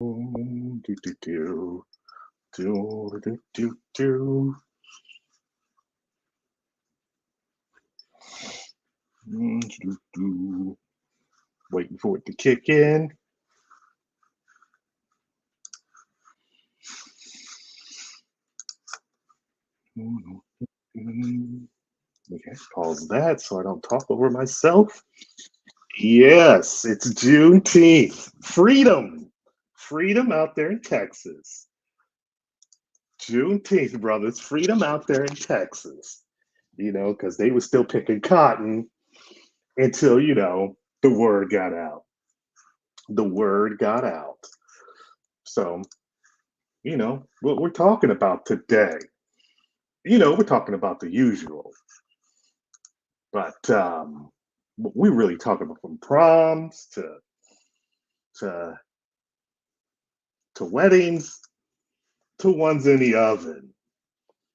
Do, do, do, do, do, do, do. Do, do. Waiting for it to kick in. Okay, pause that so I don't talk over myself. Yes, it's Juneteenth. Freedom. Freedom out there in Texas. Juneteenth, brothers. Freedom out there in Texas. You know, because they were still picking cotton until, you know, the word got out. The word got out. So, you know, what we're talking about today, you know, we're talking about the usual. But we're really talking about from proms to to weddings to ones in the oven.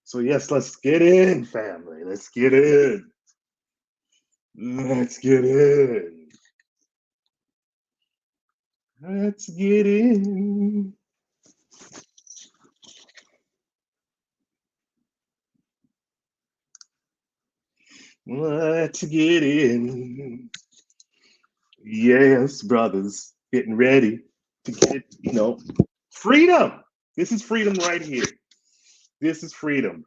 So yes, let's get in, family. Let's get in. Let's get in. Let's get in. Let's get in. Yes, brothers, getting ready to get, you know, freedom. This is freedom right here. This is freedom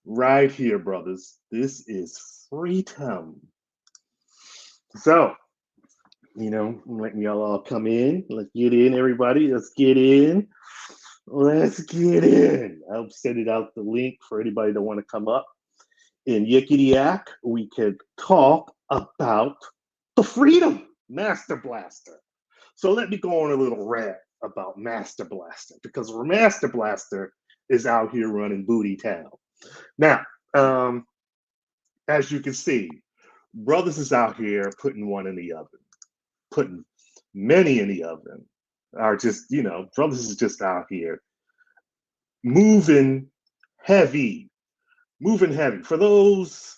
right here, brothers. This is freedom. So, you know, I'm letting y'all all come in. Let's get in, everybody. Let's get in. Let's get in. I'll send it out the link for anybody that want to come up. In Yickety Yak, we could talk about the freedom Master Blaster. So let me go on a little rant about Master Blaster because Master Blaster is out here running Booty Town. Now, as you can see, Brothers is out here putting one in the oven, putting many in the oven. Are just, you know, Brothers is just out here moving heavy, moving heavy. For those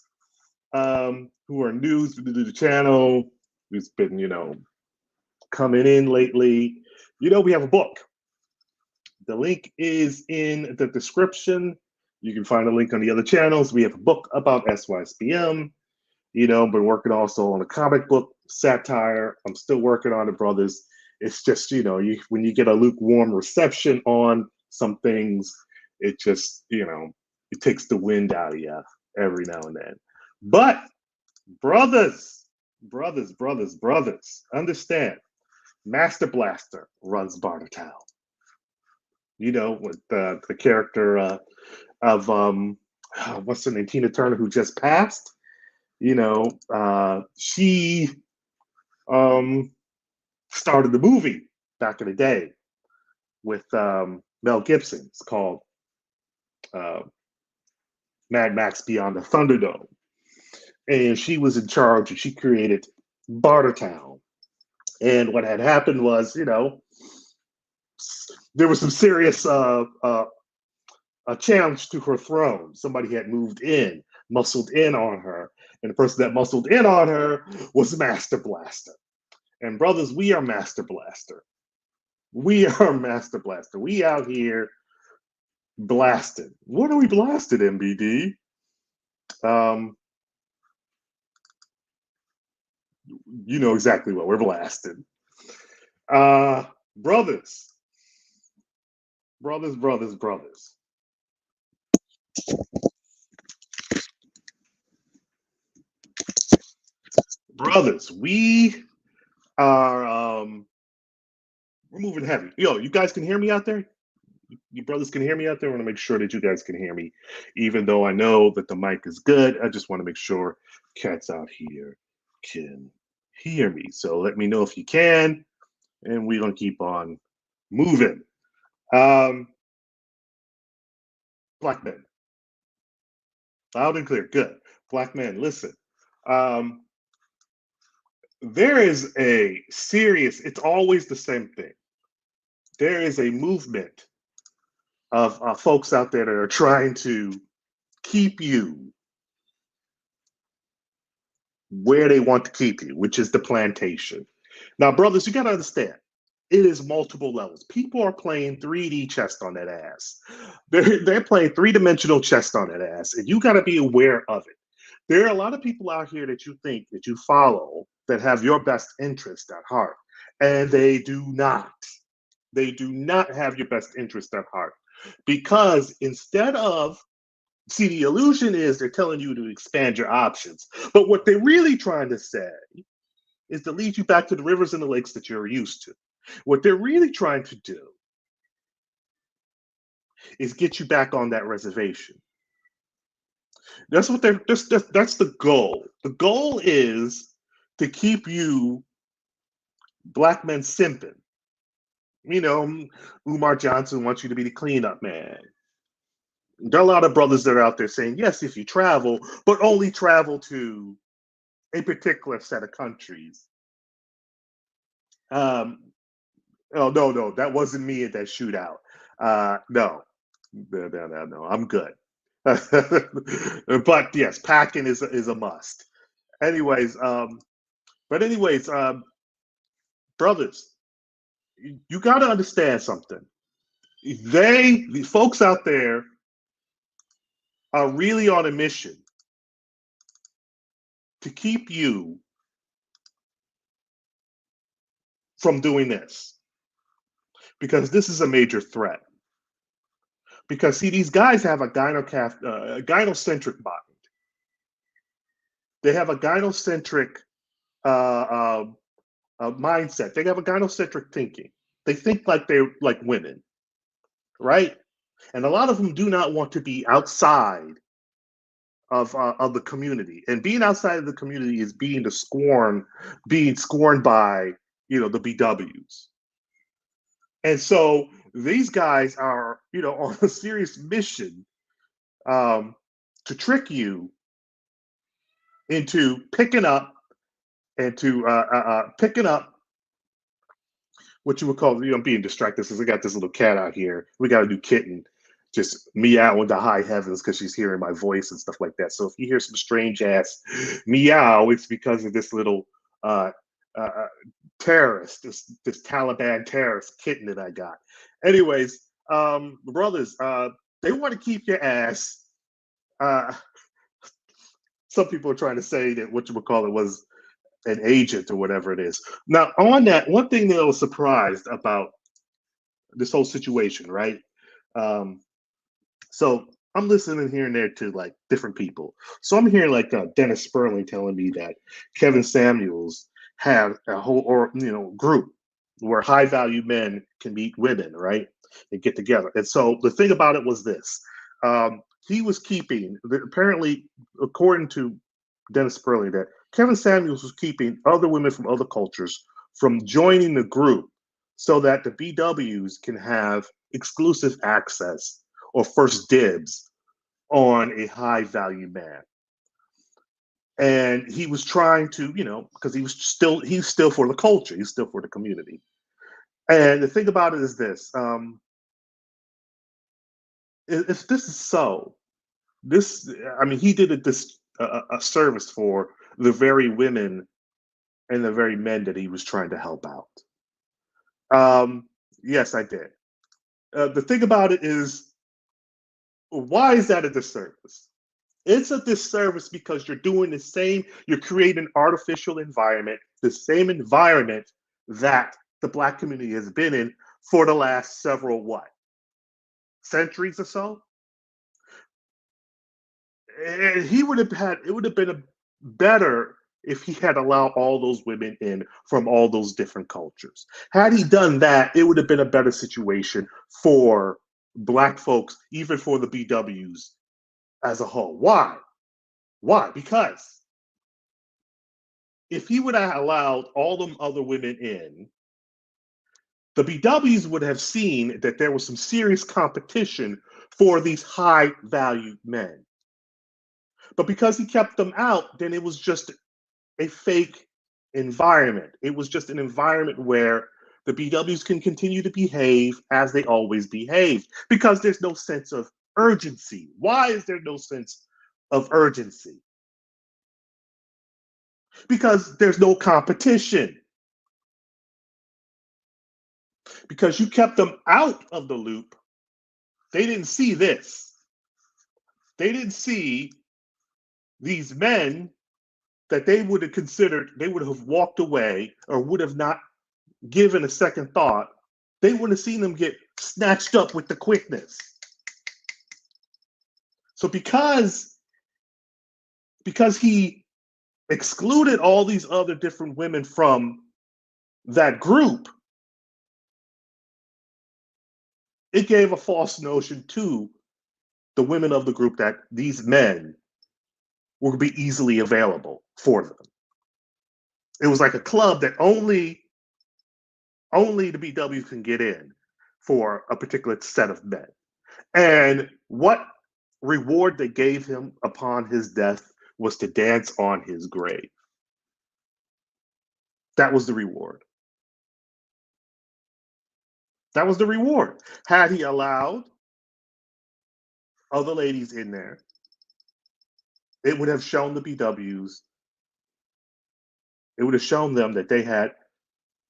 who are new to the channel, who's been, you know, coming in lately, you know, we have a book. The link is in the description. You can find a link on the other channels. We have a book about SYSBM. You know, been working also on a comic book satire. I'm still working on it, brothers. It's just, you know, when you get a lukewarm reception on some things, it just, you know, it takes the wind out of you every now and then. But brothers, brothers, understand, Master Blaster runs Bartertown. You know, with the character of what's her name, Tina Turner, who just passed. You know, she started the movie back in the day with Mel Gibson. It's called uh, Mad Max Beyond the Thunderdome. And she was in charge and she created Bartertown. And what had happened was, you know, there was some serious a challenge to her throne. Somebody had moved in, muscled in on her. And the person that muscled in on her was Master Blaster. And brothers, we are Master Blaster. We are Master Blaster. We out here blasted. What are we blasted, MBD? You know exactly what we're blasted. Brothers, brothers. Brothers, we are we're moving heavy. Yo, you guys can hear me out there? You brothers can hear me out there? I want to make sure that you guys can hear me. Even though I know that the mic is good, I just want to make sure cats out here can hear me. So let me know if you can, and we're going to keep on moving. Black men, loud and clear. Good. Black men, listen. There is a serious, it's always the same thing. There is a movement of folks out there that are trying to keep you where they want to keep you, which is the plantation. Now, brothers, you got to understand, It is multiple levels. People are playing 3D chess on that ass. They're playing three-dimensional chess on that ass, and you got to be aware of it. There are a lot of people out here that you think that you follow that have your best interest at heart, and they do not. They do not have your best interest at heart because instead of see, the illusion is they're telling you to expand your options, but what they're really trying to say is to lead you back to the rivers and the lakes that you're used to. What they're really trying to do is get you back on that reservation. That's what that's the goal. The goal is to keep you black men simping. You know, Umar Johnson wants you to be the cleanup man. There are a lot of brothers that are out there saying, yes, if you travel, but only travel to a particular set of countries. Oh no, that wasn't me at that shootout. No, I'm good. But yes, packing is a must. Anyways, but anyways, brothers, you got to understand something. The folks out there are really on a mission to keep you from doing this because this is a major threat. Because see, these guys have a gynocentric mind. They have a gynocentric mindset. They have a gynocentric thinking. They think like they're like women, right? And a lot of them do not want to be outside of the community. And being outside of the community is being scorned by the BWs. And so these guys are on a serious mission to trick you into picking up what you would call, being distracted. Since I got this little cat out here, we got a new kitten just meow into high heavens because she's hearing my voice and stuff like that. So if you hear some strange ass meow, it's because of this little terrorist, this Taliban terrorist kitten that I got. Anyways, brothers, they want to keep your ass. Some people are trying to say that what you would call it was an agent or whatever it is. Now, on that, one thing that I was surprised about this whole situation, right? So I'm listening here and there to like different people. So I'm hearing like Dennis Sperling telling me that Kevin Samuels have a whole group where high value men can meet women, right? And get together. And so the thing about it was this. He was keeping, apparently, according to Dennis Sperling, that Kevin Samuels was keeping other women from other cultures from joining the group so that the BWs can have exclusive access or first dibs on a high value man. And he was trying to, because he's still for the culture, he's still for the community. And the thing about it is this: if this is so, he did a service for the very women and the very men that he was trying to help out. Yes, I did. The thing about it is, why is that a disservice? It's a disservice because you're creating an artificial environment, the same environment that the Black community has been in for the last several centuries or so. And it would have been better if he had allowed all those women in from all those different cultures. Had he done that, it would have been a better situation for Black folks, even for the BWs as a whole. Why? Because if he would have allowed all them other women in, the BWs would have seen that there was some serious competition for these high value men. But because he kept them out, then it was just a fake environment. It was just an environment where the BWs can continue to behave as they always behaved because there's no sense of urgency. Why is there no sense of urgency? Because there's no competition. because you kept them out of the loop, they didn't see this. They didn't see these men that they would have considered, they would have walked away or would have not given a second thought. They would have seen them get snatched up with the quickness. So because he excluded all these other different women from that group, it gave a false notion to the women of the group that these men would be easily available for them. It was like a club that only the BW can get in for a particular set of men. And what reward they gave him upon his death was to dance on his grave. That was the reward. That was the reward. Had he allowed other ladies in there, it would have shown the BWs, it would have shown them that they had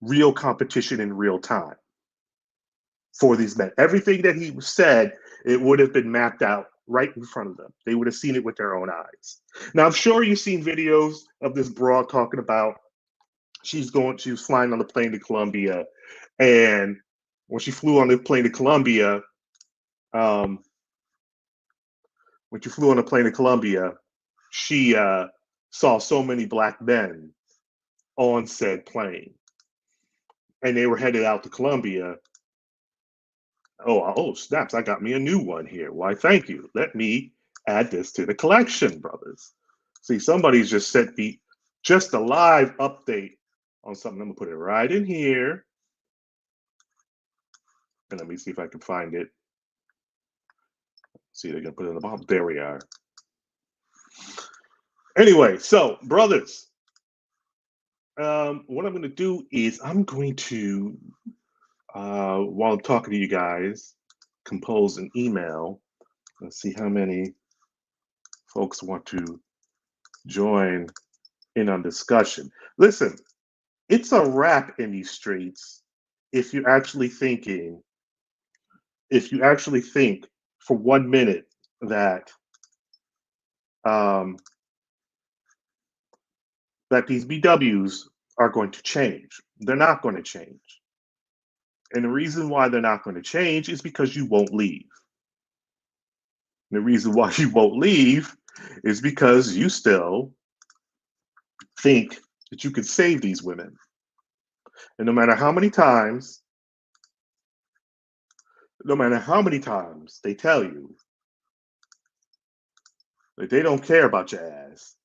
real competition in real time for these men. Everything that he said, it would have been mapped out right in front of them. They would have seen it with their own eyes. Now, I'm sure you've seen videos of this broad talking about she was flying on the plane to Colombia, and when she flew on the plane to Colombia, she saw so many black men on said plane, and they were headed out to Colombia. Oh, snaps, I got me a new one here. Why, thank you. Let me add this to the collection, brothers. See, somebody's just sent me just a live update on something. I'm gonna put it right in here. And let me see if I can find it. See, they're gonna put it in the bottom. There we are. Anyway, so brothers, what I'm gonna do is I'm going to, while I'm talking to you guys, compose an email. Let's see how many folks want to join in on discussion. Listen, it's a wrap in these streets if you're actually thinking, for 1 minute that that these BWs are going to change. They're not going to change. And the reason why they're not going to change is because you won't leave. And the reason why you won't leave is because you still think that you could save these women. And no matter how many times they tell you that they don't care about your ass,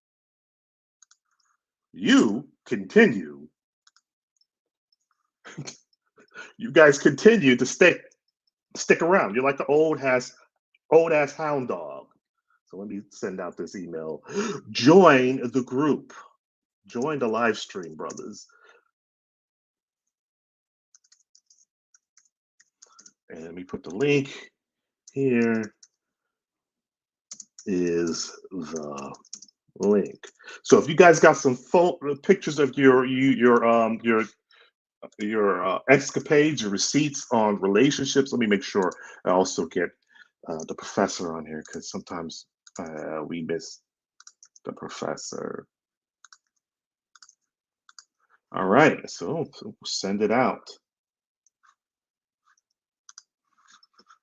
you continue. You guys continue to stick around. You're like the old ass hound dog. So let me send out this email. Join the group. Join the live stream, brothers. And let me put the link. Here is the link. So if you guys got some pictures of your escapades, your receipts on relationships, let me make sure I also get the professor on here, because sometimes we miss the professor. All right, so send it out.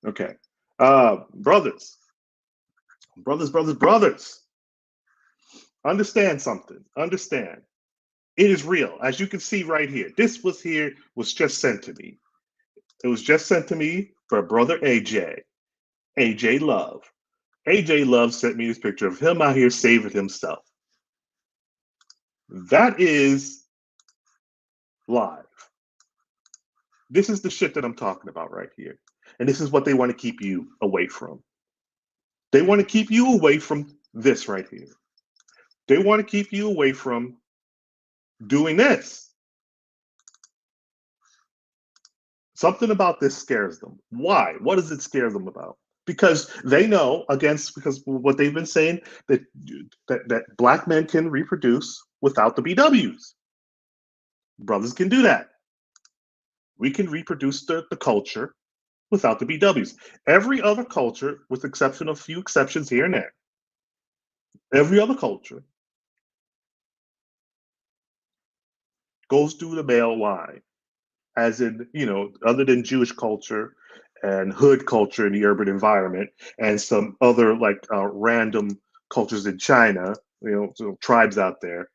Okay, brothers, understand something. Understand, it is real. As you can see right here, this was just sent to me. It was just sent to me by brother AJ Love. AJ Love sent me this picture of him out here saving himself. That is live. This is the shit that I'm talking about right here. And this is what they want to keep you away from. They want to keep you away from this right here. They want to keep you away from doing this. Something about this scares them. Why? What does it scare them about? Because they know, because what they've been saying, that black men can reproduce without the BWs. Brothers can do that. We can reproduce the culture without the BWs. Every other culture, with exception of a few exceptions here and there, every other culture goes through the male line, as in, other than Jewish culture and hood culture in the urban environment, and some other like random cultures in China, so tribes out there,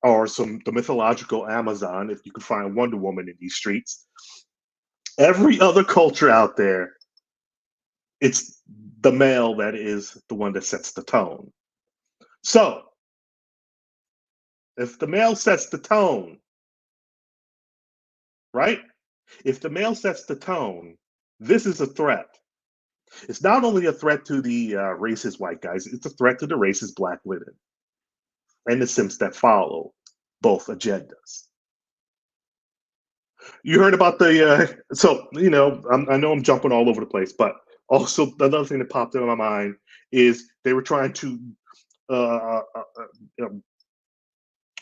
or the mythological Amazon, if you can find Wonder Woman in these streets. Every other culture out there, it's the male that is the one that sets the tone. So, if the male sets the tone, right? If the male sets the tone, this is a threat. It's not only a threat to the racist white guys, it's a threat to the racist black women and the simps that follow both agendas. You heard about I know I'm jumping all over the place, but also another thing that popped into my mind is they were trying to uh, uh, uh,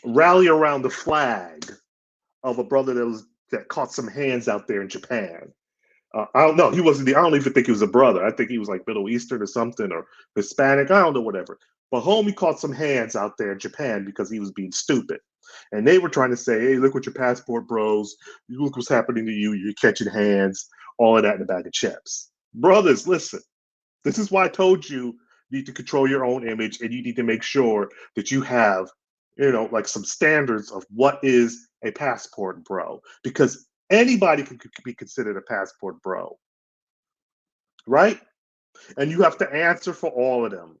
rally around the flag of a brother that caught some hands out there in Japan. I don't know. He wasn't I don't even think he was a brother. I think he was like Middle Eastern or something, or Hispanic. I don't know, whatever. But homie caught some hands out there in Japan because he was being stupid. And they were trying to say, hey, look what your passport bros. Look what's happening to you. You're catching hands. All of that in a bag of chips. Brothers, listen. This is why I told you need to control your own image, and you need to make sure that you have, like some standards of what is a passport bro. Because anybody can be considered a passport bro, right? And you have to answer for all of them,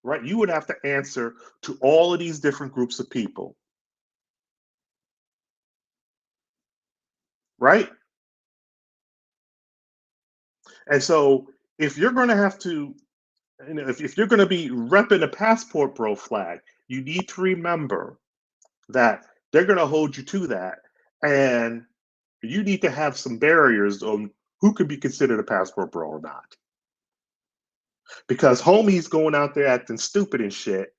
right? You would have to answer to all of these different groups of people, right? And so if you're going to have to, if you're going to be repping a passport bro flag, you need to remember that they're going to hold you to that. And you need to have some barriers on who could be considered a passport bro or not. Because homie's going out there acting stupid and shit,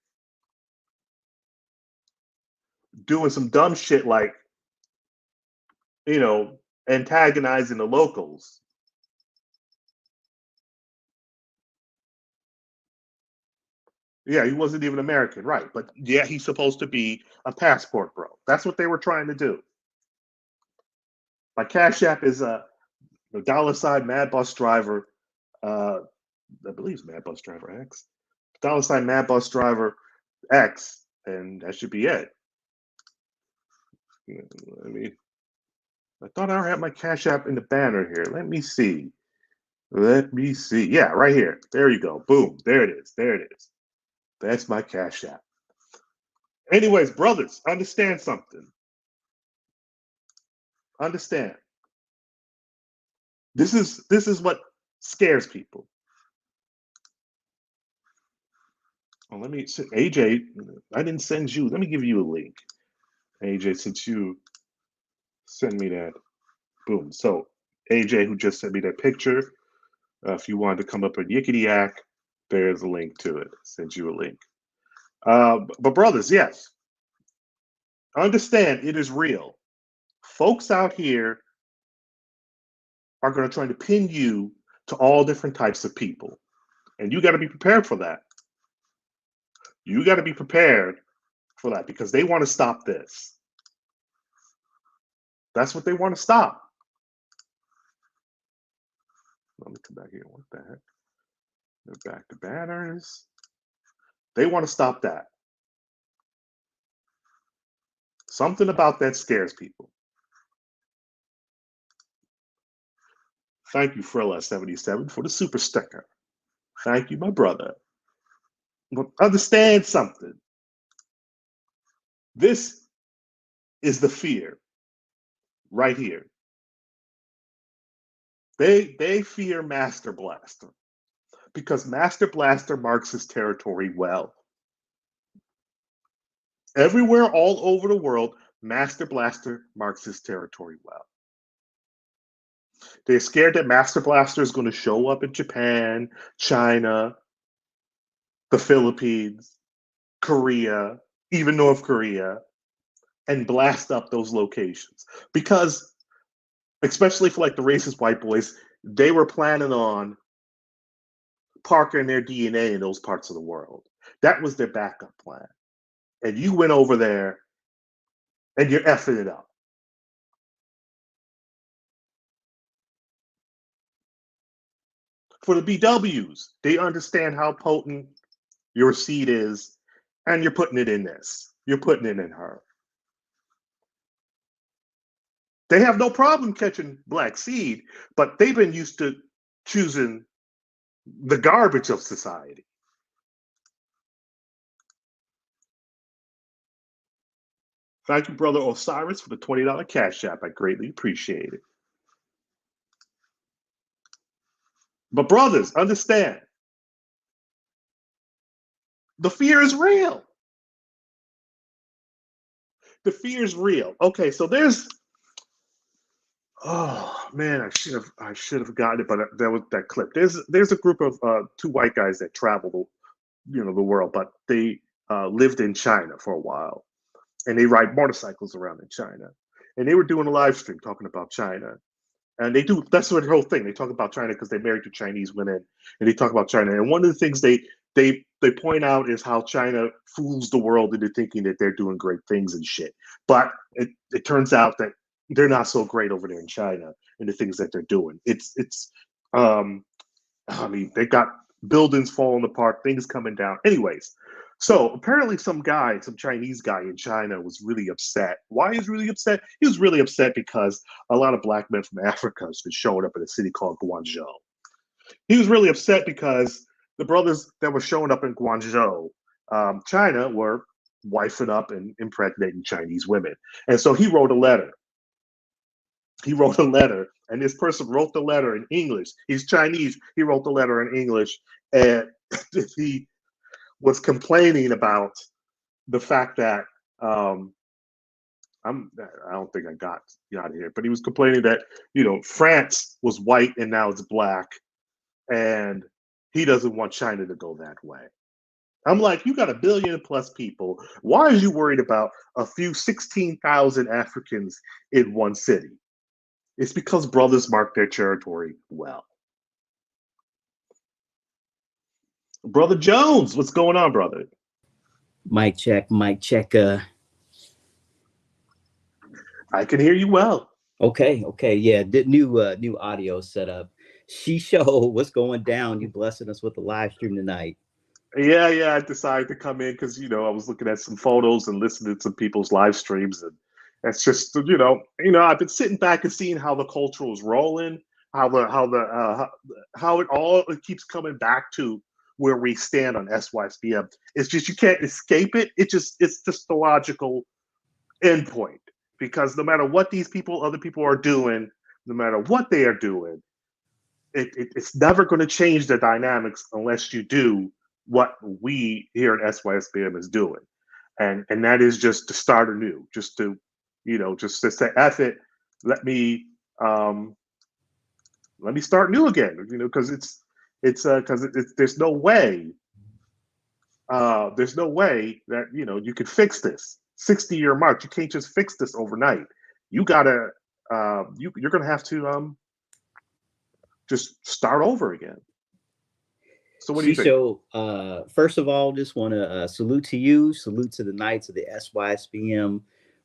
doing some dumb shit like, antagonizing the locals. Yeah, he wasn't even American, right? But yeah, he's supposed to be a passport bro. That's what they were trying to do. My Cash App is a $ Mad Bus Driver. I believe it's Mad Bus Driver X. $ Mad Bus Driver X, and that should be it. I mean, I thought I had my Cash App in the banner here. Let me see. Let me see. Yeah, right here. There you go. Boom. There it is. There it is. That's my Cash App. Anyways, brothers, understand something. Understand. This is what scares people. Well, let me AJ. I didn't send you. Let me give you a link, AJ, since you send me that. Boom. So AJ, who just sent me that picture, if you wanted to come up and yickety yak, there's a link to it. Send you a link. But brothers, yes, understand it is real. Folks out here are going to try to pin you to all different types of people, and you got to be prepared for that. You got to be prepared for that because they want to stop this. That's what they want to stop. Let me come back here. What the heck? They're back to banners. They want to stop that. Something about that scares people. Thank you, Frilla77, for the super sticker. Thank you, my brother. But understand something. This is the fear right here. They fear Master Blaster because Master Blaster marks his territory well. Everywhere, all over the world, Master Blaster marks his territory well. They're scared that Master Blaster is going to show up in Japan, China, the Philippines, Korea, even North Korea, and blast up those locations. Because, especially for like the racist white boys, they were planning on parking their DNA in those parts of the world. That was their backup plan. And you went over there and you're effing it up. For the BWs, they understand how potent your seed is, and you're putting it in this. You're putting it in her. They have no problem catching black seed, but they've been used to choosing the garbage of society. Thank you, Brother Osiris, for the $20 cash app. I greatly appreciate it. But brothers, understand, the fear is real. The fear is real. Okay, so there's, oh man, I should have gotten it, but there was that clip. There's a group of two white guys that travel, the world, but they lived in China for a while, and they ride motorcycles around in China, and they were doing a live stream talking about China. And that's what the whole thing. They talk about China because they're married to Chinese women, and they talk about China. And one of the things they point out is how China fools the world into thinking that they're doing great things and shit. But it turns out that they're not so great over there in China and the things that they're doing. I mean, they got buildings falling apart, things coming down. Anyways, so apparently some Chinese guy in China was really upset. Why he was really upset? He was really upset because a lot of black men from Africa has been showing up in a city called Guangzhou. He was really upset because the brothers that were showing up in Guangzhou, China, were wifing up and impregnating Chinese women. And so he wrote a letter. And this person wrote the letter in English. He's Chinese. He wrote the letter in English, and he was complaining about the fact that I don't think I got here, but he was complaining that France was white and now it's black, and he doesn't want China to go that way. I'm like, you got 1 billion plus people. Why are you worried about a few 16,000 Africans in one city? It's because brothers mark their territory well. Brother Jones, what's going on, brother? Mic check. I can hear you well. Okay. Yeah, the new audio setup. Show what's going down. You blessing us with the live stream tonight. Yeah. I decided to come in because I was looking at some photos and listening to some people's live streams, and that's just I've been sitting back and seeing how the culture is rolling, how it keeps coming back to where we stand on SYSBM. It's just you can't escape it. It's just the logical endpoint, because no matter what other people are doing, no matter what they are doing, it's never going to change the dynamics unless you do what we here at SYSBM is doing, and that is just to start anew, just to say, F it, let me start new again, because there's no way that you could fix this 60-year march. You can't just fix this overnight. You gotta you're gonna have to just start over again. So what do you think? First of all, just want to salute to you, salute to the Knights of the SYSBM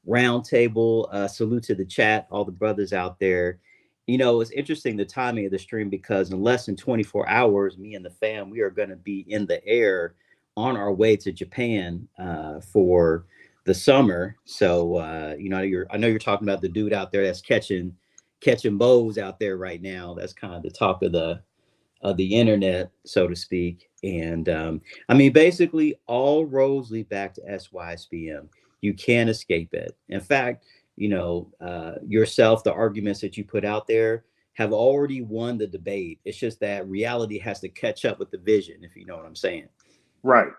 Roundtable, salute to the chat, all the brothers out there. It's interesting, the timing of the stream, because in less than 24 hours, me and the fam, we are going to be in the air on our way to Japan for the summer. So, I know you're talking about the dude out there that's catching bows out there right now. That's kind of the talk of the internet, so to speak. And basically all roads lead back to SYSBM. You can't escape it. In fact, yourself, the arguments that you put out there have already won the debate. It's just that reality has to catch up with the vision, if you know what I'm saying. Right,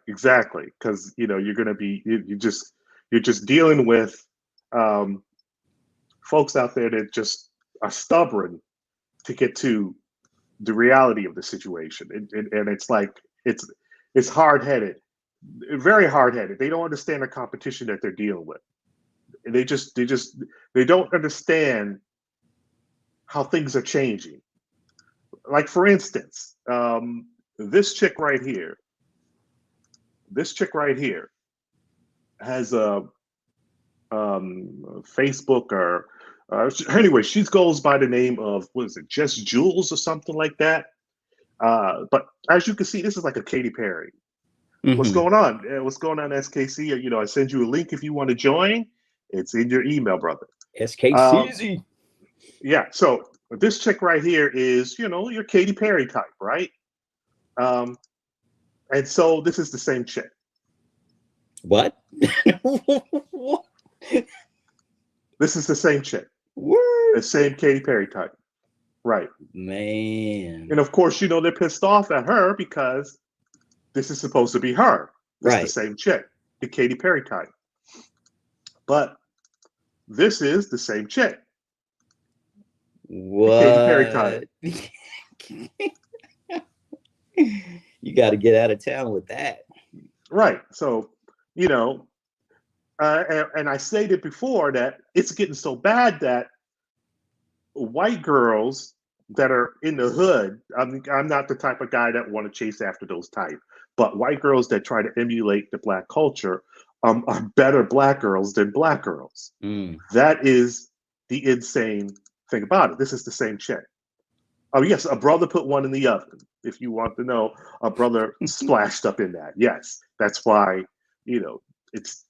exactly. Because you're going to be you're just dealing with folks out there that just are stubborn to get to the reality of the situation, and it's like it's hard-headed. very hard-headed. They don't understand the competition that they're dealing with. They don't understand how things are changing. Like for instance, this chick right here, has a Facebook or anyway, she goes by the name of, what is it, Just Jules or something like that. But as you can see, this is like a Katy Perry. What's Mm-hmm. going on? What's going on, SKC? You know, I send you a link if you want to join. It's in your email, brother. SKCZ. Yeah. So this chick right here is, you know, your Katy Perry type, right? Um, and so this is the same chick. What? This is the same chick. Word. The same Katy Perry type. Right. Man. And of course, you know, they're pissed off at her because this is supposed to be her. This is the same chick, the Katy Perry type. But this is the same chick. What? The Katy Perry type. You got to get out of town with that. Right. So, you know, and I stated before that it's getting so bad that white girls that are in the hood, I'm not the type of guy that want to chase after those type, but white girls that try to emulate the black culture are better black girls than black girls. That is the insane thing about it. This is the same chick. Oh yes, a brother put one in the oven. If you want to know, a brother splashed up in that. Yes, that's why, you know, it's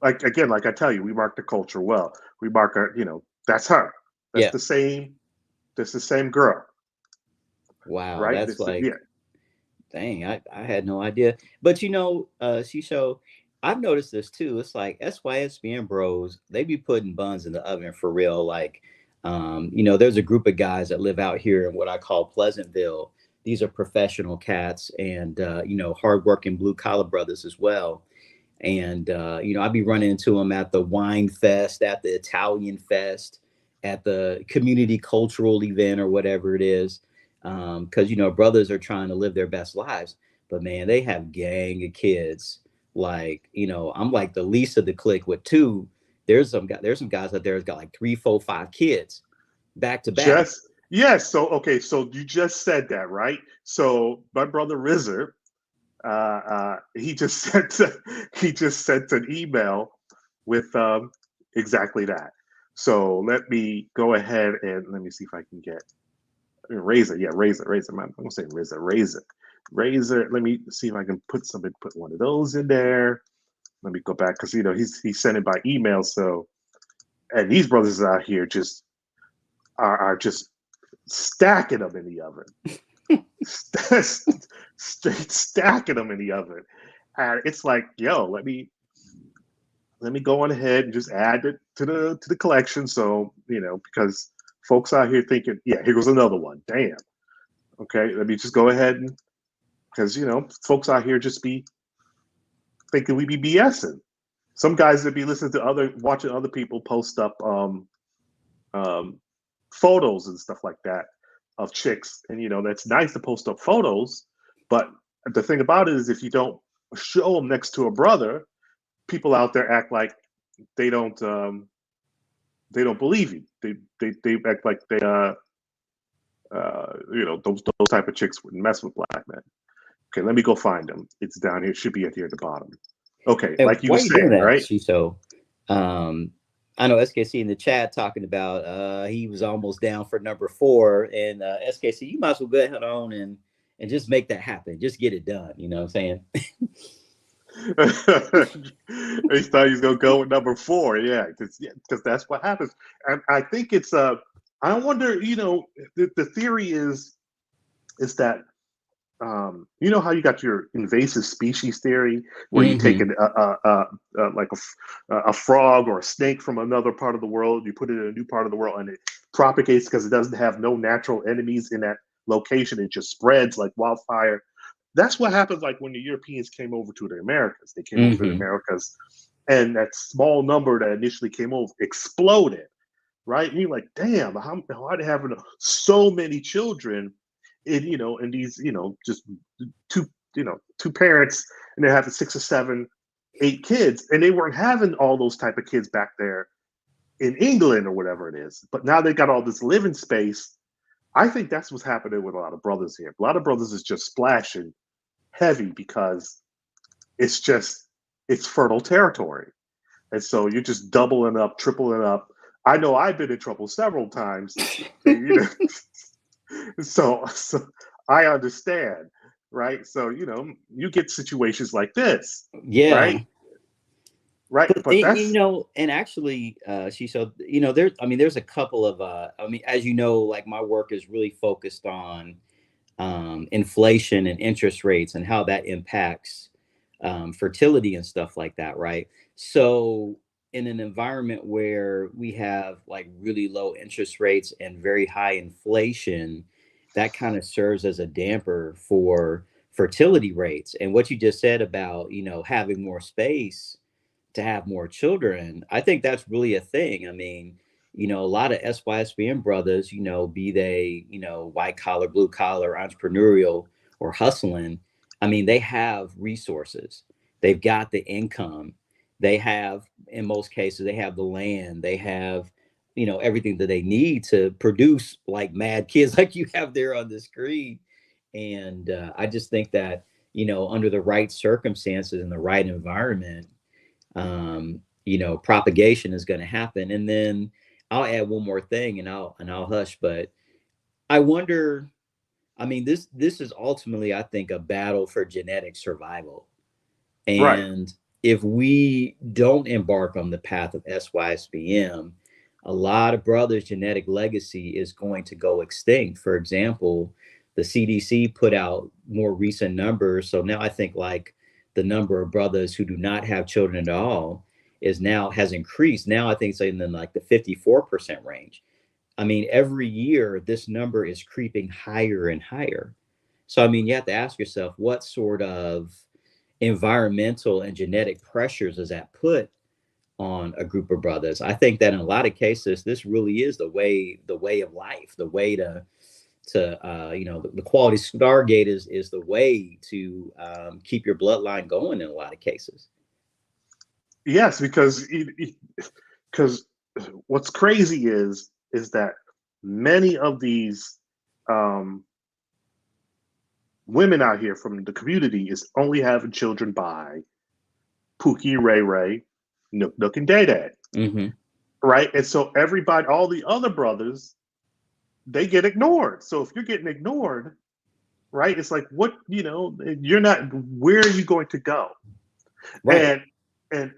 like, again, like I tell you, we mark the culture well. We mark our, you know, that's her. That's the same. That's the same girl. Wow, right? that's like, dang, I had no idea. But you know, Shisho, I've noticed this too. It's like SYSBM bros, they be putting buns in the oven for real. Like, you know, there's a group of guys that live out here in what I call Pleasantville. These are professional cats and you know, hardworking blue collar brothers as well. And you know, I'd be running into them at the wine fest, at the Italian fest, at the community cultural event or whatever it is. Because you know, brothers are trying to live their best lives, but man, they have gang of kids. Like, you know, I'm like the least of the clique with two. There's some guys out there that's got like 3, 4, 5 kids back to back. Yes. So okay, so you just said that, right? So my brother Rizzer, he just sent an email with exactly that. So let me go ahead and let me see if I can get Razor. Yeah, Razor. I'm gonna say Razor. Let me see if I can put one of those in there. Let me go back because you know he's sent it by email. So, and these brothers out here just are just stacking them in the oven. Straight stacking them in the oven. And it's like, yo, let me go on ahead and just add it to the collection. So, you know, because folks out here thinking, yeah, here goes another one. Damn. Okay, let me just go ahead and, because you know, folks out here just be thinking we be BSing. Some guys that be listening to watching other people post up photos and stuff like that of chicks, and you know that's nice to post up photos, but the thing about it is if you don't show them next to a brother, people out there act like they don't believe you. They act like they you know those type of chicks wouldn't mess with black men. Okay, let me go find them. It's down here. It should be at here at the bottom. Okay, And like you were why are you doing saying, that, right? Shiso? I know SKC in the chat talking about he was almost down for number 4, and SKC, you might as well go ahead on and just make that happen. Just get it done. You know what I'm saying? He thought he was gonna go with number 4, yeah, because that's what happens. And I think it's I wonder, you know, the theory is that you know how you got your invasive species theory, where you take like a frog or a snake from another part of the world, you put it in a new part of the world, and it propagates because it doesn't have no natural enemies in that location. It just spreads like wildfire. That's what happens. Like when the Europeans came over to the Americas, they came over to the Americas, and that small number that initially came over exploded. Right? And you're like, damn, how are they having so many children? In you know, in these, you know, just two parents, and they're having 6 or 7, 8 kids, and they weren't having all those type of kids back there in England or whatever it is. But now they got all this living space. I think that's what's happening with a lot of brothers here. A lot of brothers is just splashing heavy because it's fertile territory. And so you're just doubling up, tripling up. I know I've been in trouble several times. And, so I understand, right? So, you get situations like this, Yeah. right? Right. But that's, and actually, there's a couple of, as you know, like my work is really focused on inflation and interest rates and how that impacts fertility and stuff like that, right? So in an environment where we have like really low interest rates and very high inflation, that kind of serves as a damper for fertility rates. And what you just said about, having more space to have more children, I think that's really a thing. I mean, a lot of SYSBM brothers, be they, white collar, blue collar, entrepreneurial, or hustling, I mean, they have resources. They've got the income. They have, in most cases, they have the land. They have, everything that they need to produce like mad kids like you have there on the screen. And I just think that, under the right circumstances and the right environment, propagation is going to happen. And then I'll add one more thing, and I'll hush. But I wonder. I mean, this is ultimately, I think, a battle for genetic survival. right. And if we don't embark on the path of SYSBM, a lot of brothers' genetic legacy is going to go extinct. For example, the CDC put out more recent numbers. So now I think like the number of brothers who do not have children at all has increased. Now I think it's in like the 54% range. I mean, every year this number is creeping higher and higher. So, I mean, you have to ask yourself, what sort of environmental and genetic pressures does that put on a group of brothers? I think that in a lot of cases, this really is the way of life, the way to the quality Stargate is the way to keep your bloodline going in a lot of cases. Yes, because what's crazy is that many of these women out here from the community is only having children by Pookie, Ray Ray, Nook Nook, and Day Day. Mm-hmm. Right? And so everybody, all the other brothers, they get ignored. So if you're getting ignored, right, it's like, what, you're not, where are you going to go? Right. And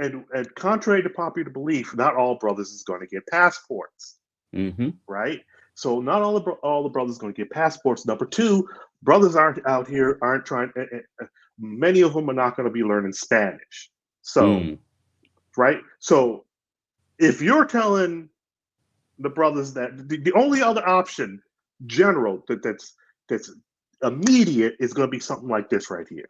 contrary to popular belief, not all brothers is going to get passports. Mm-hmm. Right? So not all the brothers going to get passports. Number two, brothers aren't trying. Many of them are not going to be learning Spanish. So, right? So if you're telling the brothers that the only other option, general, that's immediate, is going to be something like this right here,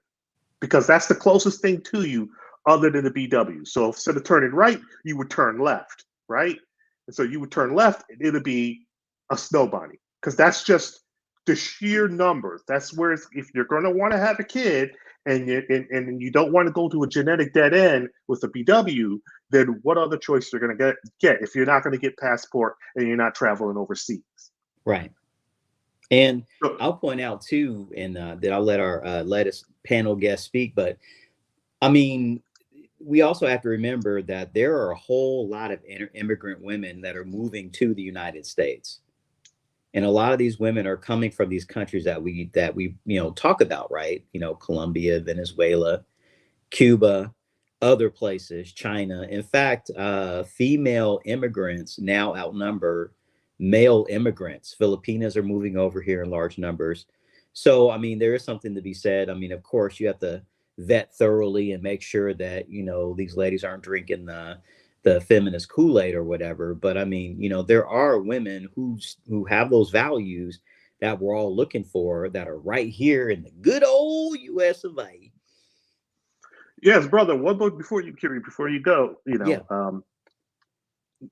because that's the closest thing to you other than the BW. So instead of turning right, you would turn left, right? And so you would turn left, and it'll be a snow bunny, because that's just the sheer numbers. That's where if you're going to want to have a kid and you don't want to go to a genetic dead end with a BW, then what other choice you're going to get if you're not going to get passport and you're not traveling overseas? Right. And I'll point out too, and that I'll let our latest panel guest speak, but I mean, we also have to remember that there are a whole lot of immigrant women that are moving to the United States. And a lot of these women are coming from these countries that we talk about, right? Colombia, Venezuela, Cuba, other places, China. In fact, female immigrants now outnumber male immigrants. Filipinos are moving over here in large numbers. So, I mean, there is something to be said. I mean, of course, you have to vet thoroughly and make sure that these ladies aren't drinking the feminist Kool-Aid or whatever. But I mean, there are women who have those values that we're all looking for that are right here in the good old US of A. Yes, brother. One book before you go, Yeah.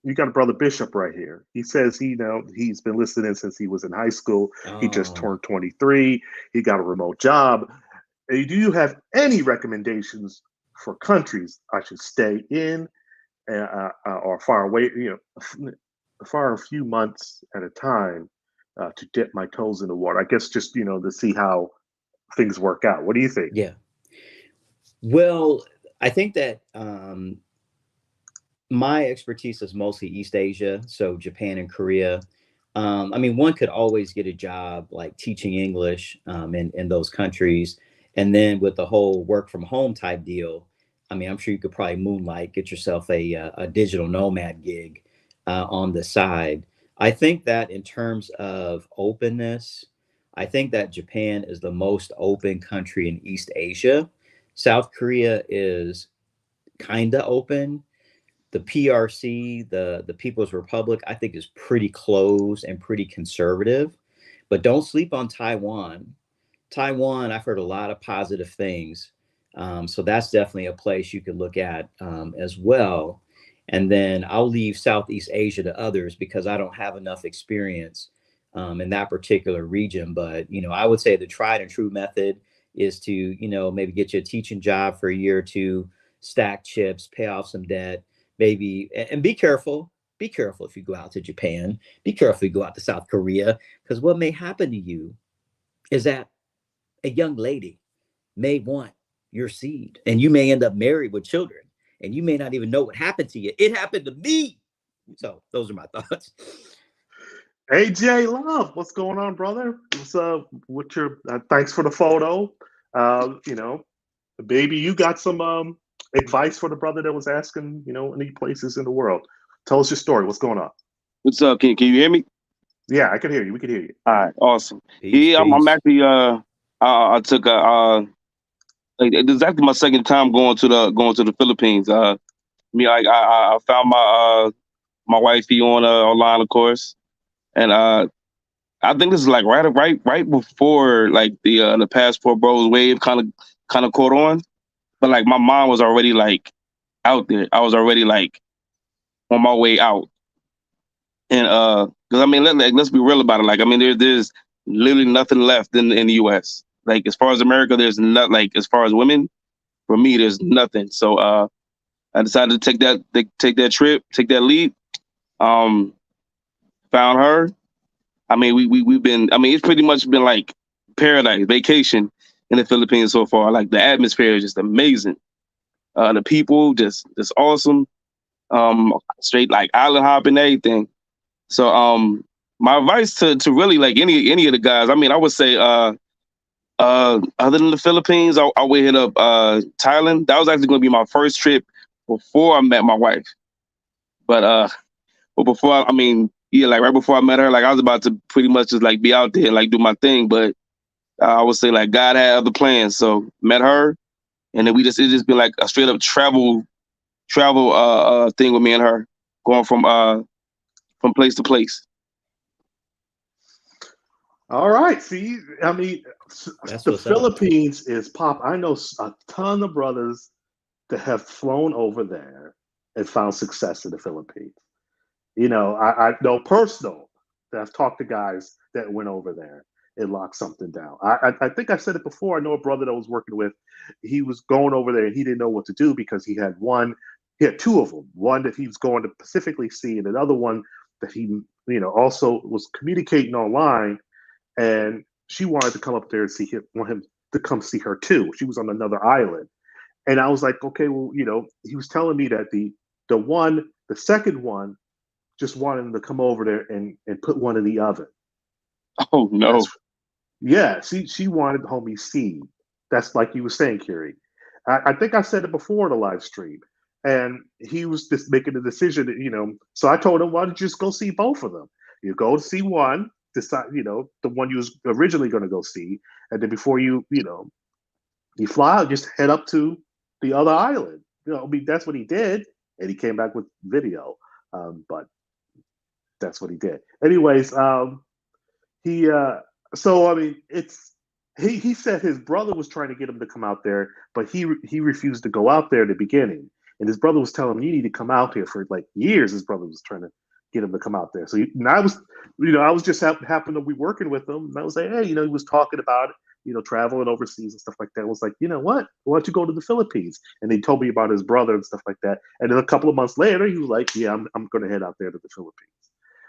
You got a brother Bishop right here. He says he's been listening since he was in high school. He just turned 23. He got a remote job. Do you have any recommendations for countries I should stay in or far away, far a few months at a time to dip my toes in the water? I guess just, to see how things work out. What do you think? Yeah. Well, I think that my expertise is mostly East Asia, so Japan and Korea. I mean, one could always get a job like teaching English in those countries. And then with the whole work from home type deal, I mean, I'm sure you could probably moonlight, get yourself a digital nomad gig on the side. I think that in terms of openness, I think that Japan is the most open country in East Asia. South Korea is kind of open. The PRC, the People's Republic, I think is pretty closed and pretty conservative. But don't sleep on Taiwan. Taiwan, I've heard a lot of positive things. So that's definitely a place you could look at as well. And then I'll leave Southeast Asia to others because I don't have enough experience in that particular region. But, I would say the tried and true method is to, maybe get you a teaching job for a year or two, stack chips, pay off some debt, maybe, and be careful. Be careful if you go out to Japan. Be careful if you go out to South Korea, because what may happen to you is that a young lady may want your seed and you may end up married with children and you may not even know what happened to you. It happened to me. So those are my thoughts. AJ Love, what's going on, brother? What's your thanks for the photo. Baby, you got some advice for the brother that was asking, any places in the world. Tell us your story. What's going on? What's up? Can you hear me? Yeah, I can hear you. We can hear you. All right, awesome. Peace, Yeah, I'm peace. actually I took a this is actually my second time going to the Philippines. I found my wifey on online, of course, and I think this is like right before like the passport bros wave kind of caught on, but like my mind was already like out there. I was already like on my way out. And because I mean, let's be real about it. Like, I mean, there's literally nothing left in the U.S. Like, as far as America, there's not like as far as women. For me, there's nothing. So I decided to take that trip, take that leap. Um, Found her. I mean, we've been. I mean, it's pretty much been like paradise, vacation in the Philippines so far. Like the atmosphere is just amazing. The people just awesome. Straight like island hopping, everything. So my advice to really like any of the guys, I mean, I would say other than the Philippines, I would hit up Thailand. That was actually gonna be my first trip before I met my wife. But before I mean, yeah, like right before I met her, like I was about to pretty much just like be out there and like do my thing. But I would say like God had other plans. So met her and then it just been like a straight up travel thing with me and her, going from place to place. All right. See, I mean, That's the what's up. Philippines is pop. I know a ton of brothers that have flown over there and found success in the Philippines. I know personal that I've talked to guys that went over there and locked something down. I think I said it before. I know a brother that I was working with. He was going over there and he didn't know what to do because he had two of them. One that he was going to specifically see, and another one that he, also was communicating online. And she wanted to come up there and want him to come see her too. She was on another island, and I was like, okay, well, he was telling me that the second one, just wanted him to come over there and put one in the oven. Oh no. Yeah, she wanted homie seed. That's like you were saying, Curie. I think I said it before the live stream, and he was just making a decision. So I told him, why don't you just go see both of them? You go to see one, decide, the one you was originally going to go see, and then before you fly out, just head up to the other island. I mean, that's what he did, and he came back with video. But that's what he did. Anyways, he so I mean, he said his brother was trying to get him to come out there, but he refused to go out there at the beginning. And his brother was telling him, you need to come out here for like years. His brother was trying to get him to come out there. So I was just happened to be working with him, and I was like, hey, he was talking about it. traveling overseas and stuff like that, was like, you know what? Why don't you go to the Philippines? And he told me about his brother and stuff like that. And then a couple of months later, he was like, yeah, I'm going to head out there to the Philippines.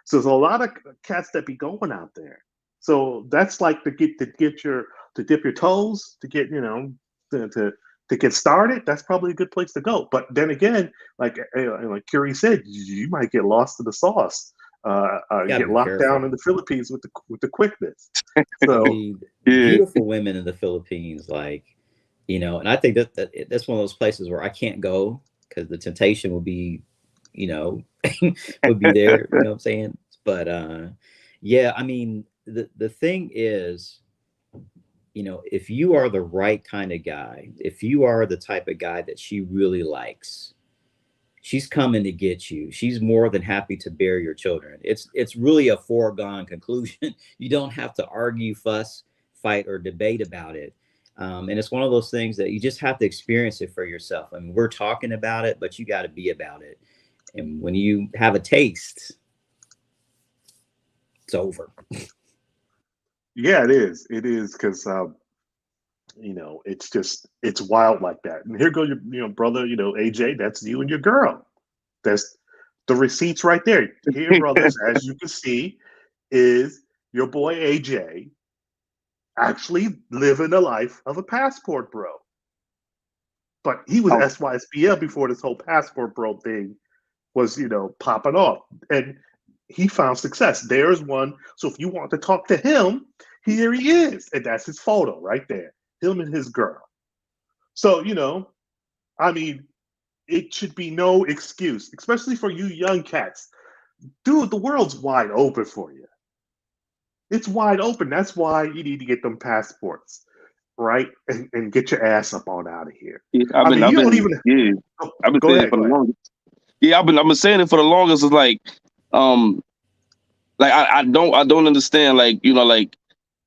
So there's a lot of cats that be going out there. So that's like to dip your toes, to get, to get started. That's probably a good place to go. But then again, like Curie said, you might get lost in the sauce. Get locked down in the Philippines with the quickness. So beautiful women in the Philippines, like, and I think that's one of those places where I can't go because the temptation would be, would be there. You know what I'm saying? But yeah, I mean, the thing is, if you are the right kind of guy, if you are the type of guy that she really likes, she's coming to get you. She's more than happy to bear your children. It's really a foregone conclusion. You don't have to argue, fuss, fight, or debate about it. And it's one of those things that you just have to experience it for yourself. I mean, we're talking about it, but you got to be about it. And when you have a taste, it's over. Yeah, it is. It is, because it's wild like that. And here goes your brother, AJ. That's you and your girl. That's the receipts right there. Here, brothers, as you can see, is your boy AJ actually living the life of a passport bro. But he was SYSBM before this whole passport bro thing was, popping off. And he found success. There's one. So if you want to talk to him, here he is. And that's his photo right there. Him and his girl. So, I mean, it should be no excuse, especially for you young cats. Dude, the world's wide open for you. It's wide open. That's why you need to get them passports, right? And get your ass up on out of here. Yeah, I've been saying it for the longest. Yeah, I've been saying it for the longest. It's like, I don't understand, like,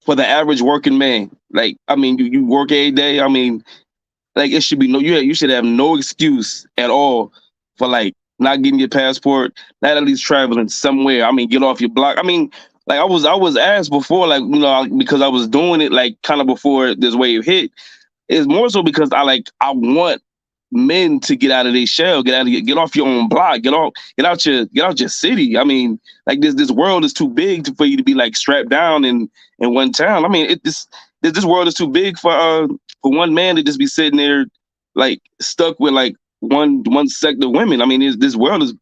for the average working man, like, I mean, you work every day. I mean, like, it should be you should have no excuse at all for, like, not getting your passport, not at least traveling somewhere. I mean, get off your block. I mean, like, I was asked before, like, because I was doing it, like, kind of before this wave hit. It's more so because I want men to get out of their shell, get off your own block, get out your city. I mean, like, this world is too big for you to be, like, strapped down in one town. I mean, this world is too big for one man to just be sitting there, like, stuck with, like, one sect of women. I mean, this world is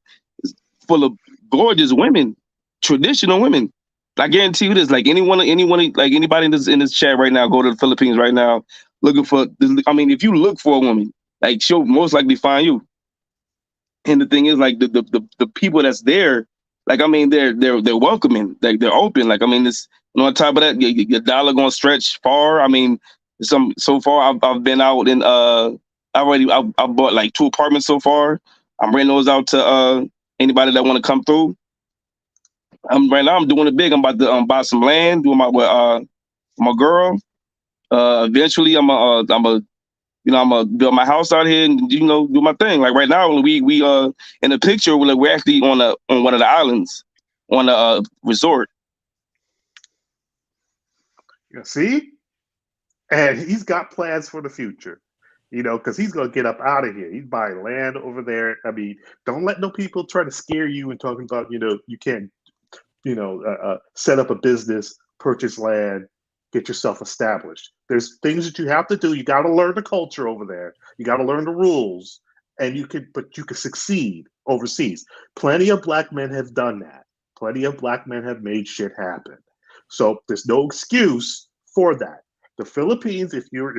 full of gorgeous women, traditional women. I guarantee you this, like, anyone, like, anybody in this chat right now, go to the Philippines right now looking for. I mean, if you look for a woman, like, she'll most likely find you. And the thing is, like, the people that's there, like, I mean, they're welcoming, like, they're open. Like, I mean, this, on top of that, your dollar gonna stretch far. I mean, so far I've been out in I bought like 2 apartments so far. I'm renting those out to anybody that want to come through. Right now I'm doing it big. I'm about to buy some land, doing my girl. Eventually I'm gonna build my house out here and do my thing. Like, right now we in the picture we're actually on one of the islands on a resort. You see, and he's got plans for the future. Because he's gonna get up out of here. He's buying land over there. I mean, don't let no people try to scare you and talking about you can't set up a business, purchase land, get yourself established. There's things that you have to do. You got to learn the culture over there. You got to learn the rules, and you can succeed overseas. Plenty of black men have done that. Plenty of black men have made shit happen. So there's no excuse for that. The Philippines, if you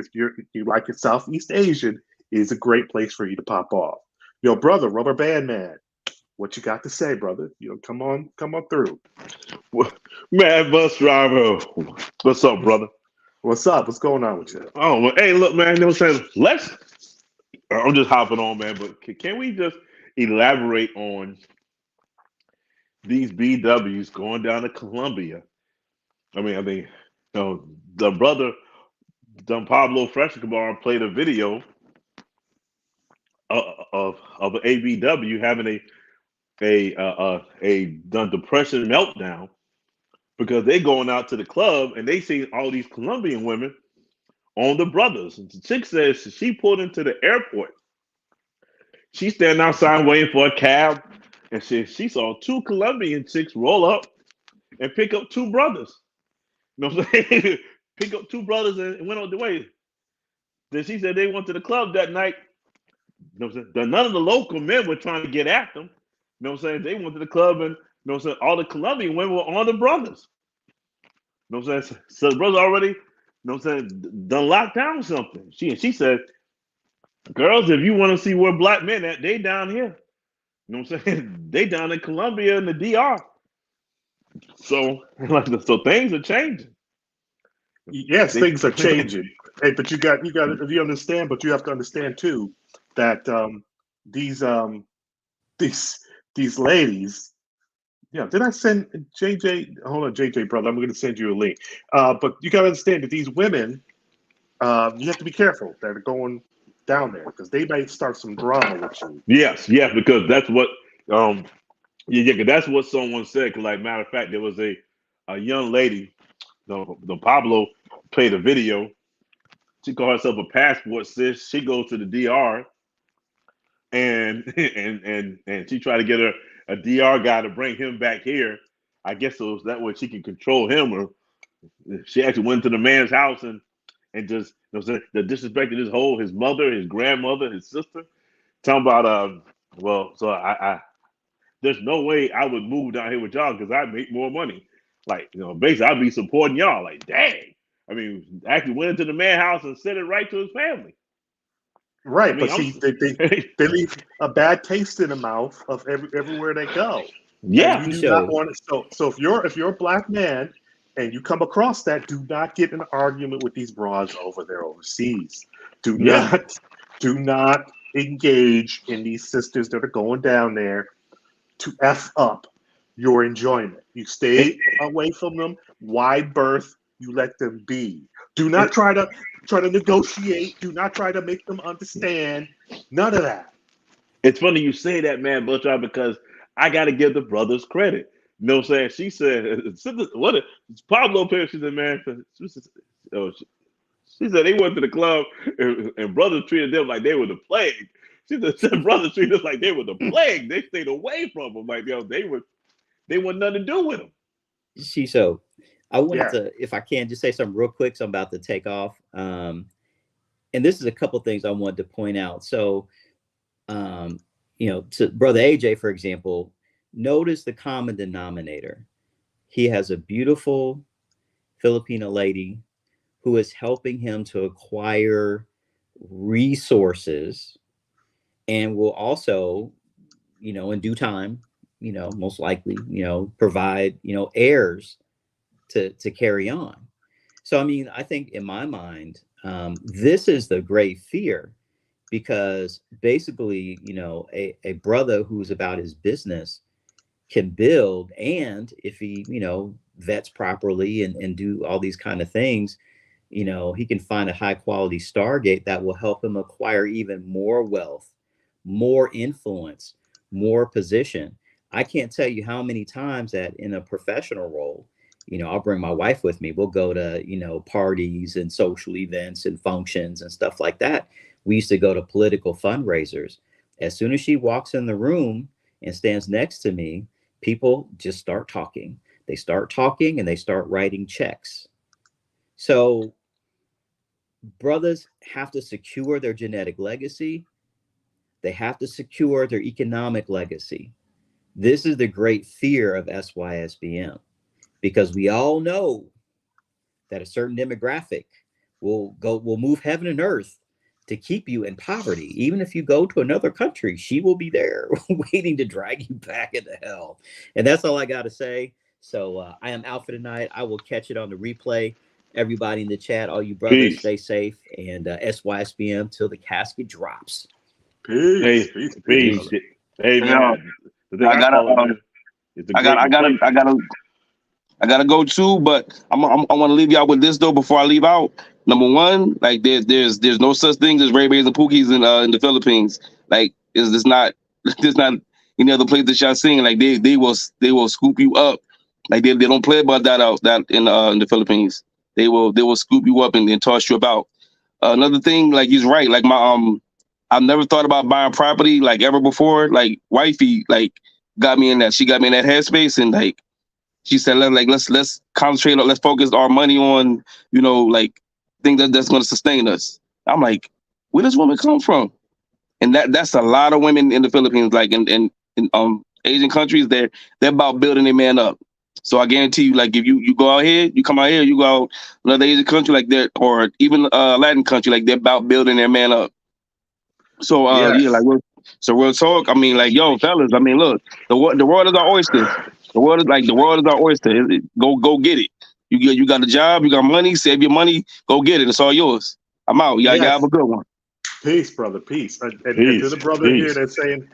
like it, Southeast Asian, is a great place for you to pop off. Yo, brother, Rubber Band Man, what you got to say, brother? Come on through. Man, bus driver, what's up, brother? What's up? What's going on with you? Oh, well, hey, look, man, I'm saying, I'm just hopping on, man, but can we just elaborate on these BWs going down to Colombia? I mean, the brother, Don Pablo Frescobar, played a video of an ABW having a depression meltdown because they're going out to the club and they see all these Colombian women on the brothers. And the chick says she pulled into the airport. She's standing outside waiting for a cab, and she saw 2 Colombian chicks roll up and pick up 2 brothers. You know what I'm saying? Pick up 2 brothers and went on the way. Then she said they went to the club that night. You know what I'm saying? None of the local men were trying to get at them. You know what I'm saying? They went to the club, and you know what I'm saying, all the Colombian women were on the brothers. You know what I'm saying? So the brother already, you know what I'm saying, done locked down something. She said, girls, if you want to see where black men at, they down here. You know what I'm saying? They down in Colombia and the DR. So things are changing. Yes, things are changing. Hey, but you got if you understand, but you have to understand too that these ladies. Yeah, did I send JJ? Hold on, JJ, brother. I'm going to send you a link. But you got to understand that these women, you have to be careful that are going down there because they might start some drama with you. Yes, because that's what, because that's what someone said. Cause like matter of fact, there was a young lady, the Pablo played a video. She called herself a passport sis. She goes to the DR, and she tried to get a DR guy to bring him back here. I guess it was that way she can control him, or she actually went to the man's house and just, you know, the disrespected his mother, his grandmother, his sister. Talking about I there's no way I would move down here with y'all because I make more money. Like, you know, basically I'd be supporting y'all. Like, dang. I mean, actually went into the man's house and said it right to his family. Right, I mean, but see, they leave a bad taste in the mouth of everywhere they go. Yeah, and you do not want it. So if you're a black man and you come across that, do not get in an argument with these bras over there overseas. Do not engage in these sisters that are going down there to F up your enjoyment. You stay away from them. Wide berth. You let them be. Do not try to negotiate. Do not try to make them understand. None of that. It's funny you say that, man, Butcher, because I got to give the brothers credit. You know what I'm saying? She said, Pablo Perez, she said, man, she said they went to the club and brothers treated them like they were the plague. She said brothers treated us like they were the plague. They stayed away from them. Like, they want nothing to do with them. I wanted to, if I can, just say something real quick. So I'm about to take off. And this is a couple things I wanted to point out. So, to Brother AJ, for example, notice the common denominator. He has a beautiful Filipino lady who is helping him to acquire resources and will also, in due time, most likely, provide, heirs to carry on. So, I mean, I think in my mind, this is the great fear, because basically, a brother who's about his business can build, and if he, vets properly and do all these kind of things, he can find a high quality Stargate that will help him acquire even more wealth, more influence, more position. I can't tell you how many times that in a professional role, I'll bring my wife with me. We'll go to, parties and social events and functions and stuff like that. We used to go to political fundraisers. As soon as she walks in the room and stands next to me, people just start talking. They start talking and they start writing checks. So brothers have to secure their genetic legacy. They have to secure their economic legacy. This is the great fear of SYSBM. Because we all know that a certain demographic will move heaven and earth to keep you in poverty. Even if you go to another country, she will be there waiting to drag you back into hell. And that's all I got to say. So I am out for tonight. I will catch it on the replay. Everybody in the chat, all you brothers, stay safe. And SYSBM till the casket drops. Peace. Hey, man. I gotta go too, but I want to leave y'all with this though before I leave out. Number one, like there's no such thing as Ray-Bans and Pookies in the Philippines. Like there's not any other place that y'all sing. Like they will scoop you up. Like they don't play about that in the Philippines. They will scoop you up and toss you about. Another thing, like he's right. Like I've never thought about buying property like ever before. Like wifey, like got me in that. She got me in that headspace, and like she said, let's concentrate on, let's focus our money on, like things that's going to sustain us. I'm like, where does woman come from? And that's a lot of women in the Philippines, like in Asian countries, they're about building a man up. So I guarantee you, like if you go out here, you come out here, you go out another Asian country like that, or even Latin country, like they're about building their man up. So yeah, Yes. so real talk. I mean, like, yo, fellas, I mean, look, the world is our oyster. The world is our oyster. Go get it. You got a job, you got money, save your money, go get it. It's all yours. I'm out. Y'all have Yes. a good one. Peace, brother. Peace. And to Peace. the brother here Peace. that's saying,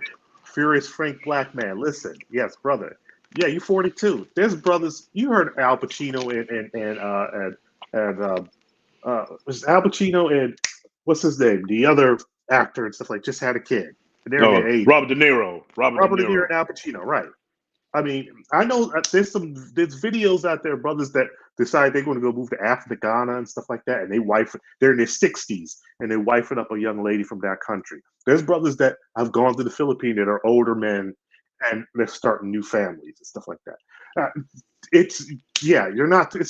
Furious Frank Black Man, listen, yes, brother. Yeah, you 42. There's brothers. You heard Al Pacino was Al Pacino and what's his name? The other actor and stuff like just had a kid. And they're in their 80s. Robert De Niro. Robert De Niro and Al Pacino, right? I mean, I know there's videos out there, brothers that decide they're going to go move to Africa, Ghana, and stuff like that, and they're in their 60s and they're wifing up a young lady from that country. There's brothers that have gone to the Philippines that are older men and they're starting new families and stuff like that. It's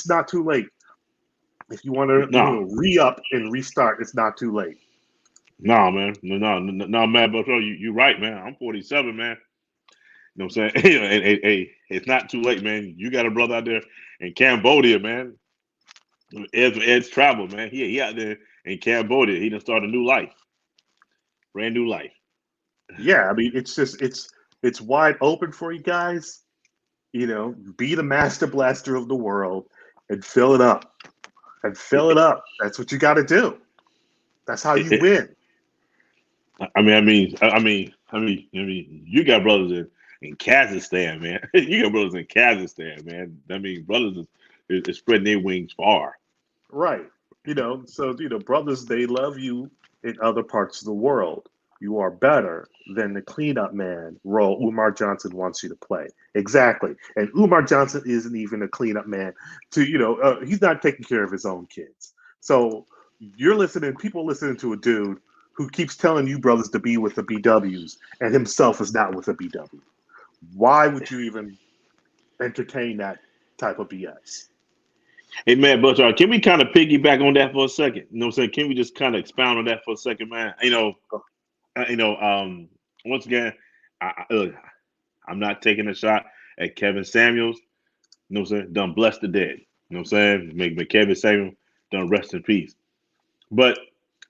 not too late. If you want to re-up and restart, it's not too late. No, man. No, man. But you're right, man. I'm 47, man. You know what I'm saying? Hey, it's not too late, man. You got a brother out there in Cambodia, man. Ed's travel, man. He out there in Cambodia. He done started a new life. Brand new life. Yeah, I mean, it's wide open for you guys. Be the master blaster of the world and fill it up. And fill it up. That's what you got to do. That's how you win. I mean, you got brothers in Kazakhstan, man. You got brothers in Kazakhstan, man. I mean, brothers is spreading their wings far. Right. So brothers, they love you in other parts of the world. You are better than the cleanup man role Umar Johnson wants you to play. Exactly. And Umar Johnson isn't even a cleanup man he's not taking care of his own kids. So people listening to a dude who keeps telling you brothers to be with the BWs and himself is not with a BW. Why would you even entertain that type of BS? Hey, man, but can we kind of piggyback on that for a second? You know what I'm saying? Can we just kind of expound on that for a second, man? Once again, I'm not taking a shot at Kevin Samuels. You know what I'm saying? Done bless the dead. You know what I'm saying? Make Kevin Samuels done rest in peace. But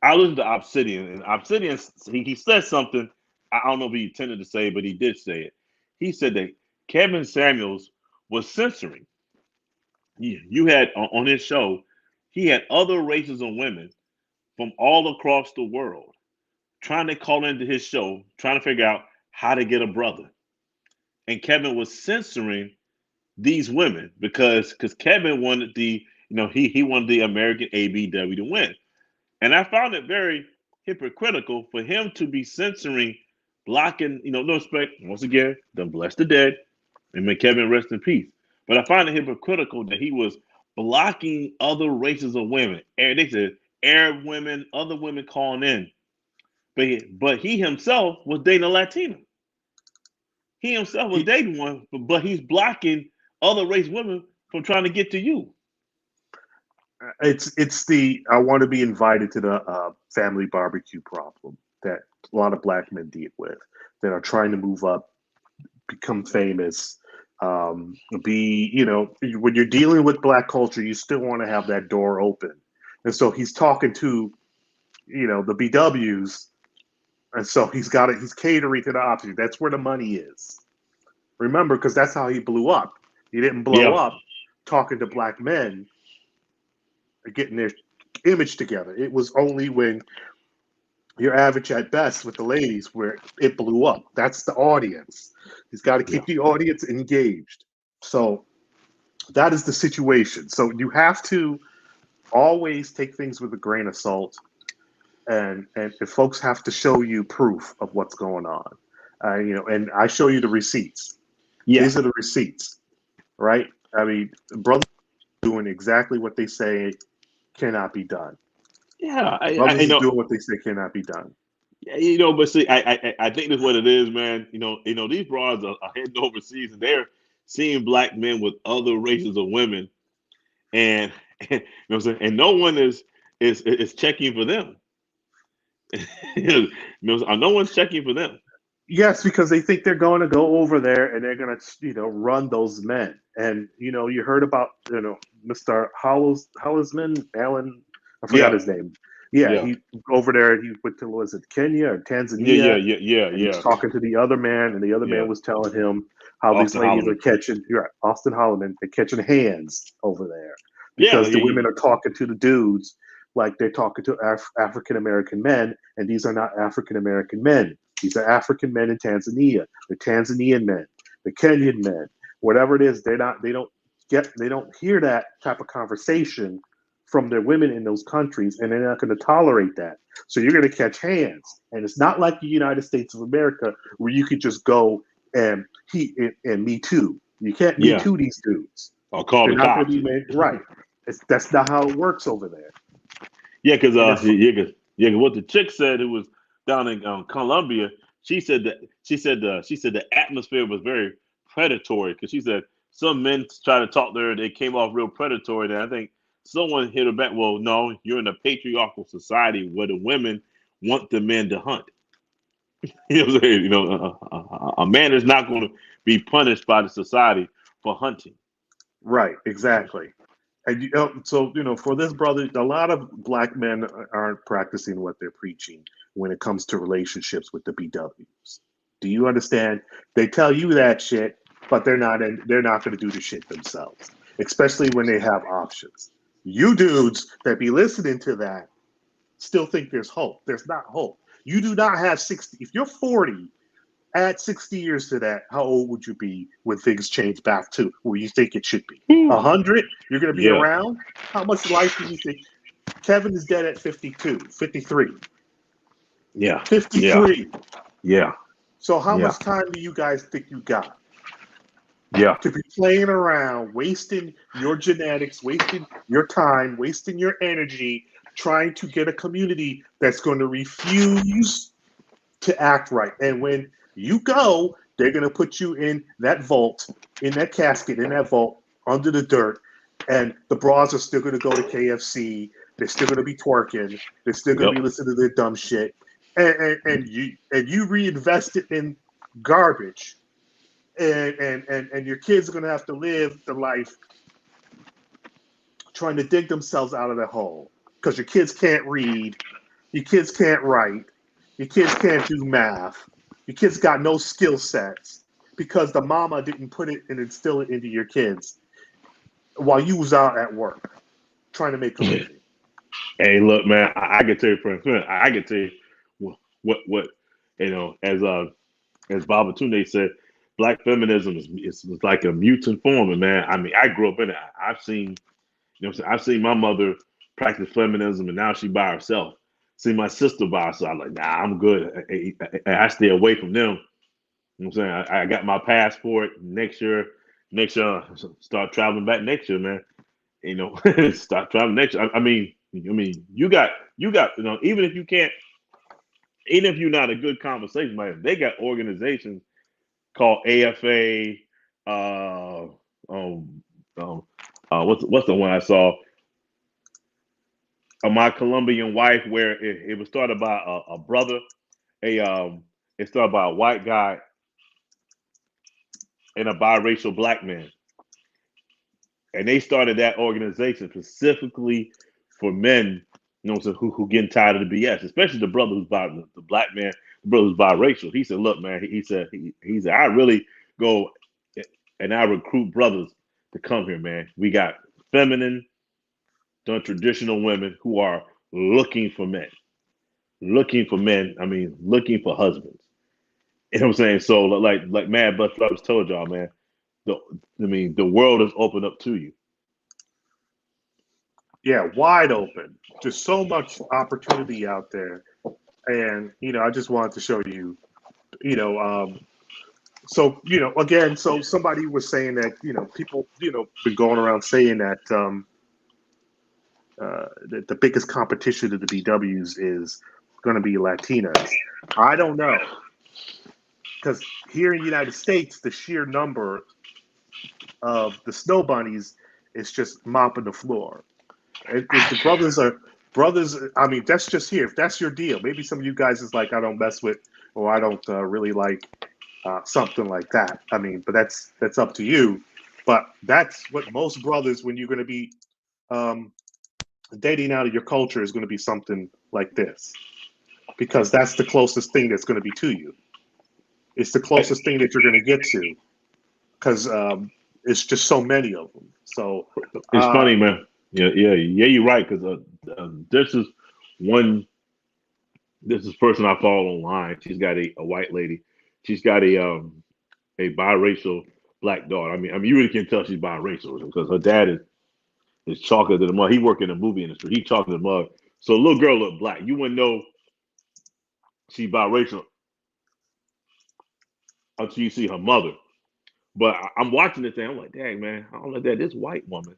I listened to Obsidian, and Obsidian, he said something. I don't know if he intended to say, but he did say it. He said that Kevin Samuels was censoring. You had on his show, he had other races of women from all across the world trying to call into his show, trying to figure out how to get a brother. And Kevin was censoring these women because Kevin wanted he wanted the American ABW to win. And I found it very hypocritical for him to be censoring, blocking, no respect, once again, done bless the dead, and may Kevin rest in peace. But I find it hypocritical that he was blocking other races of women. And they said Arab women, other women calling in. But he himself was dating a Latina. He himself was dating one, but he's blocking other race women from trying to get to you. It's the I want to be invited to the family barbecue problem that a lot of black men deal with, that are trying to move up, become famous, when you're dealing with black culture, you still want to have that door open. And so he's talking to, the BWs. And so he's catering to the opposite. That's where the money is. Remember, because that's how he blew up. He didn't blow up talking to black men, getting their image together. It was only when you're average at best with the ladies where it blew up. That's the audience. He's got to keep the audience engaged. So that is the situation. So you have to always take things with a grain of salt. And if folks have to show you proof of what's going on, and I show you the receipts. Yeah. These are the receipts, right? I mean, brothers doing exactly what they say cannot be done. Yeah, Brothers I is know. doing what they say cannot be done. Yeah, but see, I think that's what it is, man. These broads are heading overseas and they're seeing black men with other races of women, and you know what I'm saying, and no one is checking for them. No one's checking for them. Yes, because they think they're going to go over there and they're going to, run those men. And you heard about, Mr. Hollisman, Alan, I forgot Yeah, his name. Yeah, yeah, he over there. He went to, was it Kenya or yeah, Tanzania? yeah, yeah, And he was yeah, talking to the other man, and the other yeah. man was telling him how these Austin ladies are Holloman. catching. You're right, Austin Holloman. They're catching hands over there Yeah, because the yeah, women are talking to the dudes like they're talking to African American men, and these are not African American men. These are African men in Tanzania, the Tanzanian men, the Kenyan men, whatever it is. They don't hear that type of conversation from their women in those countries, and they're not going to tolerate that. So you're going to catch hands, and it's not like the United States of America where you could just go and me too. You can't me yeah. too these dudes. Or call They're the not going cops. to be made right. That's not how it works over there. Yeah, because And it's what the chick said, it was down in Colombia. She said the atmosphere was very predatory because she said some men tried to talk to her, they came off real predatory. And I think someone hit her back. Well, no, you're in a patriarchal society where the women want the men to hunt. You know what I'm saying? A man is not going to be punished by the society for hunting. right, exactly. And so for this brother, a lot of black men aren't practicing what they're preaching when it comes to relationships with the BWs. Do you understand? They tell you that shit, but they're not going to do the shit themselves, especially when they have options. You dudes that be listening to that still think there's hope. There's not hope. You do not have 60. If you're 40, add 60 years to that, how old would you be when things change back to where you think it should be? 100? You're going to be Yeah, around? How much life do you think? Kevin is dead at 52, 53, yeah, yeah, 53. yeah, So how yeah, much time do you guys think you got yeah. to be playing around, wasting your genetics, wasting your time, wasting your energy, trying to get a community that's going to refuse to act right? And when you go, they're going to put you in that vault, in that casket, in that vault, under the dirt. And the bras are still going to go to KFC. They're still going to be twerking. They're still going to Yep. be listening to their dumb shit. And you reinvest it in garbage. And your kids are going to have to live the life trying to dig themselves out of the hole because your kids can't read, your kids can't write, your kids can't do math, your kids got no skill sets because the mama didn't put it and instill it into your kids while you was out at work trying to make a living. Hey, look, man, I can tell you, friend, I can tell you what as Baba Tunde said, black feminism is like a mutant form, and man, I mean, I grew up in it. I've seen, I've seen my mother practice feminism, and now she by herself. See my sister by herself. I'm like, nah, I'm good. I stay away from them. You know what I'm saying? I got my passport next year. Next year, start traveling back next year, man. Start traveling next year. I mean, you got, even if you can't, even if you're not a good conversation, man, they got organizations called AFA. Uh, um, what's the one I saw? My Colombian wife, where it was started by a brother. It started by a white guy and a biracial black man, and they started that organization specifically for men, who getting tired of the BS, especially the brother who's the black man, the brother who's biracial. He said, "Look, man," he said, "I really go and I recruit brothers to come here, man. We got feminine, traditional women who are looking for men, looking for men. I mean, looking for husbands. You know what I'm saying? So, like Mad Butt Phelps told y'all, man. The world is open up to you. Yeah, wide open. Just so much opportunity out there. And, I just wanted to show you, you know, so, again, so somebody was saying that, people, been going around saying that, the biggest competition to the BWs is going to be Latinas. I don't know, because here in the United States, the sheer number of the snow bunnies is just mopping the floor. If the brothers, I mean, that's just here. If that's your deal, maybe some of you guys is like, I don't mess with, or I don't really like something like that. I mean, but that's up to you. But that's what most brothers, when you're going to be dating out of your culture, is going to be something like this, because that's the closest thing that's going to be to you. It's the closest thing that you're going to get to, because it's just so many of them. So it's funny, man. Yeah, you're right. Because this is person I follow online. She's got a white lady. She's got a biracial black daughter. I mean, you really can tell she's biracial because her dad is chocolate to the mug. He worked in the movie industry. He chocolate to the mug. So the little girl looked black. You wouldn't know she's biracial until you see her mother. But I'm watching this thing. I'm like, dang, man, I don't know that this white woman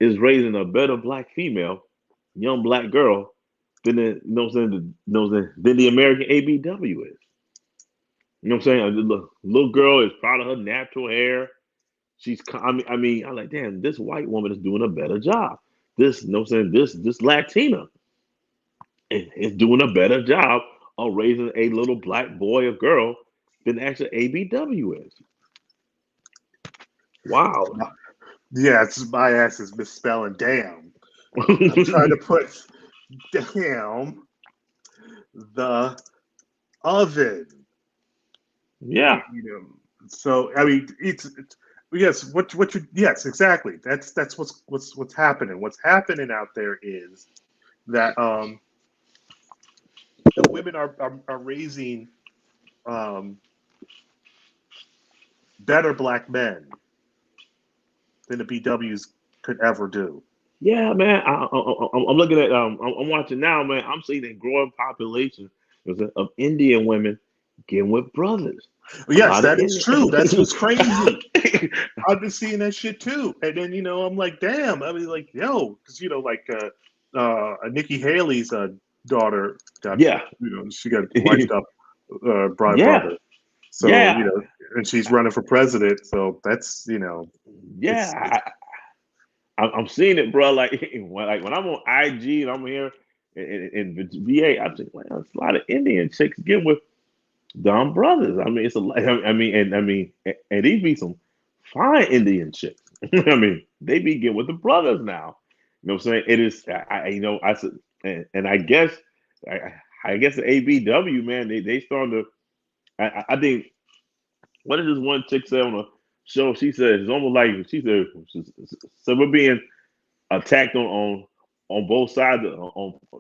is raising a better black female, young black girl, than than the American ABW is. You know what I'm saying? The little girl is proud of her natural hair. I'm like, damn, this white woman is doing a better job. This Latina is doing a better job of raising a little black boy or girl than actually ABW is. Wow. Yeah, it's my ass is misspelling damn. I'm trying to put damn the oven. Yeah. You know, so I mean, it's yes. Yes, exactly. That's what's happening. What's happening out there is that the women are raising better black men than the BWs could ever do. Yeah, man. I'm looking at. I'm watching now, man. I'm seeing a growing population of Indian women getting with brothers. Yes, that is true. That's what's crazy. I've been seeing that shit too. And then, I'm like, damn. I mean, like, yo, because like Nikki Haley's daughter got, she got wiped up by brother. So and she's running for president. So that's yeah. I'm seeing it, bro. Like when I'm on IG and I'm here in VA, I'm just like, there's a lot of Indian chicks get with dumb brothers. I mean, it's and these be some fine Indian chicks. I mean, they be getting with the brothers now. You know what I'm saying? It is, I said, and I guess the ABW, man, they starting to. I think, what did this one chick say on a show? She said it's almost like she said, so we're being attacked on both sides.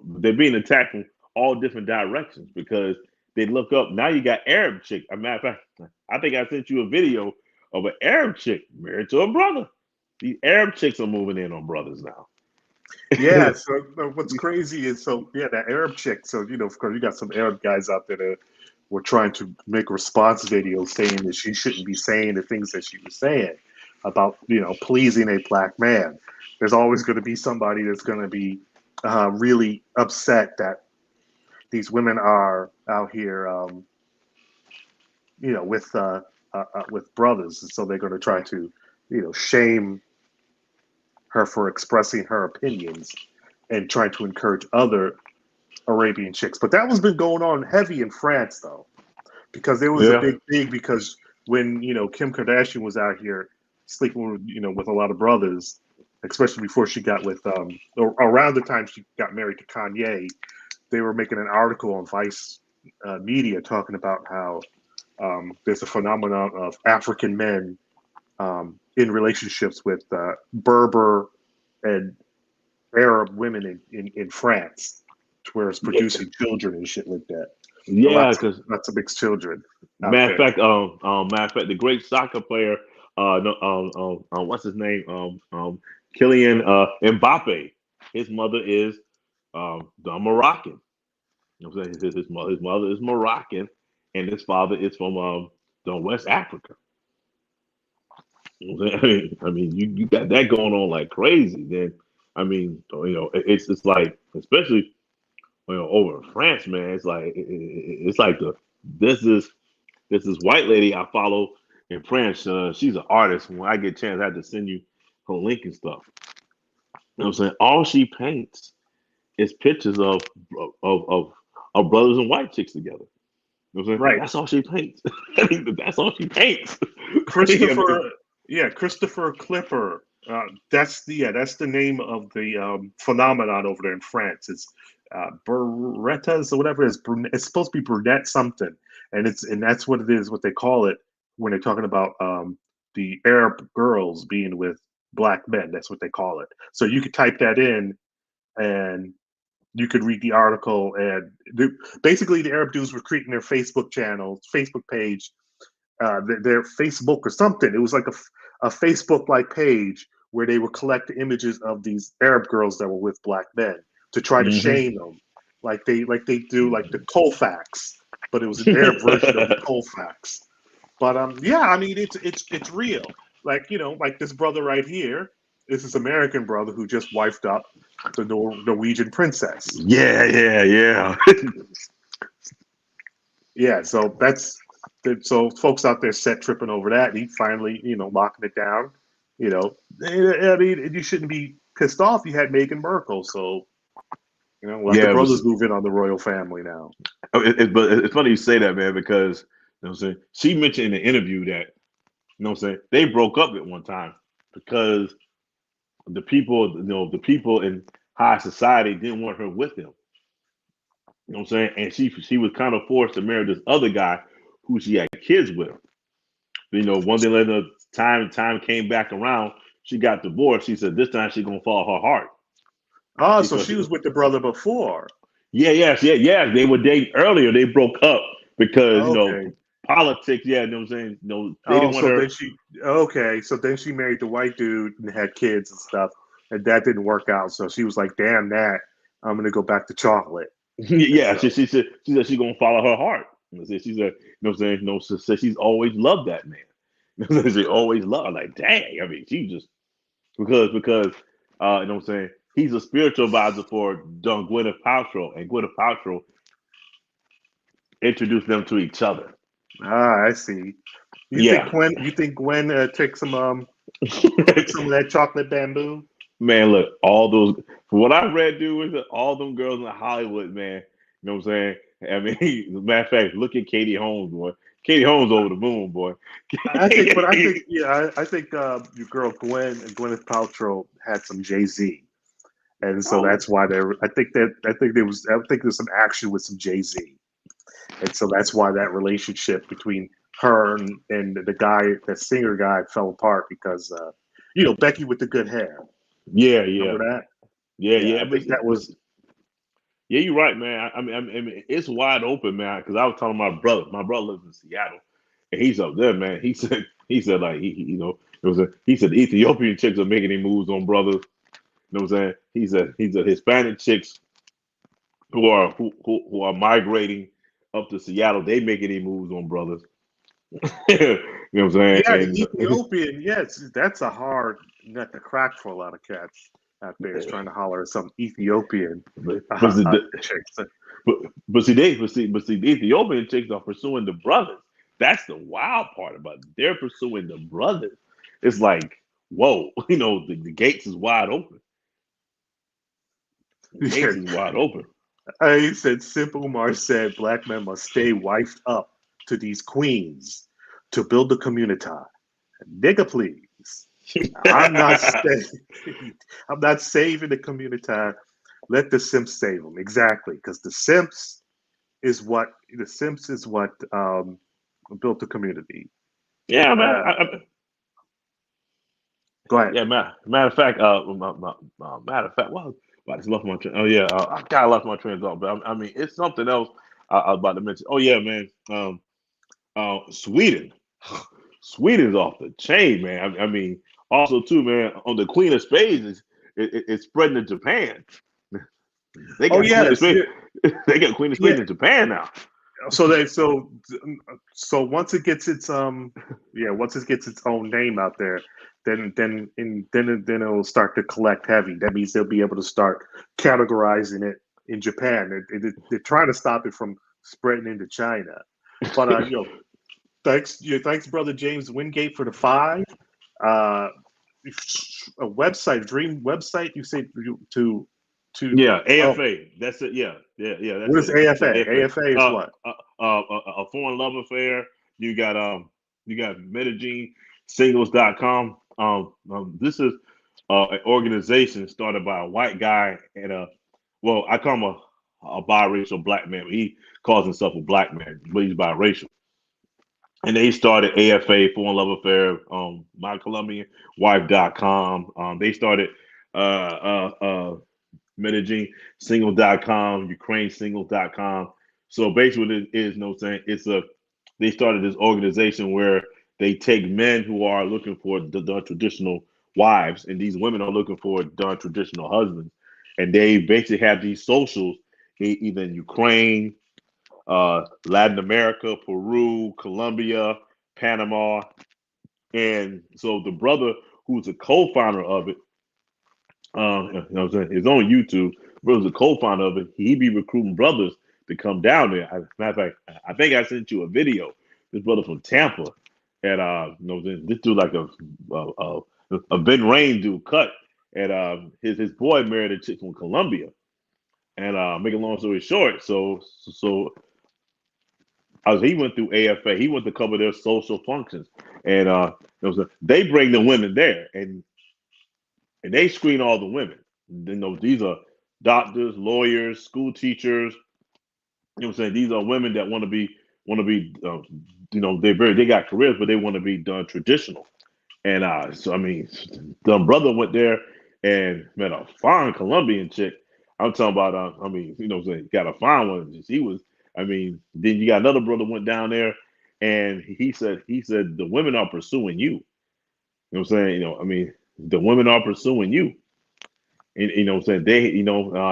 They're being attacked from all different directions because they look up. Now you got Arab chick. As a matter of fact, I think I sent you a video of an Arab chick married to a brother. These Arab chicks are moving in on brothers now. Yeah. So what's crazy is that Arab chick. So of course you got some Arab guys out there that were trying to make response videos saying that she shouldn't be saying the things that she was saying about pleasing a black man. There's always going to be somebody that's going to be really upset that these women are out here, with brothers, and so they're going to try to, shame her for expressing her opinions and trying to encourage other Arabian chicks. But that was been going on heavy in France, though, because there was a big thing. Because when Kim Kardashian was out here sleeping with with a lot of brothers, especially before she got with around the time she got married to Kanye, they were making an article on Vice Media talking about how there's a phenomenon of African men in relationships with Berber and Arab women in France, where it's producing children and shit like that. Yeah, because lots of mixed children. Matter of fact, the great soccer player, what's his name? Kylian Mbappe. His mother is Moroccan. You know what I'm saying? His mother is Moroccan, and his father is from West Africa. You know what I'm saying? I mean, you got that going on like crazy. Then I mean, it's like, especially over in France, man. It's like it's like this is this white lady I follow in France. She's an artist. When I get a chance, I have to send you her link and stuff. You know what I'm saying? All she paints is pictures of brothers and white chicks together. You know what I'm saying? Right. That's all she paints. I mean, that's all she paints. Christopher Clipper. That's the name of the phenomenon over there in France. It's Berrettas or whatever it is. It's supposed to be brunette something, and that's what it is. What they call it when they're talking about the Arab girls being with black men. That's what they call it. So you could type that in, and you could read the article. And basically, the Arab dudes were creating their Facebook page, their Facebook or something. It was like a Facebook-like page where they would collect the images of these Arab girls that were with black men to try to shame them, like they do like the Colfax, but it was an Arab version of the Colfax. But yeah, I mean it's real. Like like this brother right here. This is American brother who just wifed up the Norwegian princess. Yeah. Yeah, so so folks out there set tripping over that. He finally, locking it down. I mean, you shouldn't be pissed off. You had Meghan Markle, so let the brothers move in on the royal family now. But it's funny you say that, man, because what I'm saying, she mentioned in the interview that what I'm saying, they broke up at one time because the people in high society didn't want her with them. You know what I'm saying? And she was kind of forced to marry this other guy who she had kids with. One day later, time came back around. She got divorced. She said this time she's gonna follow her heart. Oh, so she was with the brother before. Yeah. They were dating earlier. They broke up because politics. Yeah, you know what I'm saying. They didn't want her. So then she married the white dude and had kids and stuff, and that didn't work out. So she was like, "Damn that! I'm gonna go back to chocolate." Yeah, she said she's gonna follow her heart. She said, you know what I'm saying? She said she's always loved that man. She always loved. Like, dang, I mean, she just because you know what I'm saying? He's a spiritual advisor for Gwyneth Paltrow, and Gwyneth Paltrow introduced them to each other. Ah, I see. You think Gwen took some of that chocolate bamboo? Man, look, all those, from what I read, dude, all them girls in Hollywood, man. You know what I'm saying? I mean, as a matter of fact, look at Katie Holmes, boy. Katie Holmes over the moon, boy. I think your girl Gwyneth Paltrow had some Jay-Z, and so that's why I think there's some action with some Jay-Z, and so that's why that relationship between her and the singer guy, fell apart because Becky with the good hair. Yeah. Remember that? Yeah. I think that was. Yeah, you're right, man. I mean, it's wide open, man. Because I was telling my brother. My brother lives in Seattle, and he's up there, man. He said like he said the Ethiopian chicks are making any moves on brothers. You know what I'm saying? He said Hispanic chicks who are migrating up to Seattle, they making any moves on brothers. You know what I'm saying? Yeah, the Ethiopian. Yes, that's a hard nut to crack for a lot of cats out there. Is trying to holler at some Ethiopian. But see, the Ethiopian chicks are pursuing the brothers. That's the wild part about it. They're pursuing the brothers. It's like, whoa, the gates is wide open. The gates is wide open. He said, Simple Umar said, black men must stay wifed up to these queens to build the community. Nigga, please. I'm not saving the community. Let the simps save them. Exactly, because the simps is what built the community. Yeah, man. Go ahead. Yeah, matter of fact, well, I just lost my train. Oh yeah, I kind of lost my train of thought, but I mean, it's something else I was about to mention. Oh yeah, man. Sweden. Sweden's off the chain, man. I mean, also too, man. On the Queen of Spades, it's spreading to Japan. They got Queen of Spades in Japan now. So once it gets its once it gets its own name out there, then it'll start to collect heavy. That means they'll be able to start categorizing it in Japan. They're trying to stop it from spreading into China. But thanks, brother James Wingate for the 5. A website, dream website. You say to Yeah, oh, AFA. That's it. Yeah. That's what is it. AFA? AFA. AFA is what? A foreign love affair. You got MedigineSingles.com. This is an organization started by a white guy and I call him a biracial black man. He calls himself a black man, but he's biracial. And they started AFA, Foreign Love Affair, my Colombian wife.com. They started MedigineSingles.com, UkraineSingles.com. So basically, what it is, they started this organization where they take men who are looking for the traditional wives, and these women are looking for the traditional husbands, and they basically have these socials either in Ukraine, Latin America, Peru, Colombia, Panama, and so the brother who's a co-founder of it, it's on YouTube. Brother's a co-founder of it. He be recruiting brothers to come down there. As a matter of fact, I think I sent you a video. This brother from Tampa, and this dude like a Ben Rain dude cut, and his boy married a chick from Colombia. And make a long story short, so he went through AFA. He went to cover their social functions, and they bring the women there, and they screen all the women. These are doctors, lawyers, school teachers. These are women that want to be, they got careers, but they want to be done traditional. And the brother went there and met a fine Colombian chick. I'm talking about, got a fine one. He was, then you got another brother went down there, and he said the women are pursuing you. The women are pursuing you. And, they,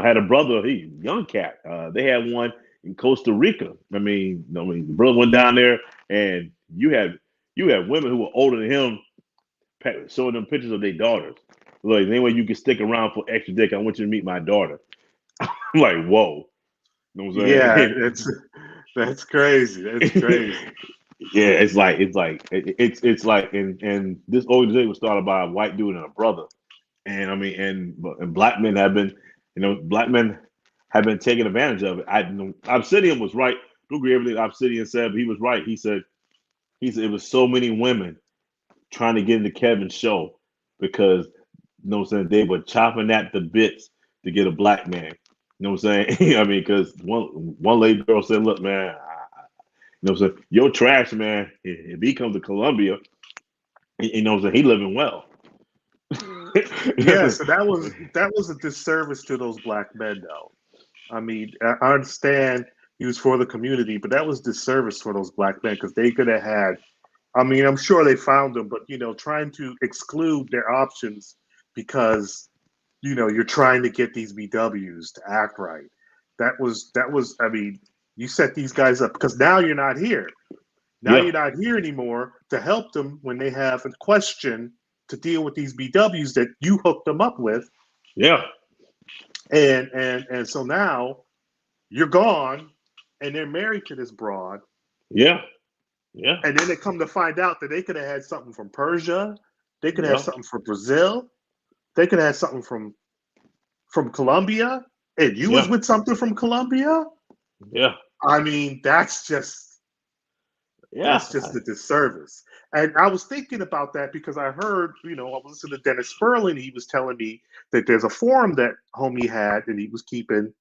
had a brother, young cat. They had one in Costa Rica. The brother went down there, and you had women who were older than him showing them pictures of their daughters. Like, anyway, you can stick around for extra dick. I want you to meet my daughter. I'm like, whoa. Yeah, that's crazy. That's crazy. Yeah, it's like, and this organization was started by a white dude and a brother. And and black men have been, taken advantage of it. Obsidian was right. I agree with everything Obsidian said, but he was right. He said it was so many women trying to get into Kevin's show because they were chopping at the bits to get a black man. You know what I'm saying? Because one lady girl said, "Look, man, you're trash, man. If he comes to Colombia, he living well." Yeah, so that was a disservice to those black men, though. I understand he was for the community, but that was disservice for those black men because they could have had. I'm sure they found them, but trying to exclude their options because you're trying to get these BWs to act right. That was. You set these guys up because now you're not here. Now Yeah. you're not here anymore to help them when they have a question to deal with these BWs that you hooked them up with. Yeah. And so now you're gone and they're married to this broad. Yeah. Yeah. And then they come to find out that they could have had something from Persia. They could have something from Brazil. They could have had something from Colombia. And you was with something from Colombia? Yeah. That's just a disservice. And I was thinking about that because I heard, I was listening to Dennis Sperling. He was telling me that there's a forum that homie had, and he was keeping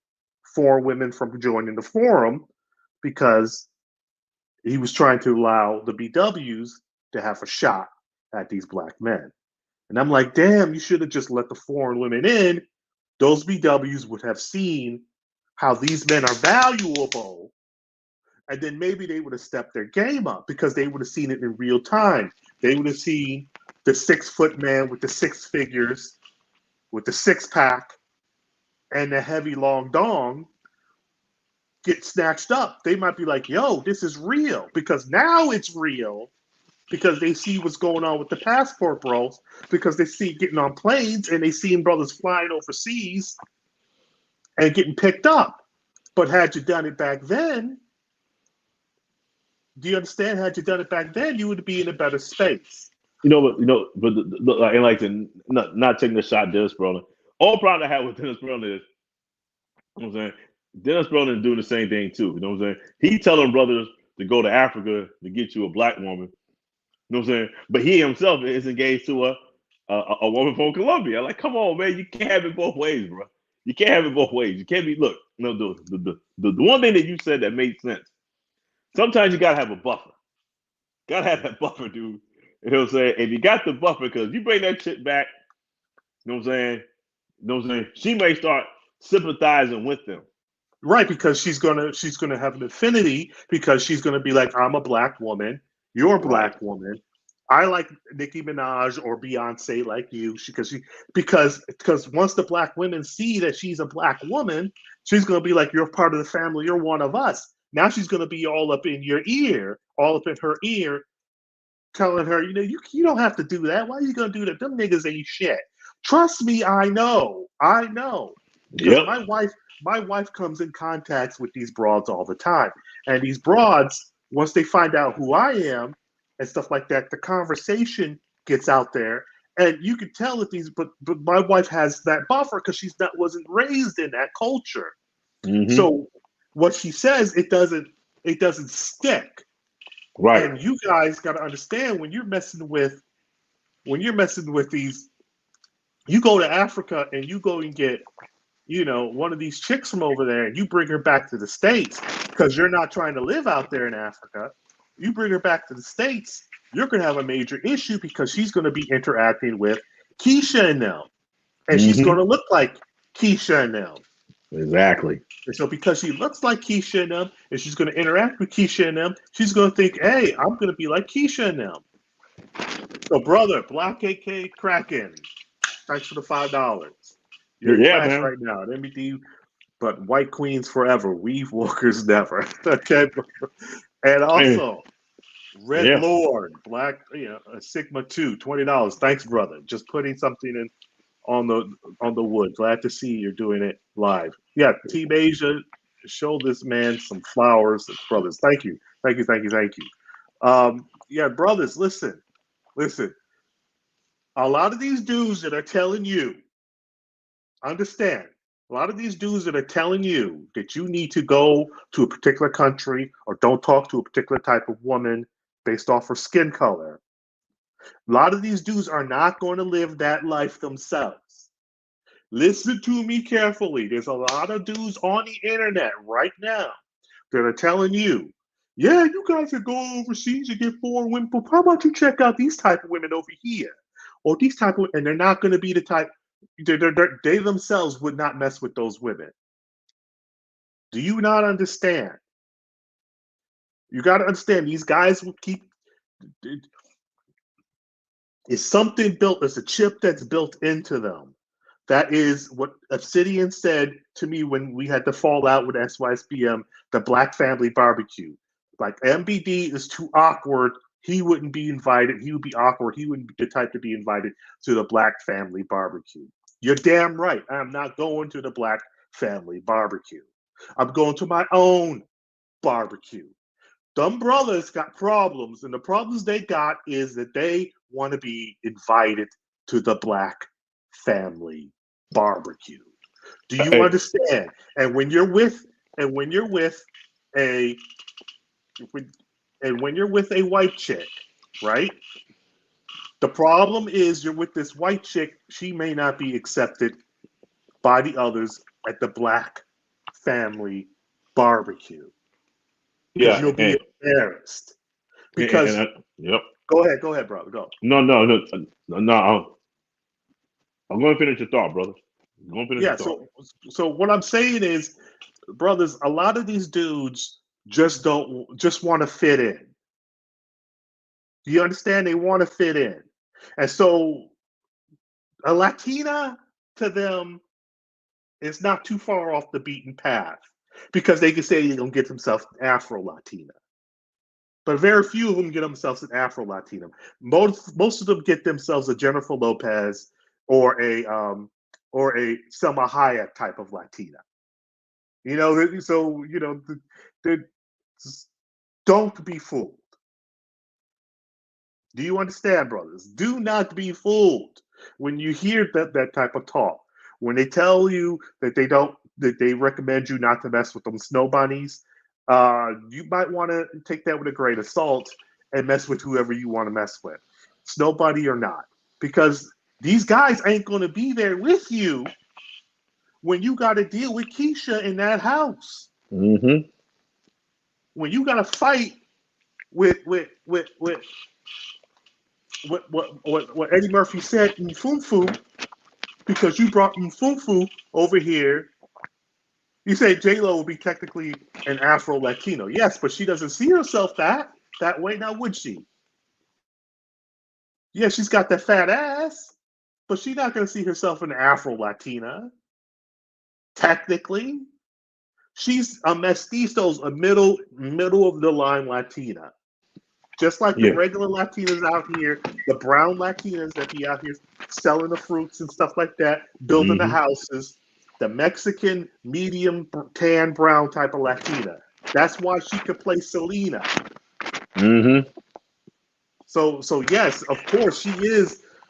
4 women from joining the forum because he was trying to allow the BWs to have a shot at these black men. And I'm like, damn, you should have just let the foreign women in. Those BWs would have seen how these men are valuable. And then maybe they would have stepped their game up because they would have seen it in real time. They would have seen the 6-foot man with the 6 figures, with the 6-pack, and the heavy long dong get snatched up, they might be like, yo, this is real, because now it's real, because they see what's going on with the passport bros, because they see getting on planes and they seeing brothers flying overseas and getting picked up. But had you done it back then, do you understand? Had you done it back then, you would be in a better space. But and like not taking a shot, Dennis Brown. All problem I have with Dennis Brown is, you know what I'm saying, Dennis Brown is doing the same thing too. You know what I'm saying? He telling brothers to go to Africa to get you a black woman. You know what I'm saying? But he himself is engaged to a woman from Colombia. Like, come on, man, you can't have it both ways, bro. You can't have it both ways. You can't be the one thing that you said that made sense. Sometimes you gotta have a buffer. Gotta have that buffer, dude. You know what I'm saying? And you got the buffer, because you bring that shit back, you know what I'm saying? You know what I'm saying? She may start sympathizing with them. Right, because she's gonna have an affinity, because she's gonna be like, I'm a black woman, you're a black woman. I like Nicki Minaj or Beyonce like you, because once the black women see that she's a black woman, she's gonna be like, you're part of the family, you're one of us. Now she's gonna be all up in your ear, all up in her ear, telling her, you don't have to do that. Why are you gonna do that? Them niggas ain't shit. Trust me, I know. Because Yep. my wife comes in contact with these broads all the time. And these broads, once they find out who I am and stuff like that, the conversation gets out there. And you can tell that but my wife has that buffer, because wasn't raised in that culture. Mm-hmm. So what she says, it doesn't stick. Right. And you guys got to understand, when you're messing with these, you go to Africa and you go and get, one of these chicks from over there, and you bring her back to the States, because you're not trying to live out there in Africa. You bring her back to the States, you're going to have a major issue, because she's going to be interacting with Keisha and them. And she's going to look like Keisha and them. Exactly. And so because she looks like Keisha and them, and she's going to interact with Keisha and them, she's going to think, hey, I'm going to be like Keisha and them. So, brother, Black AK Kraken, thanks for the $5. You're in class man. right now at MBD, but white queens forever, weave walkers never. Okay, and also Red Lord, Black, Sigma 2, $20. Thanks, brother. Just putting something in on the wood. Glad to see you're doing it live. Yeah, Team Asia, show this man some flowers, brothers. Thank you. Yeah, brothers, listen. A lot of these dudes that are telling you, understand, a lot of these dudes that are telling you that you need to go to a particular country or don't talk to a particular type of woman based off her skin color, a lot of these dudes are not going to live that life themselves. Listen to me carefully. There's a lot of dudes on the internet right now that are telling you, yeah, you guys can go overseas and get foreign women, but how about you check out these type of women over here? Or these type of, and they're not going to be the type, they themselves would not mess with those women. Do you not understand? You got to understand, these guys will keep, it's something built, it's a chip that's built into them. That is what Obsidian said to me when we had to fall out with SYSBM, the Black Family Barbecue. Like, MBD is too awkward. He wouldn't be invited. He would be awkward. He wouldn't be the type to be invited to the Black Family Barbecue. You're damn right. I'm not going to the Black Family Barbecue. I'm going to my own barbecue. Them brothers got problems, and the problems they got is that they want to be invited to the Black Family Barbecue. Do you understand? And when you're with a white chick, right? The problem is you're with this white chick, she may not be accepted by the others at the Black Family Barbecue. Yeah, you'll be embarrassed. Because yep. Go ahead, brother. Go. No. I'm going to finish your thought, brother. So what I'm saying is, brothers, a lot of these dudes just want to fit in. Do you understand? They want to fit in. And so a Latina to them is not too far off the beaten path. because they can say they're gonna get themselves Afro Latina. But very few of them get themselves an Afro Latina. Most of them get themselves a Jennifer Lopez or a Selma Hayek type of Latina. You know, so you know, don't be fooled. Do you understand, brothers? Do not be fooled when you hear that type of talk. When they tell you that they recommend you not to mess with them snow bunnies, you might want to take that with a grain of salt and mess with whoever you want to mess with, snow bunny or not, because these guys ain't going to be there with you when you got to deal with Keisha in that house. Mm-hmm. When you got to fight with what Eddie Murphy said, Mfunfu, because you brought Mfunfu over here. You say J-Lo will be technically an Afro-Latino. Yes, but she doesn't see herself that way, now would she? Yeah, she's got that fat ass, but she's not going to see herself an Afro-Latina. Technically, she's a mestizos, a middle of the line Latina. Just like the regular Latinas out here, the brown Latinas that be out here selling the fruits and stuff like that, building the houses, the Mexican medium tan brown type of Latina. That's why she could play Selena. Mm-hmm. So yes, of course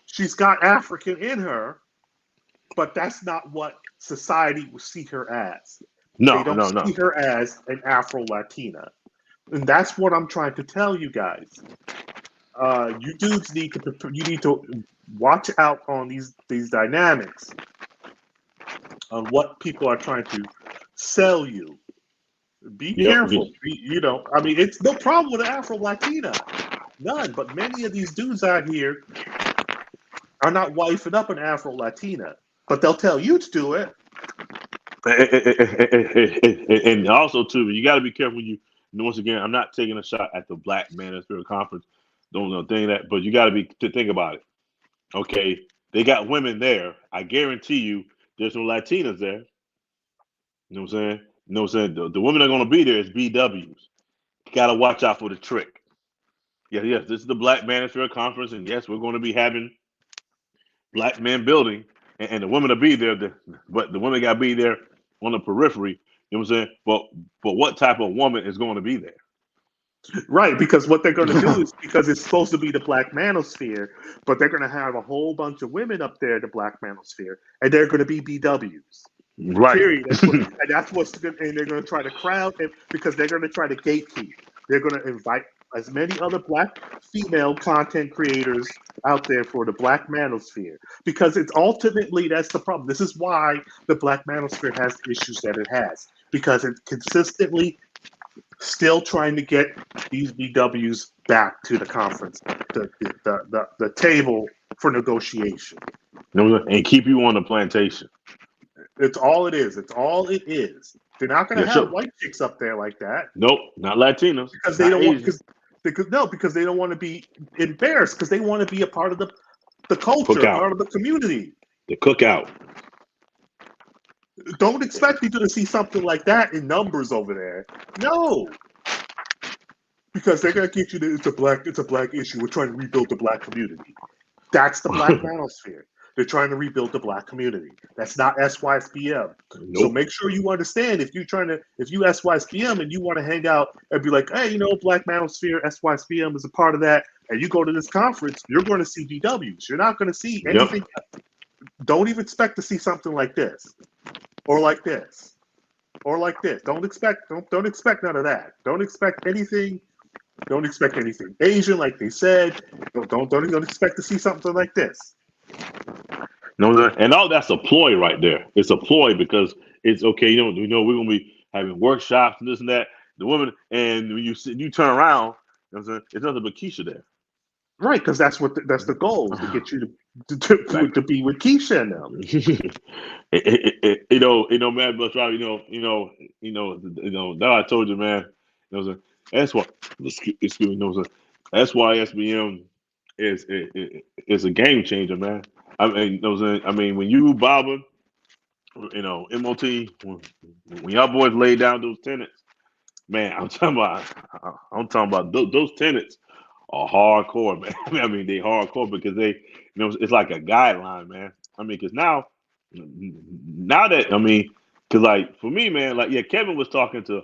she's got African in her, but that's not what society will see her as. They don't see her as an Afro-Latina. And that's what I'm trying to tell you guys. You dudes need to watch out on these dynamics, on what people are trying to sell you. Be careful. I mean, it's no problem with an Afro-Latina. None. But many of these dudes out here are not wifing up an Afro-Latina. But they'll tell you to do it. And also, too, you got to be careful. Once again, I'm not taking a shot at the Black Manosphere Conference. Don't know thing that, but you got to think about it. Okay, they got women there. I guarantee you, there's some Latinas there. You know what I'm saying? You know what I'm saying? The women are going to be there as BWs. You got to watch out for the trick. Yes, this is the Black Manosphere Conference, and yes, we're going to be having Black men building, and the women will be there. But the women got to be there on the periphery. You know what I'm saying? But what type of woman is going to be there? Right, because what they're going to do is, because it's supposed to be the Black Manosphere, but they're going to have a whole bunch of women up there, the Black Manosphere, and they're going to be BWs. Right. Period. That's what's good, and they're going to try to crowd it because they're going to try to gatekeep. They're going to invite as many other Black female content creators out there for the Black Manosphere, because it's ultimately, that's the problem. This is why the Black Manosphere has the issues that it has, because it's consistently still trying to get these BWs back to the conference, the table for negotiation. And keep you on the plantation. It's all it is. It's all it is. They're not going to have white chicks up there like that. Nope, not Latinos. Because they don't want, because they don't want to be embarrassed, because they want to be a part of the culture, part of the community. The cookout. Don't expect people to see something like that in numbers over there. No. Because they're going to get you to, it's a black issue. We're trying to rebuild the Black community. That's the Black Manosphere. They're trying to rebuild the Black community. That's not SYSBM. Nope. So make sure you understand, if you SYSBM and you want to hang out and be like, hey, Black Manosphere, SYSBM is a part of that, and you go to this conference, you're going to see BWs. You're not going to see anything. Yep. Don't even expect to see something like this, or like this, or like this. Don't expect none of that. Don't expect anything. Don't expect anything Asian, like they said. Don't expect to see something like this. No, and all that's a ploy right there. It's a ploy because it's okay. We're gonna be having workshops and this and that. The women, and when you turn around, it's nothing but Keisha there. Right, because that's the goal, is to get you to be with Keisha and them. Man, but now I told you, man. That's why. Excuse me. That's why SBM is a game changer, man. I mean, when you bobbing You know, MOT, when y'all boys lay down those tenants, man, I'm talking about those tenants are hardcore, man. I mean, they hardcore because they, it's like a guideline, man. I mean, because now that, I mean, because like for me, man, like yeah, Kevin was talking to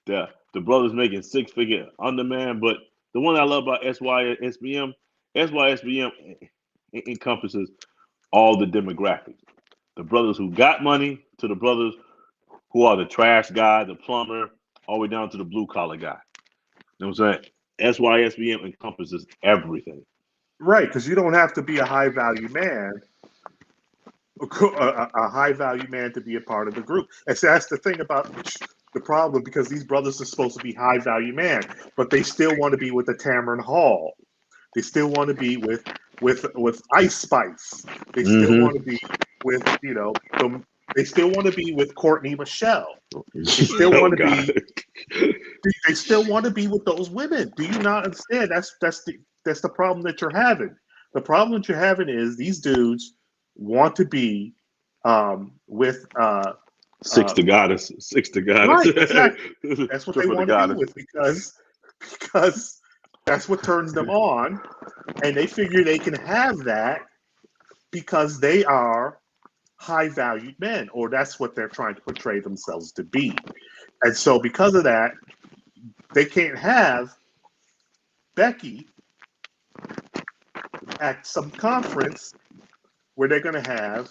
the brothers making 6-figure under, man, but the one I love about SYSBM encompasses all the demographics. The brothers who got money to the brothers who are the trash guy, the plumber, all the way down to the blue collar guy. You know what I'm saying? SYSBM encompasses everything. Right, because you don't have to be a high value man, a high value man to be a part of the group. And so that's the thing about the problem, because these brothers are supposed to be high value man, but they still want to be with the Tamron Hall. They still want to be with Ice Spice. They still want to be with they still want to be with Courtney Michelle. They still want to be. They still want to be with those women. Do you not understand? That's the problem that you're having. The problem that you're having is these dudes want to be with Six to goddess. Right, exactly. That's what they want to be with because that's what turns them on, and they figure they can have that because they are high valued men, or that's what they're trying to portray themselves to be. And so because of that, they can't have Becky at some conference where they're going to have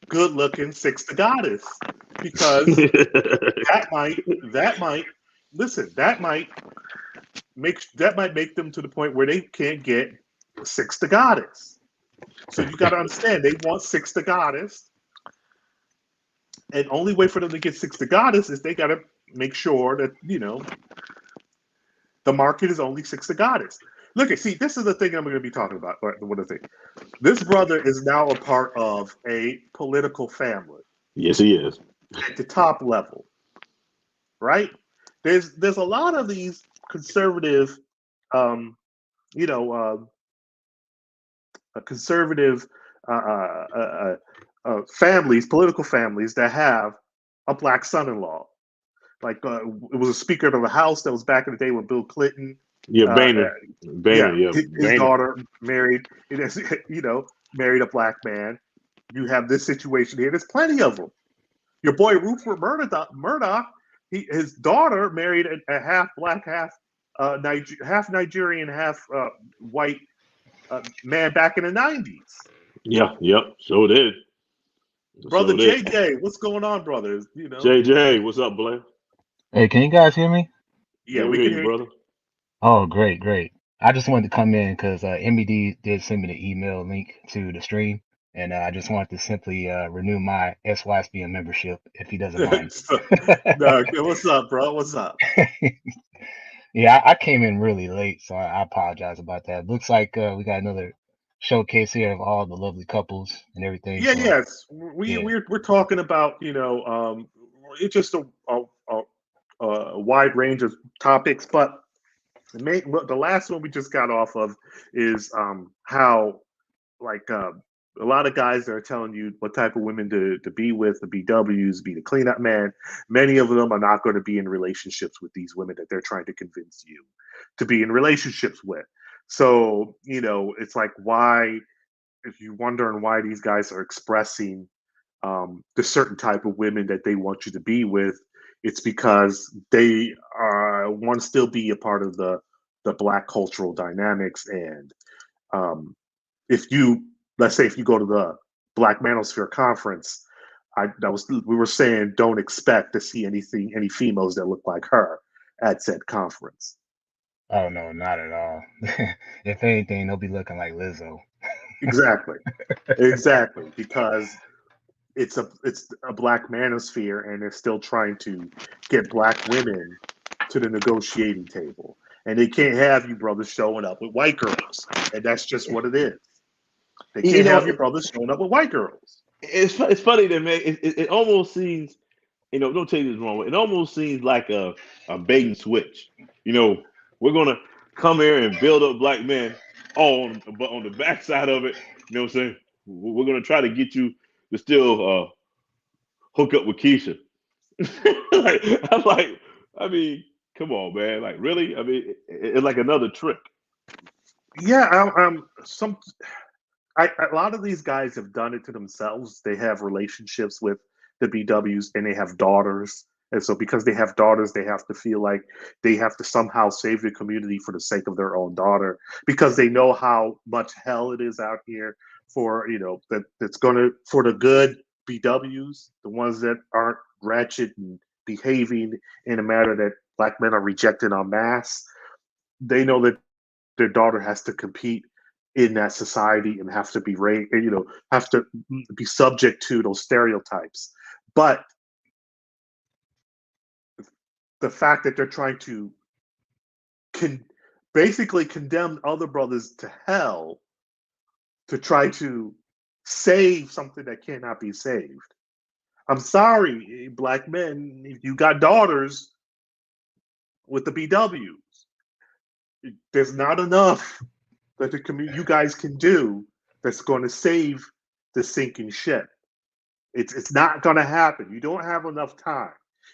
good looking Six the Goddess, because that might make them to the point where they can't get Six the Goddess. So you got to understand, they want Six the Goddess, and only way for them to get Six the Goddess is they got to make sure that the market is only Six the Goddess. Look, see, this is the thing I'm going to be talking about. What I think, this brother is now a part of a political family. Yes, he is. At the top level, right? There's a lot of these conservative, conservative families, political families that have a black son-in-law. Like it was a Speaker of the House that was back in the day with Bill Clinton. Yeah, Boehner. His daughter married, married a black man. You have this situation here. There's plenty of them. Your boy Rupert Murdoch, his daughter married a half black, half Nigerian, half white man back in the 90s. Yeah, so did. Brother JJ, what's going on, brothers? JJ, what's up, Blair? Hey, can you guys hear me? Yeah, we can hear you, brother. Oh, great. I just wanted to come in because MED did send me the email link to the stream, and I just wanted to simply renew my SYSBM membership if he doesn't mind. No, what's up, bro? What's up? Yeah, I came in really late, so I apologize about that. Looks like we got another showcase here of all the lovely couples and everything. Yeah, yes, we're talking about it's just a wide range of topics, but the last one we just got off of is how a lot of guys that are telling you what type of women to be with, the BWs, be the cleanup man. Many of them are not going to be in relationships with these women that they're trying to convince you to be in relationships with. So, it's like, why, if you're wondering why these guys are expressing the certain type of women that they want you to be with, it's because they want to still be a part of the Black cultural dynamics. And let's say if you go to the Black Manosphere conference, we were saying don't expect to see any females that look like her at said conference. Oh no, not at all. If anything, they'll be looking like Lizzo. Exactly, because it's a Black manosphere, and they're still trying to get Black women to the negotiating table, and they can't have you brothers showing up with white girls, and that's just what it is. They can't have your brothers showing up with white girls. It's funny that, man. It almost seems, don't take this wrong. It almost seems like a bait and switch. We're gonna come here and build up black men, but on the backside of it, you know what I'm saying? We're gonna try to get you to still hook up with Keisha. I'm like, I mean, come on, man. Like, really? I mean, it's like another trick. Yeah, a lot of these guys have done it to themselves. They have relationships with the BWs and they have daughters. And so because they have daughters, they have to feel like they have to somehow save the community for the sake of their own daughter, because they know how much hell it is out here for, that's going to, for the good BWs, the ones that aren't ratchet and behaving in a manner that black men are rejected en masse. They know that their daughter has to compete in that society and have to be raised, have to be subject to those stereotypes. But the fact that they're trying to basically condemn other brothers to hell to try to save something that cannot be saved. I'm sorry, black men, if you got daughters with the BWs, there's not enough that you guys can do that's going to save the sinking ship. It's not going to happen. You don't have enough time.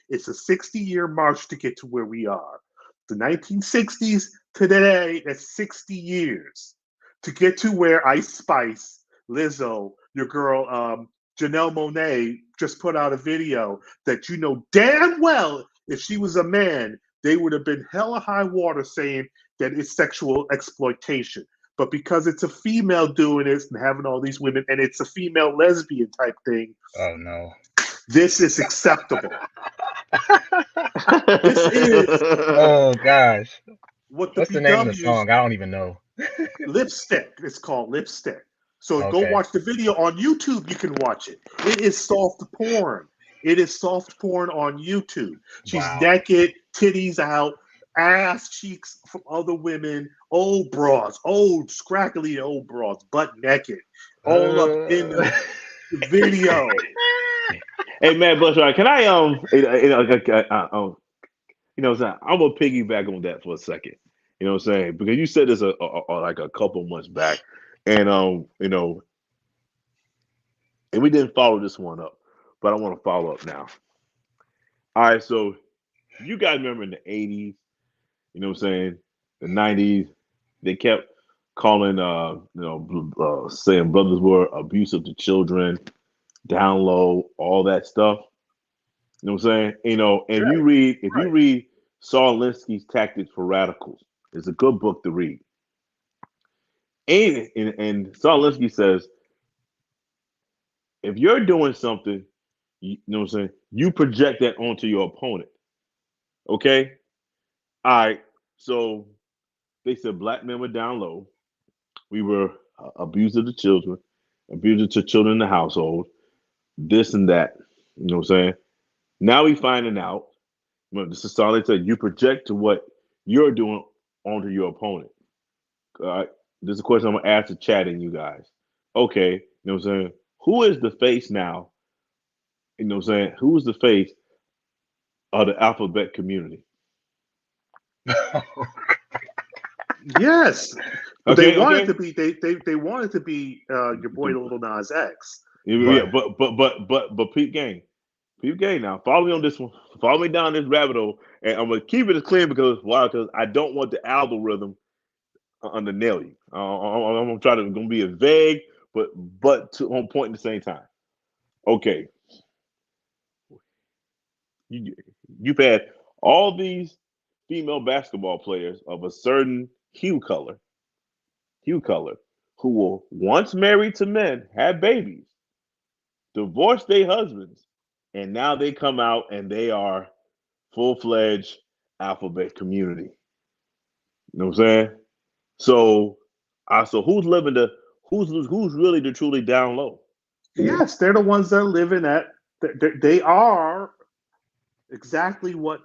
It's a 60-year march to get to where we are. The 1960s to today, that's 60 years to get to where Ice Spice, Lizzo, your girl Janelle Monáe just put out a video that you know damn well if she was a man, they would have been hella high water saying that it's sexual exploitation. But because it's a female doing this and having all these women, and it's a female lesbian type thing, Oh no, this is acceptable. This is oh gosh, what the what's the name of the BWs song? I don't even know. Lipstick. It's called Lipstick. So go Okay. watch the video on YouTube. You can watch it. It is soft porn. It is soft porn on YouTube. She's Wow. naked, titties out, ass cheeks from other women, old bras, old scraggly old bras, butt naked, all up in the video. Hey, man, Bushra, can I I'm gonna piggyback on that for a second. You know what I'm saying? Because you said this like a couple months back, and and we didn't follow this one up, but I want to follow up now. All right, so you guys remember in the 80s, you know what I'm saying, the 90s, they kept calling saying brothers were abusive to children, down low, all that stuff. You know what I'm saying? If you read Saul Alinsky's Tactics for Radicals, it's a good book to read. And Saul Alinsky says, if you're doing something, you know what I'm saying, you project that onto your opponent. Okay? All right. So they said black men were down low. We were abusive to children, abusive to children in the household, this and that. You know what I'm saying? Now we finding out, this is all they said, you project to what you're doing onto your opponent. All right. This is a question I'm going to ask the chat and you guys. Okay. You know what I'm saying? Who is the face now? You know what I'm saying? Who's the face of the alphabet community? Yes. But Okay, they wanted okay. to be they wanted to be your boy Little Nas X. Yeah, but Pete Gang. Peep game now. Follow me on this one. Follow me down this rabbit hole, and I'm gonna keep it as clean because why? Because I don't want the algorithm to nail you. I'm gonna try to gonna be as vague, but on point at the same time. Okay, you've had all these female basketball players of a certain hue color, who were once married to men, had babies, divorced their husbands, and now they come out and they are full-fledged alphabet community. You know what I'm saying? So who's really the truly down low? Yes, they're the ones that are living at. They are exactly what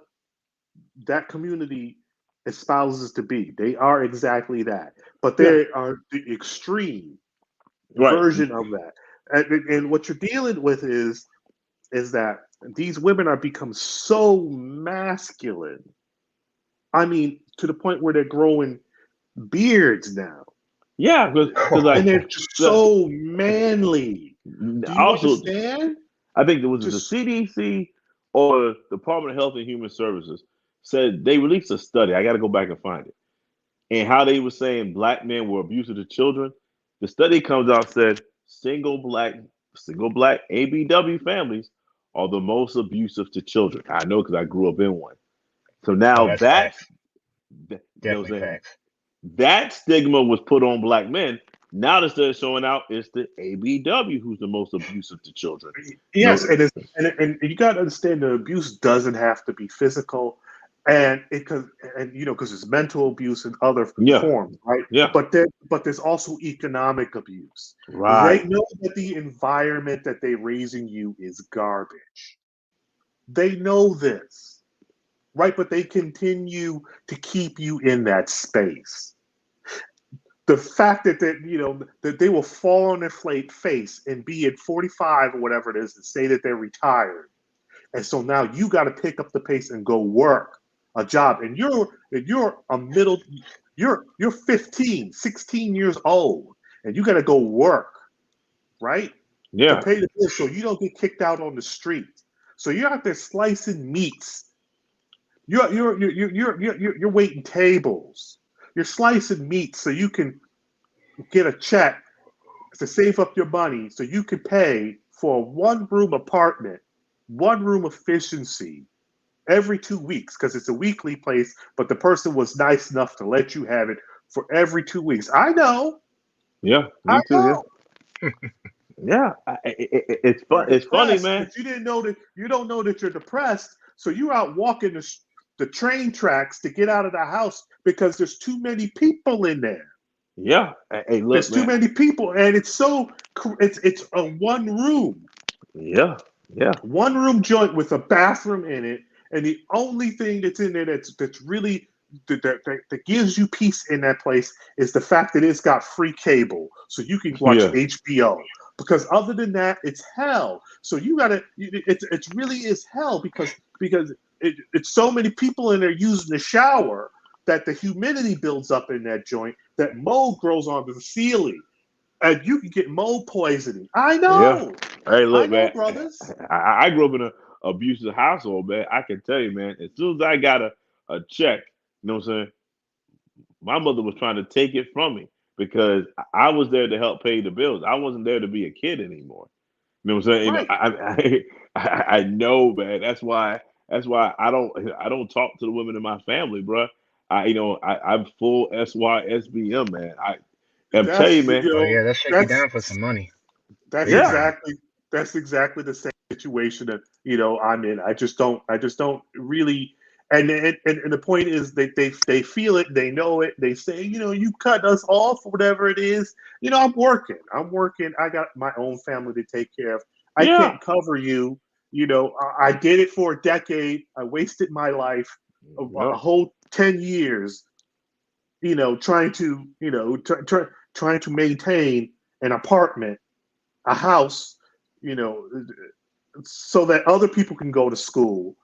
that community espouses to be. They are exactly that, but they are the extreme version of that. And what you're dealing with is that these women are become so masculine. I mean, to the point where they're growing beards now. Yeah, because And they're just so manly. Do you also, understand? I think it was the Just CDC or Department of Health and Human Services said they released a study. I got to go back and find it. And how they were saying black men were abusive to children. The study comes out said single black ABW families are the most abusive to children. I know because I grew up in one. So Oh, now that's facts. you know what I'm Definitely saying? facts. That stigma was put on black men. Now the study showing out it's the ABW who's the most abusive to children. yes, No, it is, and you got to understand that abuse doesn't have to be physical, and it because because it's mental abuse and other yeah, forms, right? yeah, But there's also economic abuse. They right, know that the environment that they're raising you is garbage. They know this, right? But they continue to keep you in that space. The fact that they will fall on their face and be at 45 or whatever it is and say that they're retired, and so now you got to pick up the pace and go work a job, and you're a middle, you're 15, 16 years old, and you got to go work, right, to yeah, pay the bills so you don't get kicked out on the street. So you're out there slicing meats. You're waiting tables. You're slicing meat so you can get a check to save up your money so you can pay for a one-room apartment, one-room efficiency every 2 weeks because it's a weekly place, but the person was nice enough to let you have it for every 2 weeks. I know. yeah. I Me too. Yeah, know. yeah. It's You're fun. It's funny, depressed, man. but you don't know that you're depressed, so you're out walking the train tracks to get out of the house because there's too many people in there. Yeah. Hey, look, There's too man. many people, and it's a Yeah, yeah, one room joint with a bathroom in it, and the only thing that's in there that's really that gives you peace in that place is the fact that it's got free cable, so you can watch yeah, HBO. Because other than that, it's hell. So you gotta, it really is hell because it's so many people in there using the shower that the humidity builds up in that joint, that mold grows onto the ceiling, and you can get mold poisoning. yeah. Hey, I look, know, man. brothers. I grew up in an abusive household, man. I can tell you, man. As soon as I got a check, you know what I'm saying? My mother was trying to take it from me because I was there to help pay the bills. I wasn't there to be a kid anymore. You know what I'm saying? Right. I know, man. That's why I don't talk to the women in my family, bro. I'm full SYSBM, man. I'm telling you, That's man. Oh yeah, they'll shake you that's down for some money, that's big Yeah, time. exactly the same situation that I'm in. I just don't really. And the point is they feel it, they know it. They say, you cut us off, whatever it is. I'm working. I got my own family to take care of. I yeah, can't cover you. I did it for a decade. I wasted my life, a yeah, whole 10 years, trying to trying to maintain an apartment, a house, you know, so that other people can go to school,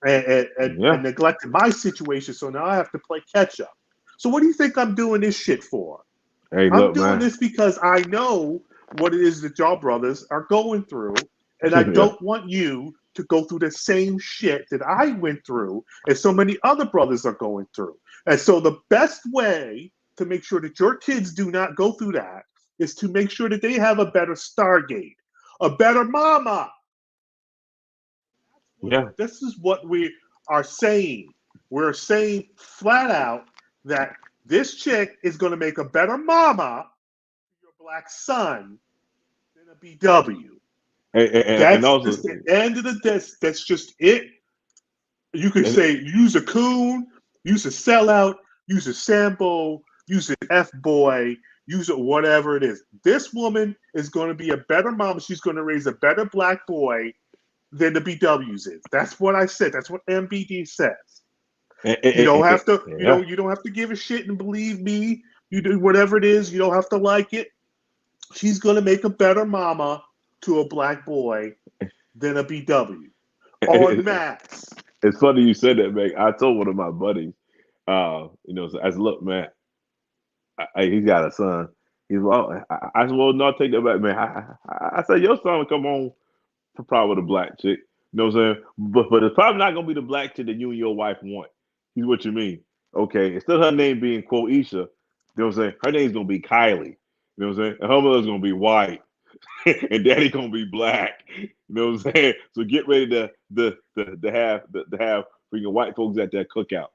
and yeah. neglected my situation. So now I have to play catch up. So what do you think I'm doing this shit for? Hey, I'm look, doing man. this because I know what it is that y'all brothers are going through, and I Yeah, don't want you to go through the same shit that I went through and so many other brothers are going through. And so the best way to make sure that your kids do not go through that is to make sure that they have a better Stargate, a better mama. yeah. This is what we are saying. We're saying flat out that this chick is going to make a better mama to your black son than a BW. And That's also, just the end of the that's just it. You could and, say use a coon, use a sellout, use a sample, use an F boy, use it whatever it is. This woman is going to be a better mom. She's going to raise a better black boy than the BWs is. That's what I said. That's what MBD says. You don't have to, yeah. you don't have to give a shit and believe me. You do whatever it is. You don't have to like it. She's going to make a better mama to a black boy than a BW. En masse. It's funny you said that, man. I told one of my buddies, so I said, look, man, he's got a son. He's well. I said, well, no, take that back, man. I said, your son will come home probably with a black chick. You know what I'm saying? But it's probably not gonna be the black chick that you and your wife want. Here's what you mean. Okay, instead of her name being Quoisha, you know what I'm saying? Her name's gonna be Kylie. You know what I'm saying? And her mother's gonna be white. And daddy gonna be black. You know what I'm saying? So get ready to have freaking white folks at that cookout.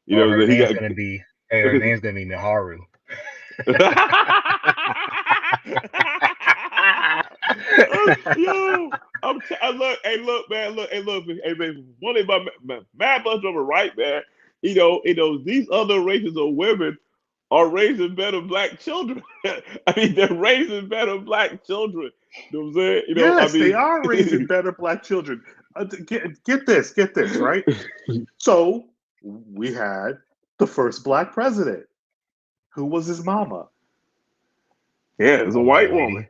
You Or know what I'm saying? her name's gonna be Miharu. Yo, hey, look, man, hey, man, one thing about Mad Bus Drummer, right, man? These other races of women are raising better black children. I mean, they're raising better black children. You know what I'm saying? Yes, they are raising better black children. Get this, right? So we had the first black president. Who was his mama? Yeah, it's a white woman.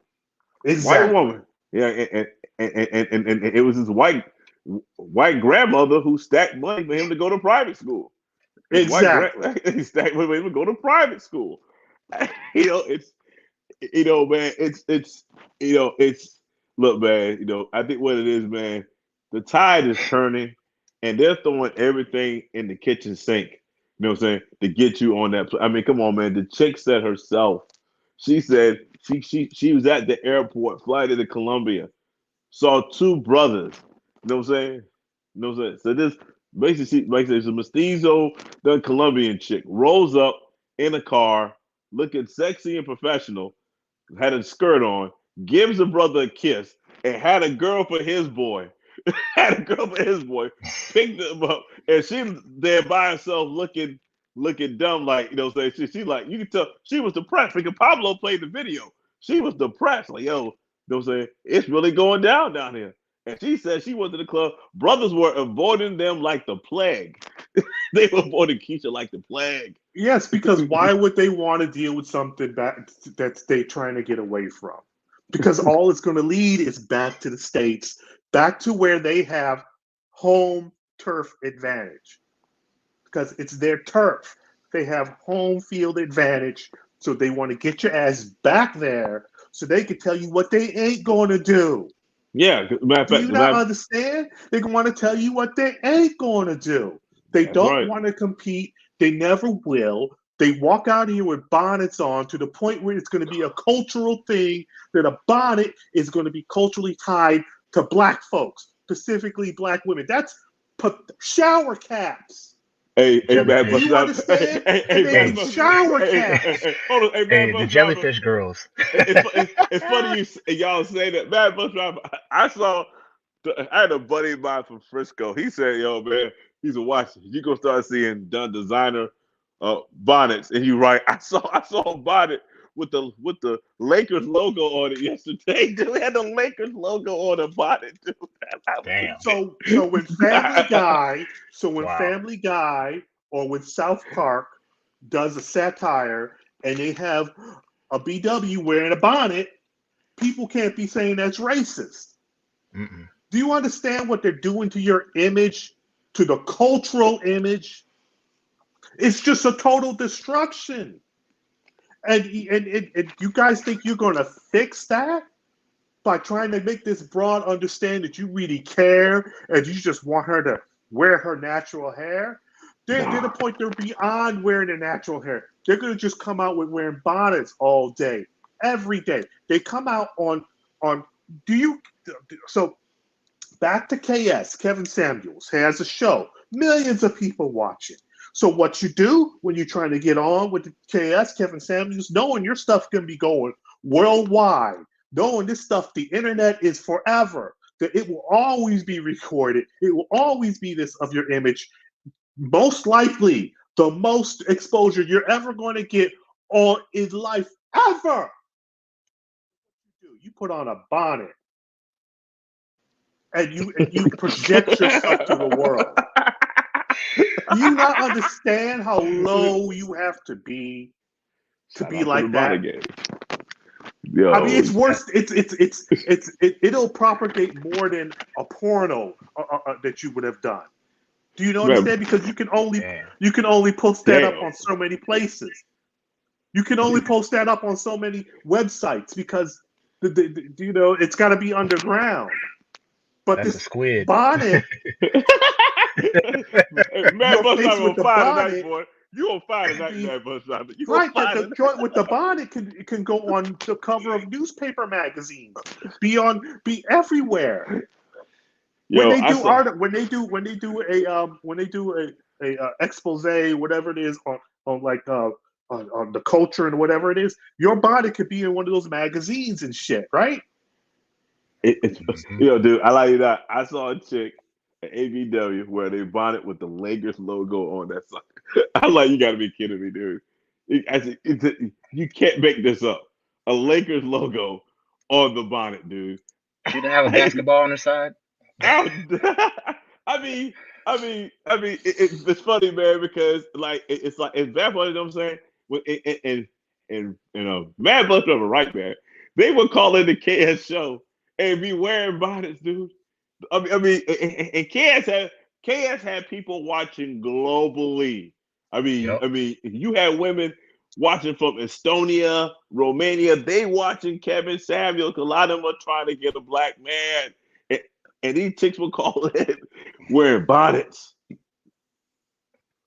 Exactly. White woman. Yeah, and it was his white grandmother who stacked money for him to go to private school. Exactly. He stacked money for him to go to private school. It's man, it's look, man, I think what it is, man, the tide is turning and they're throwing everything in the kitchen sink, you know what I'm saying, to get you on that. I mean, come on, man. The chick said herself, she said she was at the airport, flight into Colombia, saw two brothers, you know what I'm saying? You know what I'm saying? So this basically it's a mestizo, the Colombian chick, rolls up in a car, looking sexy and professional, had a skirt on, gives a brother a kiss, and had a girl for his boy. Picked him up, and she there by herself looking dumb, like, you know what I'm saying? She like, you can tell she was depressed because Pablo played the video. She was depressed, like, yo, you know what I'm saying? It's really going down here. And she said she went to the club. Brothers were avoiding them like the plague. They were avoiding Keisha like the plague. Yes, because why would they want to deal with something that they're trying to get away from? Because all it's going to lead is back to the States, back to where they have home turf advantage. Because it's their turf. They have home field advantage. So they want to get your ass back there so they can tell you what they ain't going to do. Yeah. Do you not understand? They want to tell you what they ain't going to do. They don't want to compete. They never will. They walk out here with bonnets on to the point where it's going to be a cultural thing, that a bonnet is going to be culturally tied to black folks, specifically black women. That's shower caps. Hey, man, do you understand? Hey, shower caps. Hold on, man, the jellyfish girls. It's funny y'all say that. Man, bus driver, I had a buddy of mine from Frisco. He said, yo, man, he's a watcher. You gonna start seeing designer bonnets, and you're right. I saw a bonnet with the Lakers logo on it yesterday. Dude, we had the Lakers logo on the bonnet, dude. Damn. So when Family Guy or when South Park does a satire and they have a BW wearing a bonnet, people can't be saying that's racist. Mm-mm. Do you understand what they're doing to your image, to the cultural image? It's just a total destruction. And you guys think you're going to fix that by trying to make this broad understand that you really care and you just want her to wear her natural hair? They're to the point they're beyond wearing their natural hair. They're going to just come out with wearing bonnets all day, every day. They come out on so back to KS, Kevin Samuels has a show, millions of people watch it. So what you do when you're trying to get on with the KS, Kevin Samuels, knowing your stuff can be going worldwide, knowing this stuff, the internet is forever, that it will always be recorded, it will always be this of your image, most likely the most exposure you're ever going to get all in life ever. You put on a bonnet and you project yourself to the world. Do you not understand how low you have to be like that? Yo. I mean, it's worse. It'll propagate more than a porno that you would have done. Do you understand? Because you can only post that up on so many places. You can only post that up on so many websites because it's got to be underground. But That's a this squid. bonnet, Mad your Bus face Driver with gonna the fire tonight, bonnet, boy. You gonna fire can tonight, be Mad Bus Driver. You gonna right. fire The tonight. joint with the bonnet can go on the cover of newspaper magazines, be everywhere. When Yo, they I do saw. art, when they do a expose, whatever it is on like on the culture and whatever it is, your body could be in one of those magazines and shit, right? It's Mhm. yo, dude. I like that. I saw a chick at ABW where they bonnet with the Lakers logo on that side. I'm like, you got to be kidding me, dude. You can't make this up. A Lakers logo on the bonnet, dude. She didn't have a basketball on her side. I, I mean, it's funny, man, because like it's like it's bad funny. You know what I'm saying? And Mad Bus Driver, right, man? They would call in the KS show and be wearing bonnets, dude. And KS had people watching globally. Yep. You had women watching from Estonia, Romania. They watching Kevin Samuels. A lot of them are trying to get a black man, and these chicks will call in wearing bonnets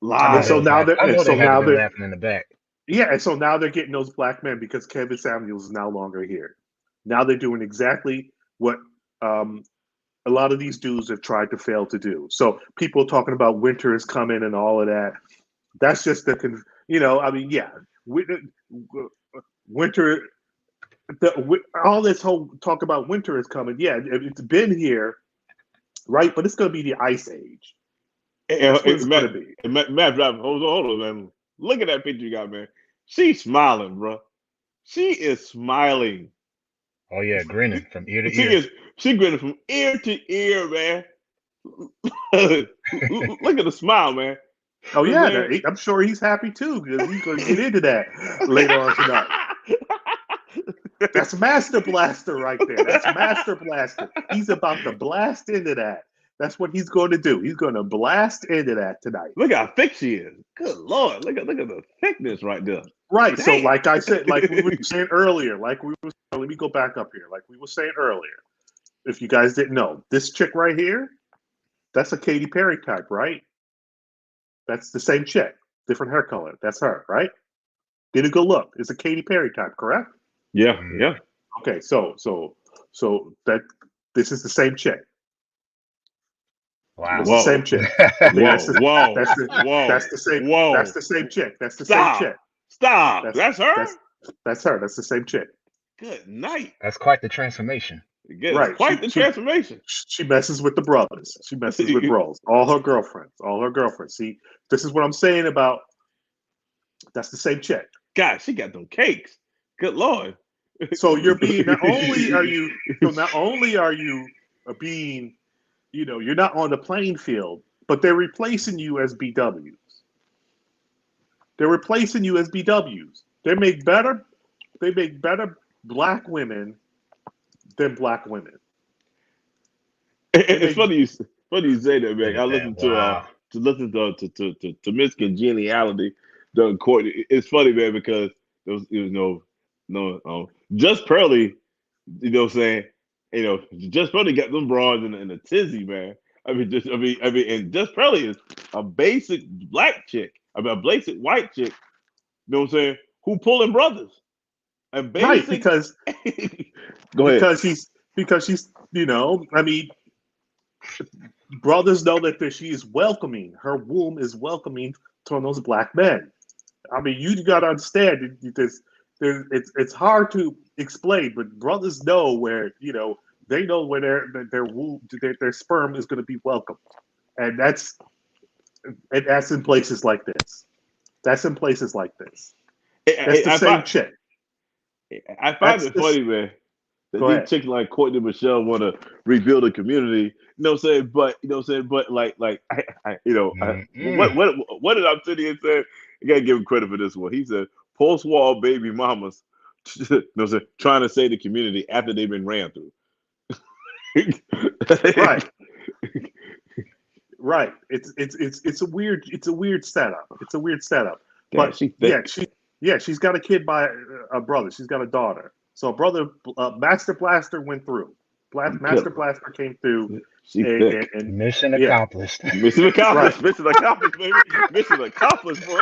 I know And they live. so was now laughing. they're I and know so they had to now been they're laughing in the back. yeah, and so now they're getting those black men because Kevin Samuels is no longer here. Now they're doing exactly what um, a lot of these dudes have tried to fail to do. So people talking about winter is coming and all of that. That's just yeah, winter. All this whole talk about winter is coming. Yeah, it's been here, right? But it's going to be the ice age. That's what it's going to be. Matt Driver, hold on, man. Look at that picture you got, man. She's smiling, bro. She is smiling. Oh yeah, grinning from ear to She ear. is she grinning from ear to ear, man. Look at the smile, man. Oh You know yeah, what I'm sure he's happy too because he's going to get into that later on tonight. That's Master Blaster right there. That's Master Blaster. He's about to blast into that. That's what he's going to do. He's going to blast into that tonight. Look how thick she is. Good Lord. Look at the thickness right there. Right. So, Damn. like I said, like we were saying earlier, let me go back up here. Like we were saying earlier, if you guys didn't know, this chick right here, that's a Katy Perry type, right? That's the same chick, different hair color. That's her, right? Get a good look. It's a Katy Perry type, correct? Yeah, Mhm. yeah. Okay, so that this is the same chick. Wow. It's the same Whoa. chick. Okay, Whoa. Whoa. Whoa. that's the same Whoa. that's the same chick. That's the same Stop. chick. Stop. That's That's her? that's her. That's the same chick. Good night. That's quite the transformation. Again, it's Right. quite the transformation. She messes with the brothers. She messes with bros. All her girlfriends. All her girlfriends. See, this is what I'm saying about. That's the same chick. God, she got them cakes. Good Lord. So you're being not only are you being, you're not on the playing field, but they're replacing you as BWs. They're replacing you as BWs. They make better black women than black women. It's funny you say that, Look man. I at that. listened to Wow. Miss Congeniality, the court. It's funny, man, because there was Just Pearly, what I'm saying, Just Pearly got them broads in a tizzy, man. And Just Pearly is a basic black chick. A basic white chick. You know what I'm saying? Who pulling brothers? A Right, basic. Go ahead. because she's brothers know that she is welcoming. Her womb is welcoming to those black men. I mean, you got to understand it's hard to explain, but brothers know where they know where their womb, their sperm is going to be welcomed, and that's in places like this. That's in places like this. That's the same chick. I find That's it this. funny, man, that Go these ahead. chicks like Courtney Michelle want to rebuild a community. You know what I'm saying? But but Mm-mm. what did Obsidian say? You gotta give him credit for this one. He said post-war baby mamas, trying to save the community after they've been ran through. Right. Right. It's a weird setup. It's a weird setup. Damn, But she thick. she's got a kid by a brother. She's got a daughter. So brother Master Blaster went through. Master Blaster came through. She's thick. And Mission yeah. accomplished. Mission accomplished. Right. Mission accomplished, baby. Mission accomplished, boy.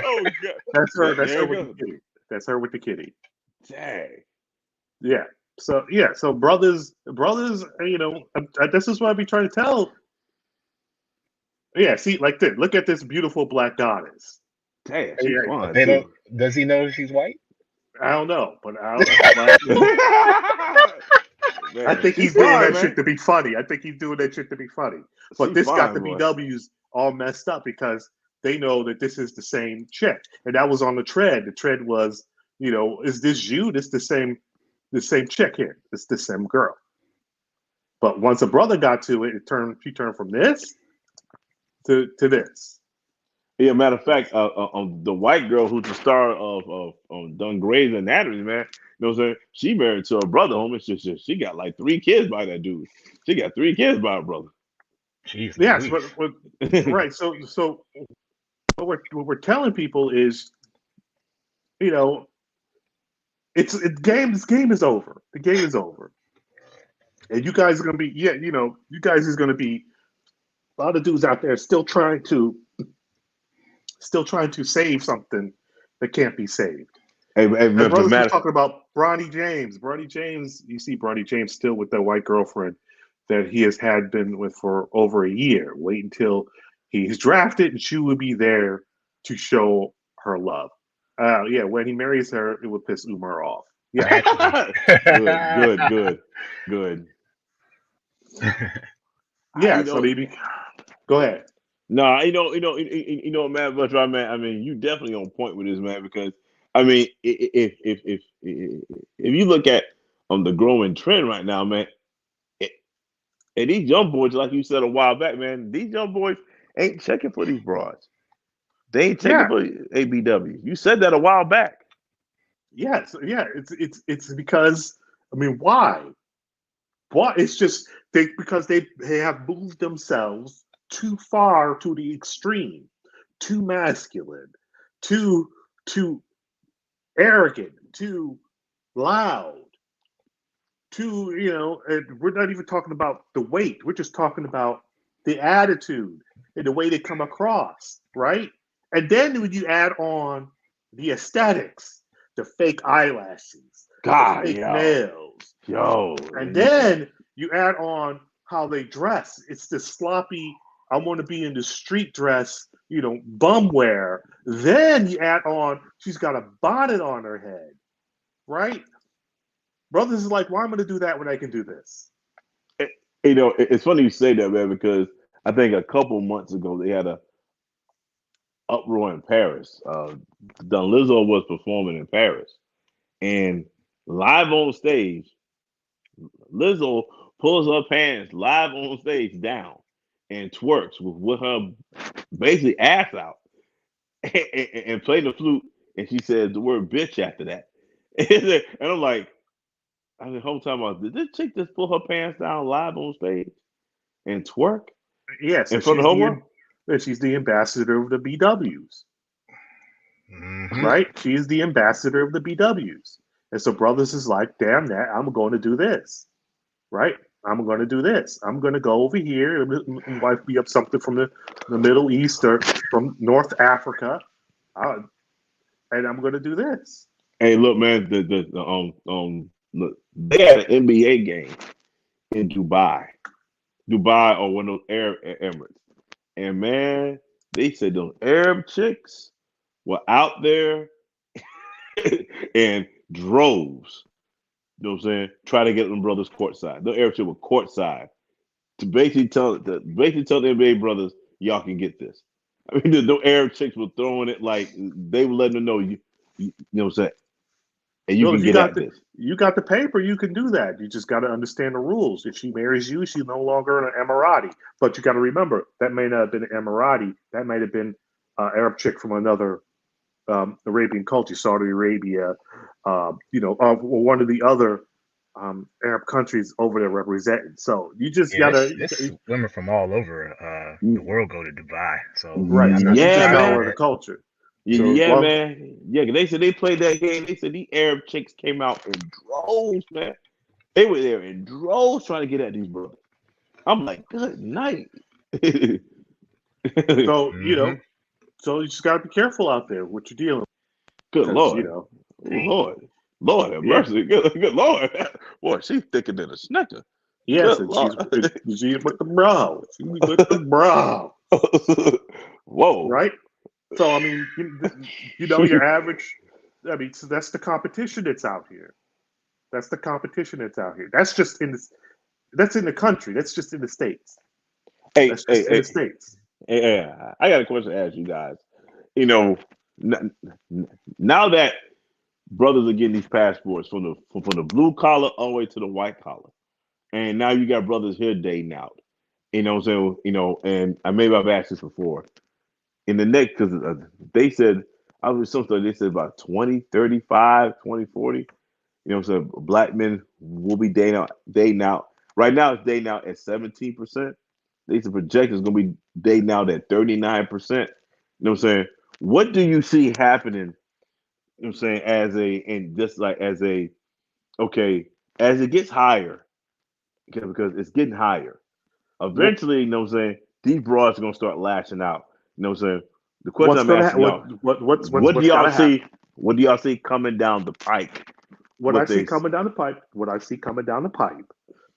Oh god. That's her. That's There her it with goes. the kitty. That's her with the kitty. Dang. Yeah. So So brothers. You know, this is what I be trying to tell. Yeah. See, like this. Look at this beautiful black goddess. Damn, she's Yeah. fun. They too. don't. Does he know she's white? I don't know, but I Man, think she's he's doing fine, that man. shit to be funny. I think he's doing that shit to be funny. But She's this got fine, the boy. BWs all messed up because they know that this is the same chick, and that was on the tread. The tread was, you know, is this you? This the same chick here. It's the same girl. But once a brother got to it, she turned from this to this. Yeah, matter of fact, the white girl who's the star of Done Grey's Anatomy, man. You know what I'm saying? She married to her brother, homie. She got like 3 kids by that dude. She got 3 kids by her brother. Jeez, Yes, Louise. but right. So what we're telling people is, you know, this game is over. The game is over, and you guys are gonna be you guys is gonna be a lot of dudes out there still trying to save something that can't be saved. Hey, And brothers matter, was talking about Bronny James. Bronny James, you see Bronny James still with that white girlfriend that he has been with for over a year. Wait until he's drafted and she will be there to show her love. Yeah, when he marries her, it would piss Umar off. Yeah. good. Yeah, so maybe go ahead. No, you know, man, but right, man. I mean, you definitely on point with this, man, because I mean, if you look at the growing trend right now, man, and these young boys, like you said a while back, man, these young boys ain't checking for these broads. They ain't checking for ABW. You said that a while back. Yes, yeah. It's because I mean, why? Why? It's just because they have moved themselves too far to the extreme, too masculine, too arrogant, too loud, too, you know, and we're not even talking about the weight. We're just talking about the attitude and the way they come across, right? And then when you add on the aesthetics, the fake eyelashes, God, the fake yo. nails, and then you add on how they dress. It's the sloppy, I want to be in the street dress, you know, bum wear. Then you add on, she's got a bonnet on her head, right? Brothers is like, why am I going to do that when I can do this? You know, it's funny you say that, man, because I think a couple months ago they had a uproar in Paris. Lizzo was performing in Paris, and live on stage, Lizzo pulls her pants live on stage down and twerks with her basically ass out and play the flute, and she says the word bitch after that. And I'm like, the whole time did this chick just pull her pants down live on stage and twerk? Yes, in front of the whole world? She's the ambassador of the BWs. Mm-hmm. Right? She is the ambassador of the BWs. And so brothers is like, damn that, I'm going to do this. Right? I'm going to do this. I'm going to go over here and wife me up something from the Middle East or from North Africa. And I'm going to do this. Hey, look, man, look, they had an NBA game in Dubai or one of those Arab Emirates. And man, they said those Arab chicks were out there in droves. You know what I'm saying? Try to get them brothers courtside. The Arab chicks were courtside to basically tell the NBA brothers, y'all can get this. I mean, the Arab chicks were throwing it like they were letting them know you know what I'm saying? And you can get at this. You got the paper, you can do that. You just got to understand the rules. If she marries you, she's no longer an Emirati. But you got to remember, that may not have been an Emirati. That might have been an Arab chick from another Arabian culture, Saudi Arabia, one of the other Arab countries over there represented. So you just got to... This women from all over the world go to Dubai. So right, I'm not man. The culture. So, man. Yeah, they said they played that game. They said these Arab chicks came out in droves, man. They were there in droves trying to get at these brothers. I'm like, good night. Good So Hmm. so you just gotta be careful out there what you're dealing with, because Lord. Lord have yeah, mercy. Good Lord. Boy, she's thicker than a snicker. yes, Good and Lord. she's with the bro, she's with the bro, Whoa. right? So I mean, your average. I mean, so that's the competition that's out here. That's the competition that's out here. That's just in this. That's in the country. That's just in the states. Hey, That's hey, just in the hey, states. hey, I got a question to ask you guys. You know, now that brothers are getting these passports from the blue collar all the way to the white collar, and now you got brothers here dating out. You know what I'm saying? And maybe I've asked this before. In the next, because they said, I was something they said about 2035, 2040. You know what I'm saying? Black men will be dating out. Right now, it's dating out at 17%. They said project is going to be dating out at 39%. You know what I'm saying? What do you see happening? You know what I'm saying? And just like okay, as it gets higher, because it's getting higher. What Eventually, you know what I'm saying, these broads are gonna start lashing out. You know what I'm saying? The question what's I'm gonna asking y'all, what do what's y'all gotta happen? see? What do y'all see coming down the pike What I with see this? coming down the pipe. What I see coming down the pipe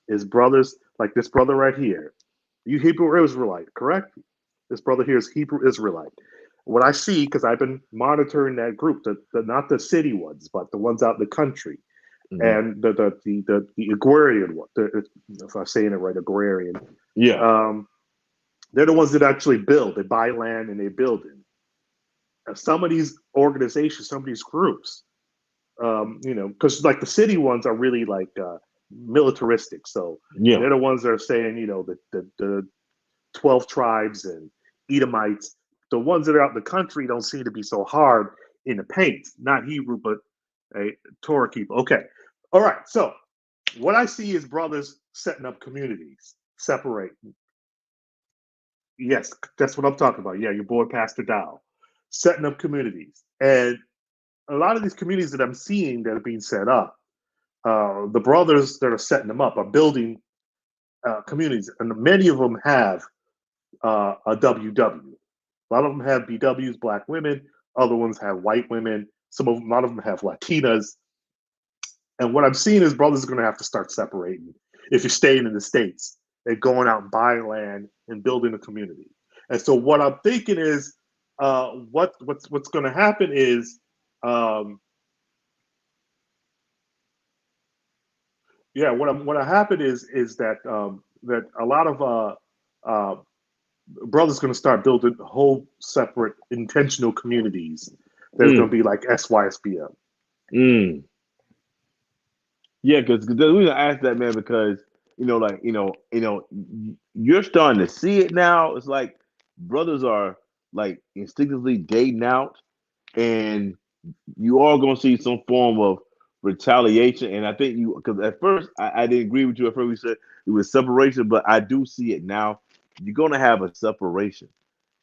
is brothers like this brother right here. You Hebrew Israelite, correct? This brother here is Hebrew Israelite. What I see, because I've been monitoring that group, not the city ones, but the ones out in the country, Mhm. and the agrarian one. If I'm saying it right, agrarian. Yeah, Um, they're the ones that actually build. They buy land and they build it. Some of these organizations, some of these groups, because like the city ones are really like militaristic. So yeah, they're the ones that are saying, the 12 tribes and Edomites. The ones that are out in the country don't seem to be so hard in the paint. Not Hebrew, but a Torah keeper. Okay. All right. So what I see is brothers setting up communities, separating. Yes, that's what I'm talking about. Yeah, your boy Pastor Dow, setting up communities. And a lot of these communities that I'm seeing that are being set up, the brothers that are setting them up are building communities, and many of them have a WW. A lot of them have BWs, black women. Other ones have white women. A lot of them have Latinas. And what I'm seeing is brothers are going to have to start separating if you're staying in the states and going out and buying land and building a community. And so what I'm thinking is, what's going to happen is, um, yeah, what happened is that that a lot of uh, brothers going to start building whole separate intentional communities. There's going mm, to be like SYSBM. mm. Yeah. Because the reason I asked that, man, because like you're starting to see it now. It's like brothers are like instinctively dating out, and you are going to see some form of retaliation. And I think because at first I didn't agree with you. At first we said it was separation, but I do see it now. You're going to have a separation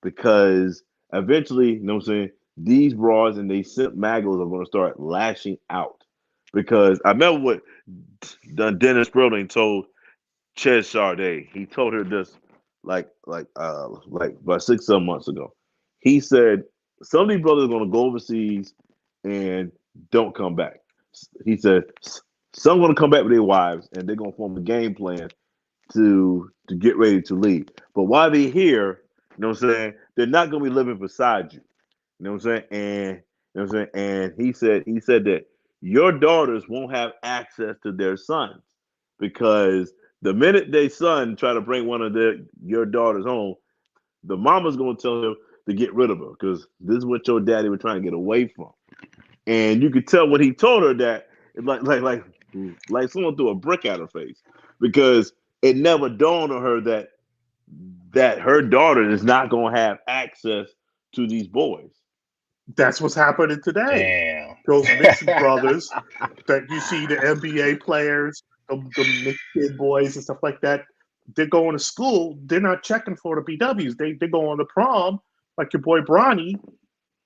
because eventually, you know what I'm saying, these broads and these simp magos are going to start lashing out. Because I remember what Dennis Brody told Ches Sade. He told her this like about 6 7 months ago. He said some of these brothers are gonna go overseas and don't come back. He said some gonna come back with their wives and they're gonna form a game plan to get ready to leave. But while they're here, you know what I'm saying, they're not gonna be living beside you. You know what I'm saying? And you know what I'm saying? And he said that your daughters won't have access to their sons because the minute their son try to bring one of your daughters home, the mama's gonna tell him to get rid of her because this is what your daddy was trying to get away from. And you could tell when he told her that, it like someone threw a brick at her face because it never dawned on her that her daughter is not gonna have access to these boys. That's what's happening today. Damn. Those mixed brothers that you see, the NBA players, the mixed kid boys and stuff like that, they're going to school. They're not checking for the BWs. They go on the prom, like your boy Bronny,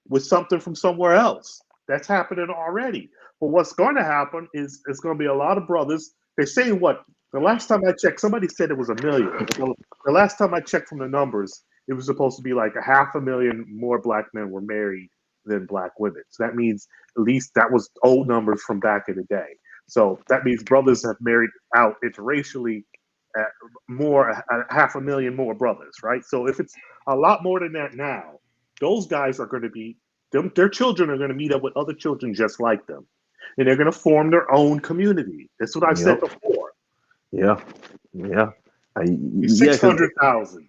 with something from somewhere else. That's happening already. But what's going to happen is it's going to be a lot of brothers They're saying what? The last time I checked, somebody said it was 1 million. The last time I checked from the numbers, it was supposed to be like 500,000 more black men were married than black women. So that means at least that was old numbers from back in the day. So that means brothers have married out interracially more, 500,000 more brothers, right? So if it's a lot more than that now, those guys are going to be, their children are going to meet up with other children just like them. And they're going to form their own community. That's what I've said before. Yeah. 600,000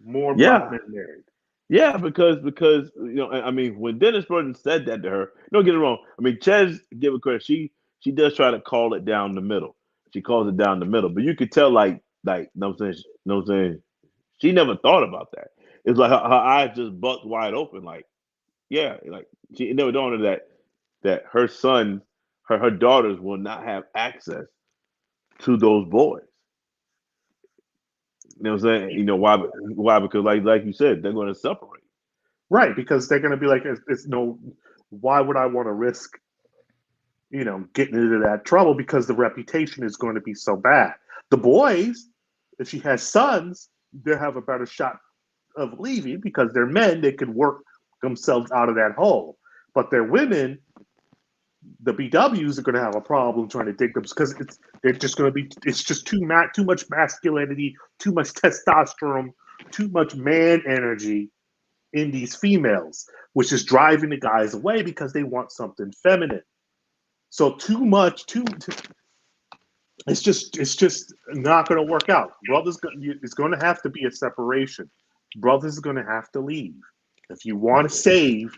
more black men married. Yeah, because I mean, when Dennis Burton said that to her, don't get it wrong. I mean, Ches, give her credit. She does try to call it down the middle. She calls it down the middle, but you could tell know what I'm saying, she never thought about that. It's like her eyes just bucked wide open. Like, yeah, like she never dawned on her that her son, her daughters will not have access to those boys. You know what I'm saying? You know why? Why? Because like you said, they're going to separate. Right, because they're going to be like, it's no. Why would I want to risk, getting into that trouble? Because the reputation is going to be so bad. The boys, if she has sons, they'll have a better shot of leaving because they're men. They can work themselves out of that hole. But they're women. The BWs are going to have a problem trying to dig them because it's just too much masculinity, too much testosterone, too much man energy in these females, which is driving the guys away because they want something feminine. So it's just not going to work out. It's going to have to be a separation. Brothers are going to have to leave. If you want to save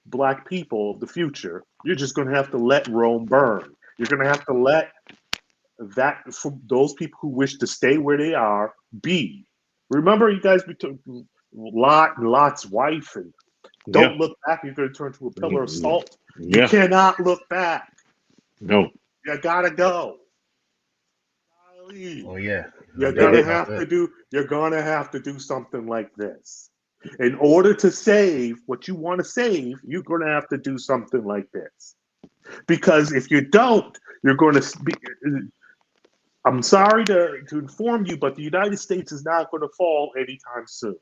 black people of the future, you're just going to have to let Rome burn. You're going to have to let for those people who wish to stay where they are be. Remember, you guys, we took Lot and Lot's wife, and don't look back. You're going to turn to a pillar of salt. You cannot look back. No, you gotta go. You gotta leave. Oh yeah. You're gonna have to do something like this. In order to save what you want to save, you're going to have to do something like this. Because if you don't, you're going to be. I'm sorry to inform you, but the United States is not going to fall anytime soon.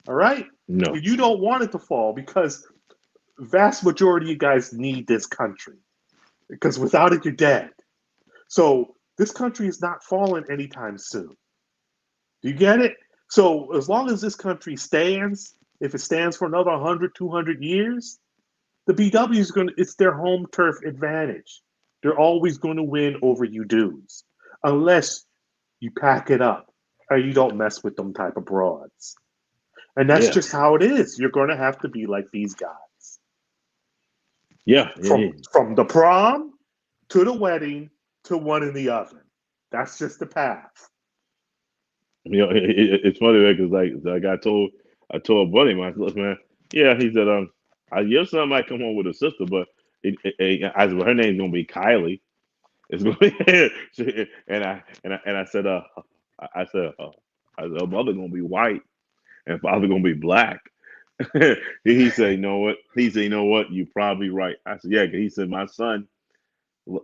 All right? no. You don't want it to fall because vast majority of you guys need this country. Because without it, you're dead. So this country is not falling anytime soon. Do you get it? So as long as this country stands, if it stands for another 100, 200 years, the BW is it's their home turf advantage. They're always going to win over you dudes, unless you pack it up or you don't mess with them type of broads. And that's just how it is. You're going to have to be like these guys. From the prom to the wedding to one in the oven. That's just the path. It's funny because like I told a buddy of mine, look, man, yeah, he said, your son might come home with a sister, but I said, well, her name's gonna be Kylie. It's gonna be, and I said, her mother gonna be white and father gonna be black. He said, you know what? He said, you know what? You're probably right. I said, yeah. He said, my son,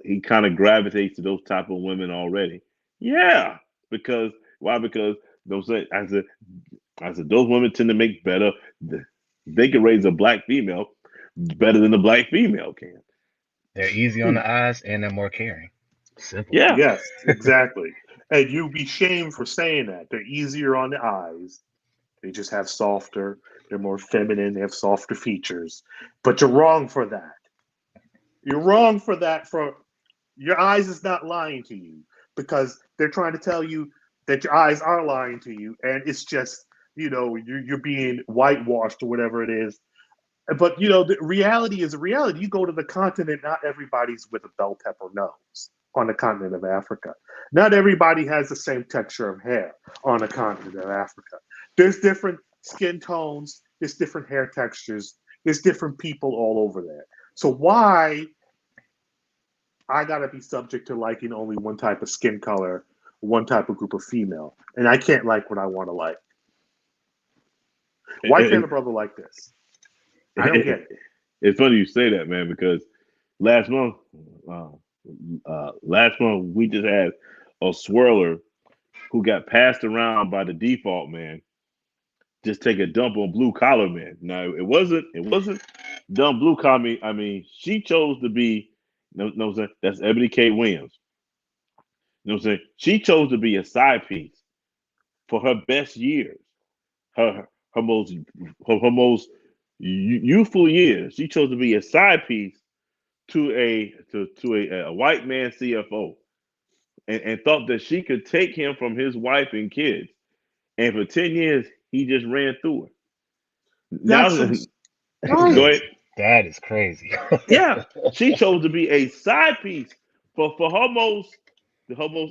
he kind of gravitates to those type of women already. Yeah, because why? Because I said those women tend to make better. They can raise a black female better than a black female can. They're easy on the eyes and they're more caring. Simple. Yeah. Yes, exactly. And you'd be shamed for saying that. They're easier on the eyes. They just have they're more feminine, they have softer features. But you're wrong for that. You're wrong for that. Your eyes is not lying to you because they're trying to tell you that your eyes are lying to you, and it's just you're being whitewashed or whatever it is. But the reality is a reality. You go to the continent, not everybody's with a bell pepper nose on the continent of Africa. Not everybody has the same texture of hair on the continent of Africa. There's different skin tones, there's different hair textures, there's different people all over there. So why I gotta be subject to liking only one type of skin color, one type of group of female, and I can't like what I want to like? Why can't a brother like this? I don't get it. It's funny you say that, man, because last month Last month we just had a swirler who got passed around by the default man. Just take a dump on blue collar man. Now it wasn't dumb blue collar. I mean, she chose to be. No, I'm saying that's Ebony K. Williams. You know what I'm saying? She chose to be a side piece for her best years, her most her most youthful years. She chose to be a side piece to a white man CFO, and thought that she could take him from his wife and kids. And for 10 years, he just ran through her. Now, That's go ahead. That is crazy. Yeah, she chose to be a side piece for her most,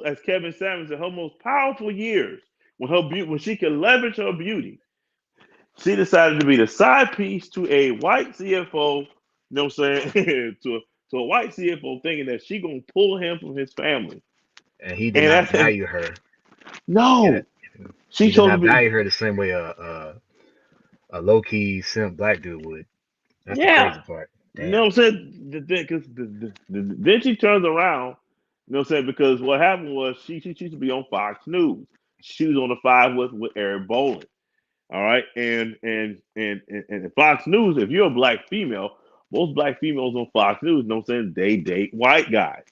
as Kevin Samuels said, her most powerful years when she could leverage her beauty. She decided to be the side piece to a white CFO. You know what I'm saying? to a white CFO, thinking that she gonna pull him from his family, And he did and not that's value her. no. She He did chose to not be value her the same way a low key simp black dude would. That's the yeah. crazy part. You know Damn. what I'm saying? Because then she turns around. You know what I'm saying? Because what happened was she used to be on Fox News. She was on the five with Eric Bolling. All right, and Fox News. If you're a black female, most black females on Fox News, you know what I'm saying, they date white guys.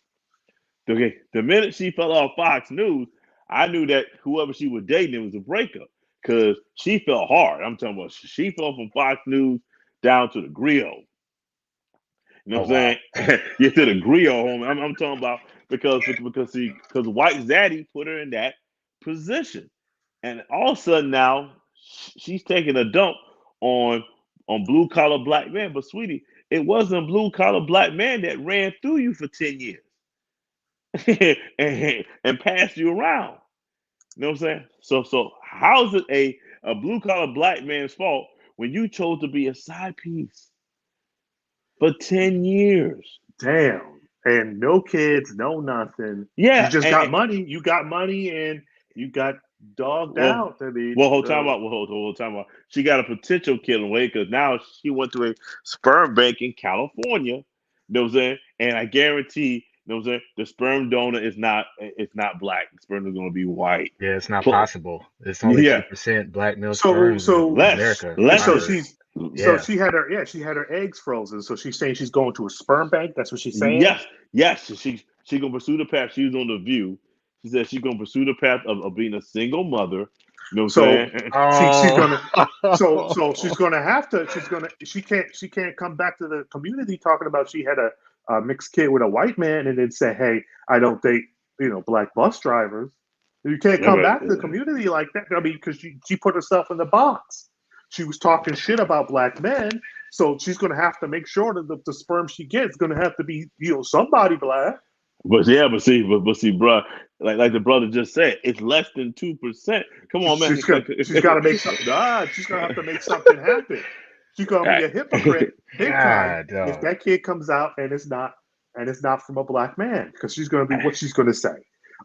Okay, the minute she fell off Fox News, I knew that whoever she was dating, it was a breakup because she fell hard. I'm talking about she fell from Fox News down to the grill. You know Oh what I'm wow. saying? You to the grill, homie. I'm talking about because White Zaddy put her in that position, and all of a sudden now she's taking a dump on blue collar black men. But sweetie, it wasn't blue collar black man that ran through you for 10 years and passed you around. You know what I'm saying? So how's it a blue collar black man's fault when you chose to be a side piece for 10 years? damn. And no kids, no nothing. You Yeah, just got money. You got money, and you got dogged well, out. I mean, well, hold time out. Well, hold time out. She got a potential killing way because now she went to a sperm bank in California. You know what I'm saying? And I guarantee, you know what I'm saying, the sperm donor is not black. The sperm is going to be white. Yeah, it's not Pl- possible. It's only Yeah, 2% black male so sperms in so less, America, and I so heard. she's so Yeah. she had her eggs frozen. So she's saying she's going to a sperm bank. That's what she's saying. yes. She gonna pursue the path. She was on the View. She said she's gonna pursue the path of being a single mother. You know what So I'm saying? she's Oh. gonna so she's gonna have to she can't come back to the community talking about she had a mixed kid with a white man and then say, hey, I don't date black bus drivers. You can't Yeah, come but back to the community like that. I mean, because she put herself in the box. She was talking shit about black men, so she's gonna have to make sure that the sperm she gets is gonna have to be somebody black. but see, bro, like the brother just said, it's less than 2%. Come on, man. She's got to make something. She's gonna have to make something happen. She's gonna be a hypocrite big time God, if dog. that kid comes out and it's not from a black man, because she's gonna be what she's gonna say.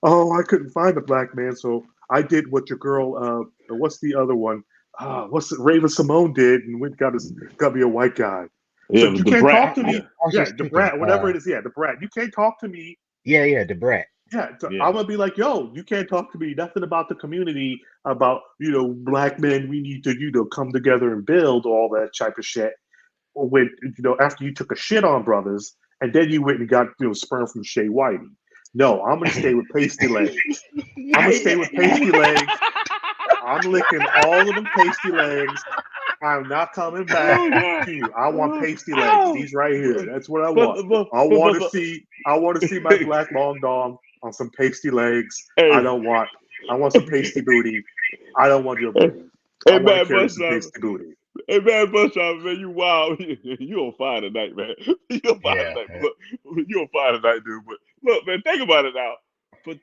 Oh, I couldn't find a black man, so I did what your girl. What's the other one? What's it? Raven Simone did, and went got me a white guy. So Yeah, you but the can't talk brat. to I me. Yeah, was Yeah, just the thinking, brat, whatever it is. Yeah, the brat. You can't talk to me. yeah, the brat. Yeah, yeah. I'm gonna be like, yo, you can't talk to me nothing about the community, about black men. We need to come together and build all that type of shit. Or when after you took a shit on brothers, and then you went and got sperm from Shea Whitey. No, I'm gonna stay with pasty legs. I'm gonna stay with pasty legs. I'm licking all of them pasty legs. I'm not coming back to you. I want pasty legs. These right here. That's what I want. I want to see. I want to see my black long dong on some pasty legs. I Hey, don't want. I want some pasty booty. I don't want your booty. I hey, want to man, carry bus some driver. pasty booty. Hey, man, bus driver, man, you wild. You on fire tonight, man. You on fire Yeah. tonight. Look, you on fire tonight, dude. But look, man, think about it now. For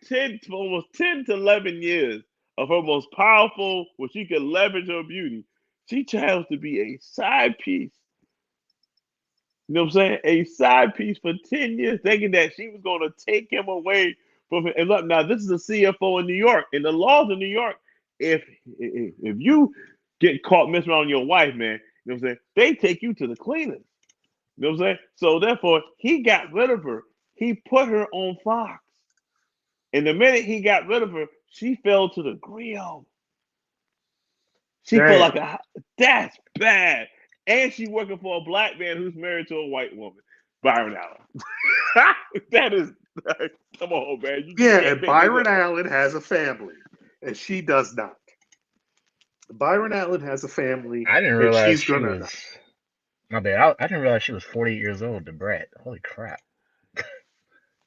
almost 10 to 11 years of her most powerful, where she could leverage her beauty, she chose to be a side piece. You know what I'm saying? A side piece for 10 years, thinking that she was going to take him away from him. And look, now this is a CFO in New York. And the laws in New York, if you get caught messing around with your wife, man, you know what I'm saying? They take you to the cleaners. You know what I'm saying? So therefore, he got rid of her. he put her on Fox. And the minute he got rid of her, she fell to the ground. She felt like that's bad. And she working for a black man who's married to a white woman, Byron Allen. That is, come on, man. And Byron Allen has a family, and she does not. Byron Allen has a family. I didn't realize she was. My bad. I didn't realize she was 48 years old. The brat. Holy crap.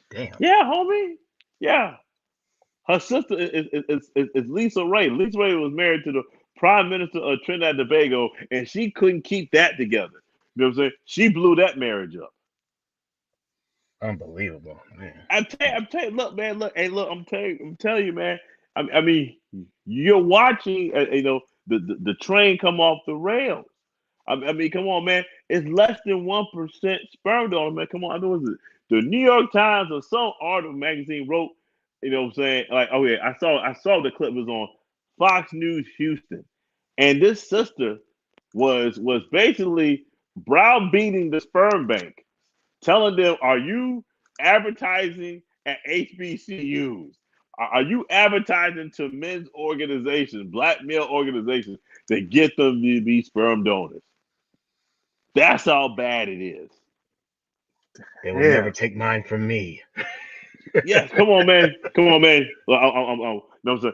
Damn. Yeah, homie. Yeah. Her sister is Lisa Ray. Lisa Ray was married to the Prime Minister of Trinidad and Tobago, and she couldn't keep that together. You know what I'm saying? She blew that marriage up. Unbelievable, man. I'm telling you, look, man, look, I'm telling you, man. I mean, you're watching, the train come off the rails. I mean, come on, man. It's less than 1% sperm donor, man. Come on, I know it's the New York Times or some article magazine wrote. You know what I'm saying? Like, oh yeah, I saw the clip was on Fox News Houston, and this sister was basically browbeating the sperm bank, telling them, "Are you advertising at HBCUs? Are you advertising to men's organizations, black male organizations, to get them to be sperm donors?" That's how bad it is. They will never take mine from me. Yes, come on, man. Come on, man. No, sir.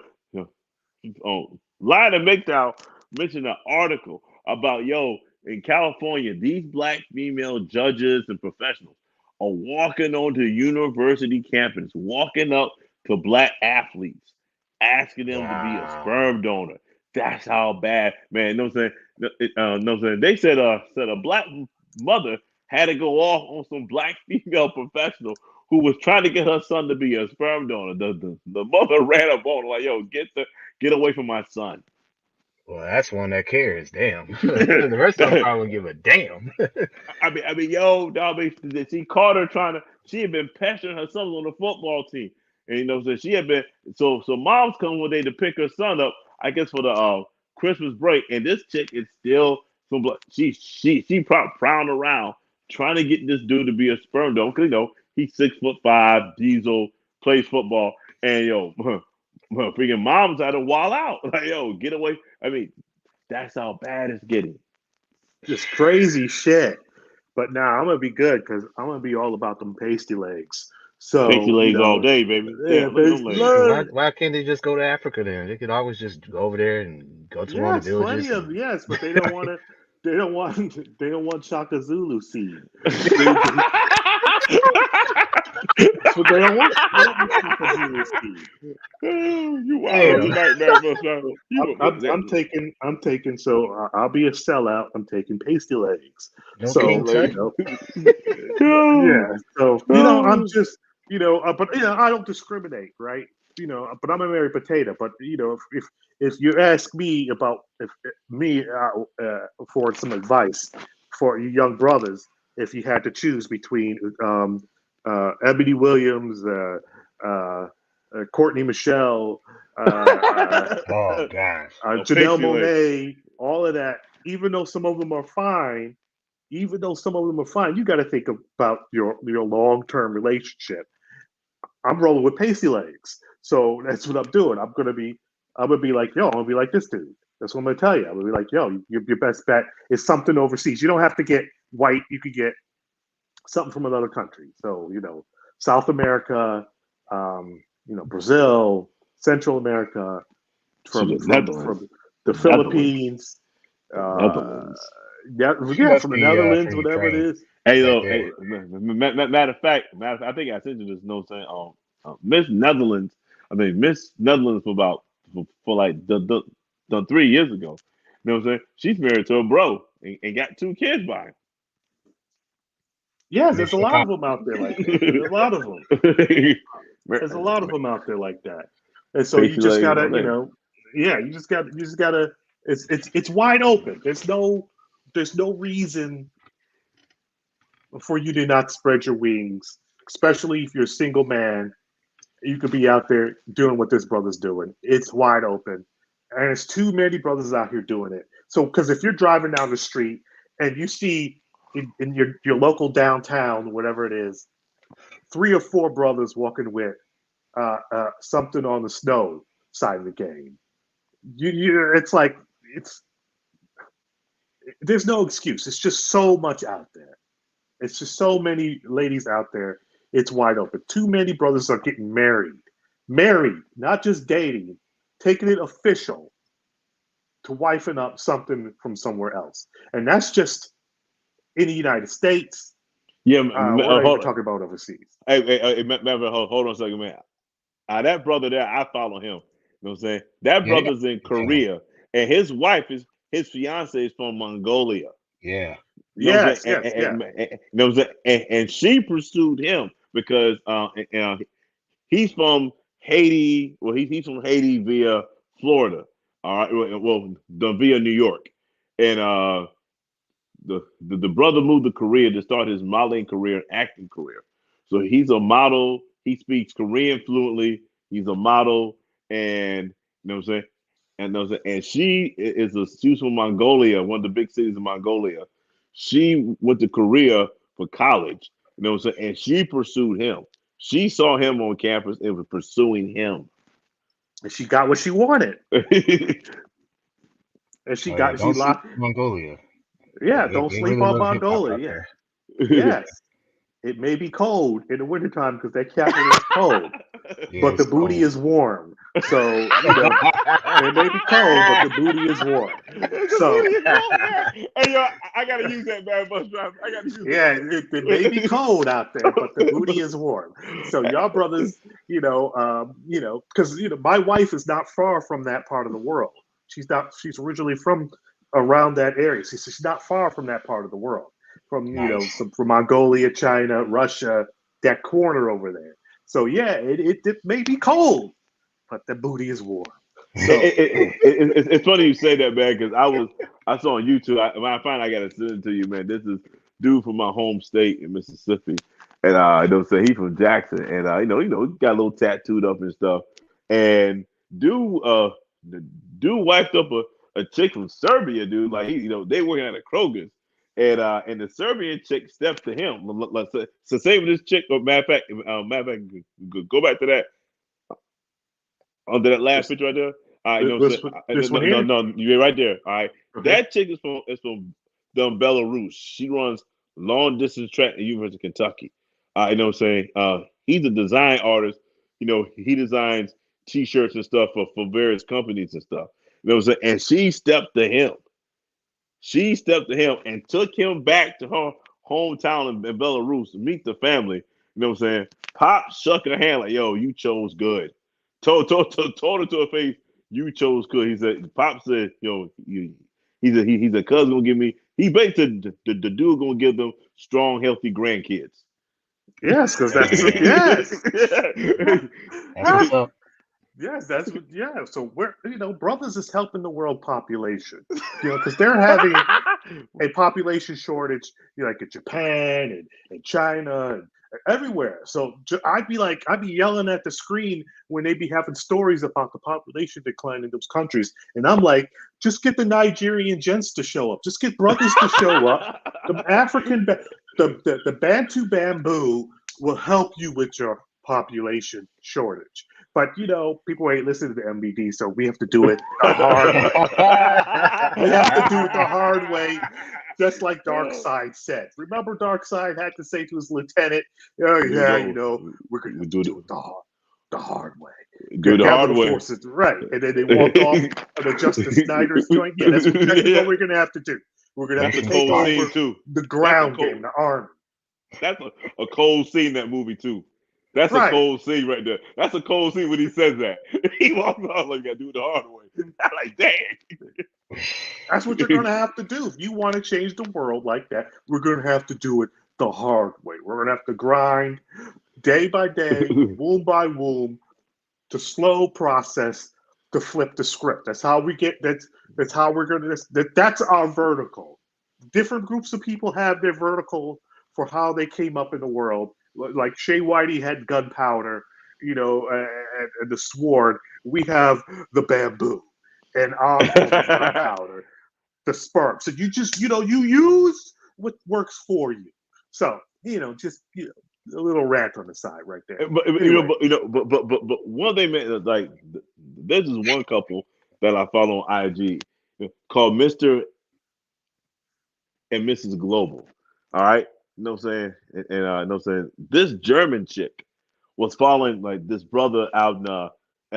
Lionel McDowell mentioned an article about, in California, these black female judges and professionals are walking onto university campus, walking up to black athletes, asking them to be a sperm donor. That's how bad, man. No, saying, no, saying. They said a black mother had to go off on some black female professional who was trying to get her son to be a sperm donor. The mother ran up on her like, "Yo, get away from my son." Well, that's one that cares. Damn. The rest of them probably wouldn't give a damn. I mean, she caught her she had been pestering her son on the football team. And so she had been so moms come one day to pick her son up, I guess for the Christmas break, and this chick is still she prowling around trying to get this dude to be a sperm donor, because he's 6'5", diesel, plays football, and freaking moms had to wall out. Like, get away. I mean, that's how bad it's getting. Just crazy shit. But now I'm gonna be good because I'm gonna be all about them pasty legs. So pasty legs all day, baby. Yeah, why can't they just go to Africa then? They could always just go over there and go to one of the villages. Yes, but they don't want to. They don't want Shaka Zulu seed. That's what they don't want. They don't want Shaka Zulu seed. You wild tonight, man. I'm taking. So I'll be a sellout. I'm taking pasty legs. No so yeah. So I'm just but I don't discriminate, right? But I'm a married potato. But if you ask me about for some advice for you young brothers, if you had to choose between Ebony Williams, Courtney Michelle, oh gosh, Janelle Monáe, all of that, even though some of them are fine, you got to think about your long-term relationship. I'm rolling with pasty legs, so that's what I'm doing. I'm gonna be like, I'm gonna be like this dude. That's what I'm gonna tell you. I'm gonna be like, your best bet is something overseas. You don't have to get white. You could get something from another country. So South America, Brazil, Central America, from the Philippines, from the Netherlands, whatever it is. Hey, matter of fact, I think I sent you this note saying, Miss Netherlands for like the 3 years ago. You know what I'm saying? She's married to a bro and got 2 kids by him. Yes, there's a lot of them out there like that. There's a lot of them. There's a lot of them out there like that. And so you just gotta, you just gotta. It's wide open. There's no reason for you to not spread your wings, especially if you're a single man. You could be out there doing what this brother's doing. It's wide open, and there's too many brothers out here doing it. So, because if you're driving down the street and you see in your local downtown, whatever it is, 3 or 4 brothers walking with something on the snow side of the game. It's like there's no excuse. It's just so much out there. It's just so many ladies out there. It's wide open. Too many brothers are getting married, not just dating, taking it official to wifing up something from somewhere else, and that's just in the United States. Yeah, we're not even talking about overseas. Hey, hold on a second, man. That brother there, I follow him. You know what I'm saying? That brother's in Korea, and his wife his fiance is from Mongolia. Yeah. You know what I'm saying? And she pursued him because he's from Haiti. Well, he's from Haiti via Florida. All right. Well, via New York, and the brother moved to Korea to start his modeling career and acting career. So he's a model. He speaks Korean fluently. He's a model, and you know what I'm saying. And she was from Mongolia, one of the big cities of Mongolia. She went to Korea for college. You know what I'm saying? And she pursued him. She saw him on campus and was pursuing him. And she got what she wanted. And she locked Mongolia. Yeah, don't sleep on Mongolia. Yeah. Yes. It may be cold in the wintertime because that capital is cold, but the booty is warm. So, it may be cold, but the booty is warm. So, hey, yo, I got to use that bad bus driver. I got to use that. It may be cold out there, but the booty is warm. So, y'all brothers, because, my wife is not far from that part of the world. She's originally from around that area. She's not far from that part of the world. From from Mongolia, China, Russia, that corner over there. So yeah, it may be cold, but the booty is warm. So it's funny you say that, man, because I saw on YouTube. I find I gotta send it to you, man. This is dude from my home state in Mississippi, and he's from Jackson, and he got a little tattooed up and stuff, and dude wiped up a chick from Serbia, dude. Like they working at a Kroger's. And the Serbian chick steps to him. So say with this chick, matter of fact, go back to that. Under that last picture right there. All right, no, you're right there. All right, okay. That chick is from Belarus. She runs long distance track at the University of Kentucky. You know what I'm saying? He's a design artist. He designs T-shirts and stuff for various companies and stuff. You know what I'm saying? And she stepped to him. She stepped to him and took him back to her hometown in Belarus to meet the family. You know what I'm saying? Pop shook her hand like, "Yo, you chose good." Told her to her face, "You chose good." He said, "Pop said, yo, he said, cuz gonna give me." He basically the dude gonna give them strong, healthy grandkids. Yes, because that's yes. That's what's up. Yes, that's what. Yeah, so we're brothers is helping the world population. Because they're having a population shortage. Like in Japan and China and everywhere. So I'd be yelling at the screen when they be having stories about the population decline in those countries, and I'm like, just get the Nigerian gents to show up. Just get brothers to show up. The African, the Bantu bamboo will help you with your population shortage. But people ain't listening to MBD, so we have to do it the hard way. We have to do it the hard way, just like Darkseid said. Remember, Darkseid had to say to his lieutenant, "Oh yeah, we're gonna do it the hard way." Do the hard way, forces, right? And then they walked off of the Justice Snyder's joint. Yeah, that's exactly what we're gonna have to do. We're gonna have to take over the ground game, the army. That's a cold scene, that movie too. That's right. A cold scene right there. That's a cold scene when he says that. He walks off like, "You gotta do it the hard way." I'm like, dang. That's what you're gonna have to do. If you want to change the world like that, we're gonna have to do it the hard way. We're gonna have to grind day by day, womb by womb, to slow process to flip the script. That's how we get that's how we're gonna that's our vertical. Different groups of people have their vertical for how they came up in the world. Like Shea Whitey had gunpowder, and the sword. We have the bamboo, and our gunpowder, the sperm. So you just, you use what works for you. So a little rant on the side right there. But Anyway. but one thing, man, like there's this one couple that I follow on IG called Mr. and Mrs. Global. All right, you know what I'm saying? And you know what I'm saying? This German chick was following like this brother out in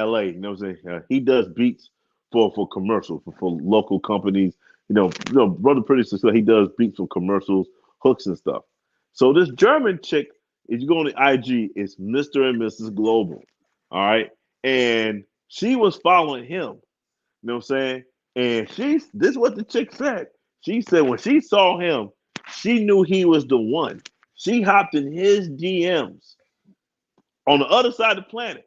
LA. You know what I'm saying? He does beats for commercials for local companies. Brother pretty successful. He does beats for commercials, hooks and stuff. So this German chick, if you go on the IG, it's Mr. and Mrs. Global. All right. And she was following him. You know what I'm saying? And this is what the chick said. She said when she saw him, she knew he was the one. She hopped in his DMs on the other side of the planet.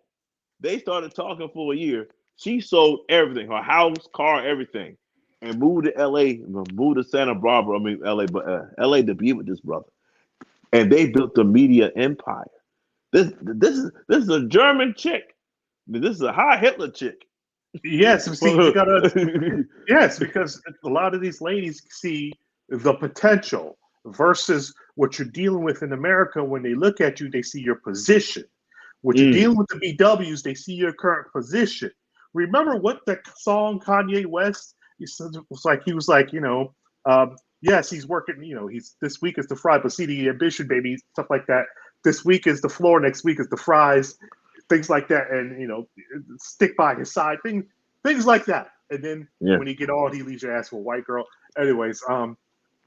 They started talking for a year. She sold everything, her house, car, everything, and moved to LA, moved to Santa Barbara, LA, but LA to be with this brother. And they built a media empire. This is a German chick. This is a high Hitler chick. Yes, see, you gotta, yes, because a lot of these ladies see the potential versus what you're dealing with in America. When they look at you, they see your position. When you're dealing with the BWs, they see your current position. Remember what the song Kanye West? He was like, yes, he's working. He's this week is the fry, but see the ambition, baby, stuff like that. This week is the floor, next week is the fries, things like that, and stick by his side, things like that. And then when he get on, he leaves your ass for a white girl. Anyways,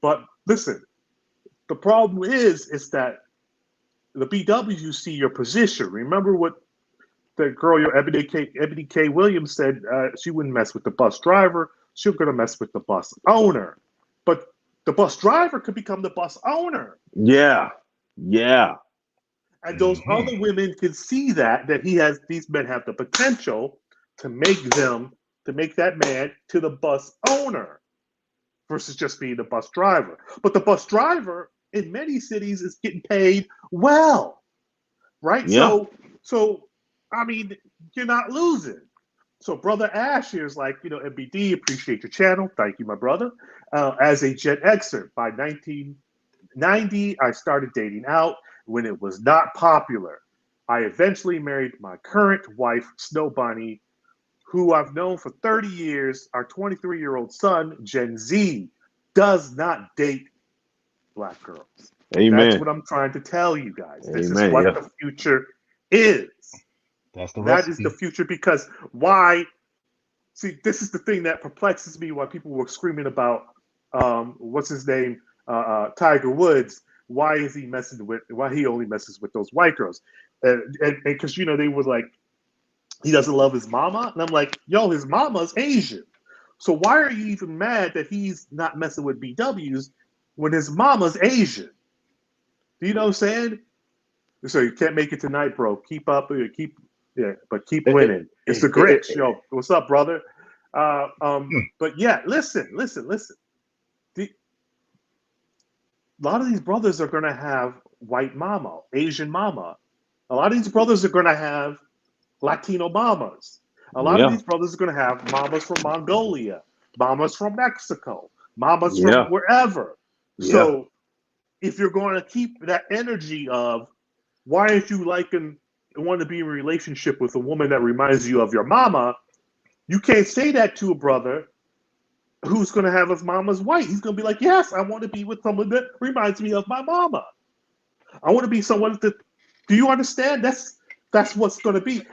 but listen, the problem is that the BWs see your position. Remember what the girl, your Ebony K. Williams said? She wouldn't mess with the bus driver. She's gonna mess with the bus owner. But the bus driver could become the bus owner. Yeah. And those other women can see that these men have the potential to make that man to the bus owner versus just being the bus driver. But the bus driver in many cities is getting paid well, right? Yeah. So I mean, you're not losing. So Brother Ash here is like, MBD, appreciate your channel. Thank you, my brother. As a Gen Xer, by 1990, I started dating out when it was not popular. I eventually married my current wife, Snow Bunny, who I've known for 30 years. Our 23-year-old son, Gen Z, does not date Black girls. Amen. That's what I'm trying to tell you guys. This Amen. is what the future is. That is the future, because why? See, this is the thing that perplexes me. Why people were screaming about what's his name, Tiger Woods. Why he only messes with those white girls? And because they were like, he doesn't love his mama, and I'm like, yo, his mama's Asian. So why are you even mad that he's not messing with BWs when his mama's Asian? Do you know what I'm saying? So you can't make it tonight, bro. Keep up, but keep winning. It's the Grinch. Yo, what's up, brother? But yeah, listen. A lot of these brothers are gonna have white mama, Asian mama. A lot of these brothers are gonna have Latino mamas. A lot of these brothers are gonna have mamas from Mongolia, mamas from Mexico, mamas from wherever. So if you're going to keep that energy of why aren't you want to be in a relationship with a woman that reminds you of your mama, you can't say that to a brother who's going to have his mama's white. He's going to be like, yes, I want to be with someone that reminds me of my mama. I want to be someone that, do you understand? That's what's going to be.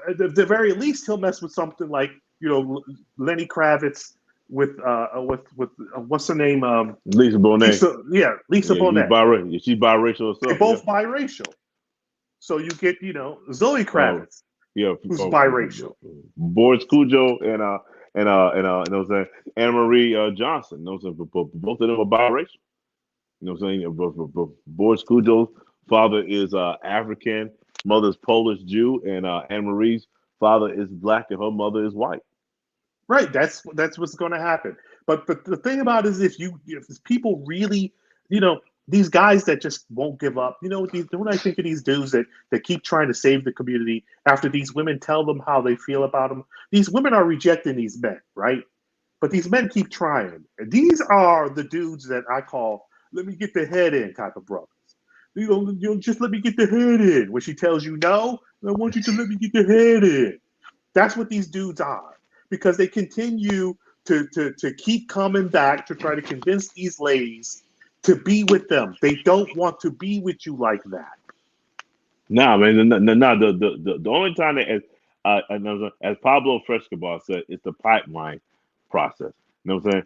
At the very least, he'll mess with something like, Lenny Kravitz with what's her name? Lisa Bonet. Lisa Bonet. She's biracial herself. They're both biracial. So you get, Zoe Kravitz, who's biracial. Boris Cujo and Anna Marie Johnson. Both of them are biracial. You know what I'm saying? Boris Cujo's father is African, mother's Polish Jew, and Anna Marie's father is Black and her mother is white. Right, that's what's going to happen. But the thing about it is, if people really, these guys that just won't give up, when I think of these dudes that keep trying to save the community after these women tell them how they feel about them, these women are rejecting these men, right? But these men keep trying. And these are the dudes that I call, let me get the head in type of brothers. Just let me get the head in. When she tells you no, I want you to let me get the head in. That's what these dudes are, because they continue to keep coming back to try to convince these ladies to be with them. They don't want to be with you like that. Nah, man, no. The only time that, as Pablo Frescobar said, it's the pipeline process. You know what I'm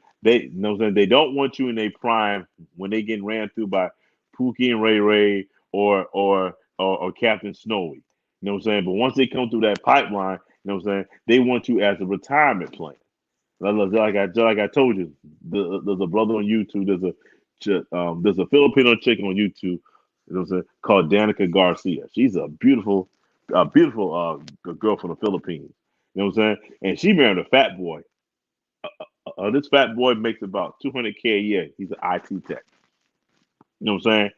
saying? They don't want you in their prime when they getting ran through by Pookie and Ray Ray or Captain Snowy. You know what I'm saying? But once they come through that pipeline, you know what I'm saying? They want you as a retirement plan. Like I told you, there's a brother on YouTube. There's a Filipino chick on YouTube. You know what I'm saying? Called Danica Garcia. She's a beautiful girl from the Philippines. You know what I'm saying? And she married a fat boy. This fat boy makes about 200K a year. He's an IT tech. You know what I'm saying?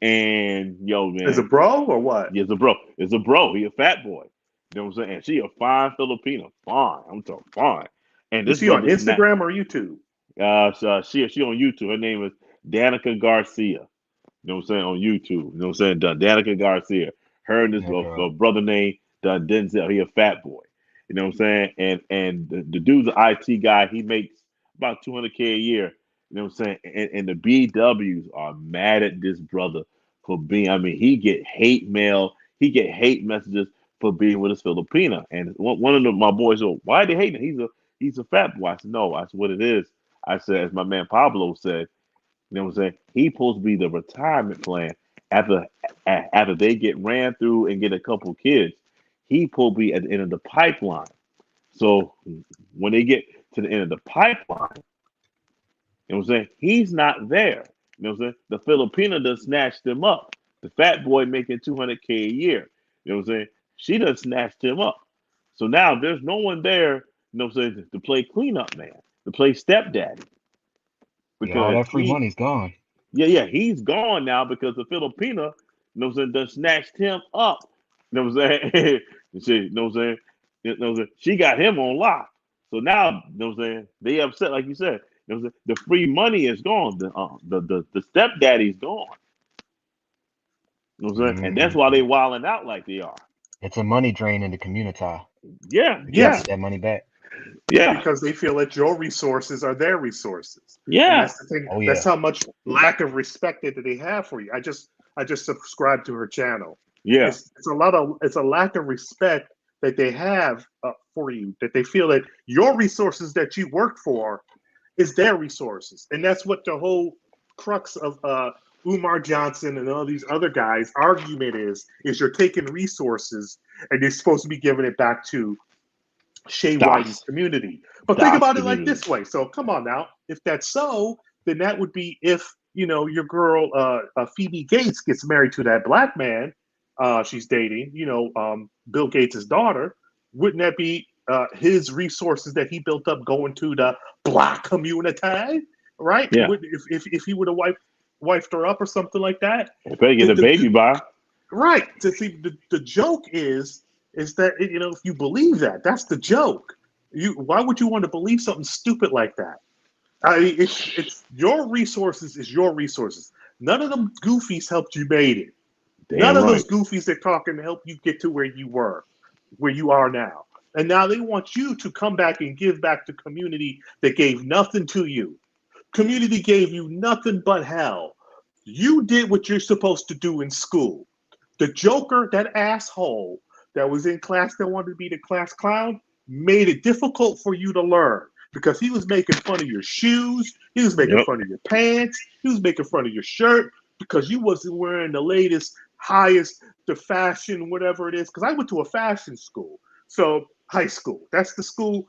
And yo, man, Is it bro or what? yeah, it's a bro. It's a bro. He a fat boy. You know what I'm saying? And she a fine Filipino. Fine. I'm talking fine. And Is this she on brother's not. Instagram or YouTube? She on YouTube. Her name is Danica Garcia. You know what I'm saying? On YouTube. You know what I'm saying? Danica Garcia. Her and this brother named Denzel. He a fat boy. You know what I'm saying? And the dude's an IT guy. He makes about 200K a year. You know what I'm saying? And the BWs are mad at this brother for being. I mean, he get hate mail. He get hate messages for being with his Filipina. And one of my boys said, "Why are they hating him? He's a fat boy." I said, "No." I said, "What it is?" I said, as my man Pablo said. You know what I'm saying? He's supposed to be the retirement plan after they get ran through and get a couple kids. He supposed to be at the end of the pipeline. So when they get to the end of the pipeline, you know what I'm saying? He's not there. You know what I'm saying? The Filipina done snatched him up. The fat boy making 200K a year. You know what I'm saying? She done snatched him up. So now there's no one there, you know what I'm saying, to play cleanup man, to play stepdaddy. Yeah, all Because that free money's gone. yeah, he's gone now because the Filipina, you know what I'm saying, done snatched him up. You know what I'm saying? You know what I'm saying? You know what I'm saying? She got him on lock. So now, you know what I'm saying, they upset, like you said. You know what I'm saying? The free money is gone. The stepdaddy's gone. You know what I'm saying? And that's why they wilding out like they are. It's a money drain in the community. Yeah, You can't Yeah, get that money back. yeah, because they feel that your resources are their resources, and yeah, that's the thing. Oh That's yeah. how much lack of respect that they have for you. I just subscribed to her channel. yeah. It's a lack of respect that they have for you. That they feel that your resources that you work for is their resources, and that's what the whole crux of Umar Johnson and all these other guys' argument is you're taking resources and you're supposed to be giving it back to Shea Whitey's Das, community. But think Das about it like community. this way. So come on now. If that's so, then that would be if, your girl Phoebe Gates gets married to that black man she's dating, Bill Gates' daughter. Wouldn't that be his resources that he built up going to the black community? Right? Yeah. If he would have wifed her up or something like that. They better get The, a baby the, by. Right. To see the joke is that if you believe that, that's the joke. Why would you want to believe something stupid like that? It's your resources is your resources. None of them goofies helped you made it. None Damn of right. those goofies that talking to help you get to where you are now. And now they want you to come back and give back to community that gave nothing to you. Community gave you nothing but hell. You did what you're supposed to do in school. The joker, that asshole that was in class that wanted to be the class clown, made it difficult for you to learn because he was making fun of your shoes, he was making Yep. fun of your pants, he was making fun of your shirt because you wasn't wearing the latest, highest, the fashion, whatever it is. Because I went to a fashion school, so high school. That's the school.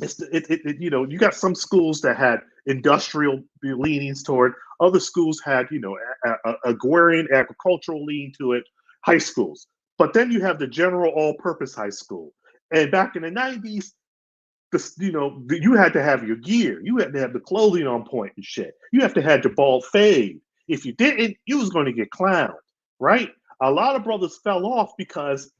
You got some schools that had industrial leanings toward. Other schools had agrarian agricultural lean to it. High schools, but then you have the general all-purpose high school. And back in the 90s, you had to have your gear. You had to have the clothing on point and shit. You have to have the bald fade. If you didn't, you was going to get clowned, right? A lot of brothers fell off because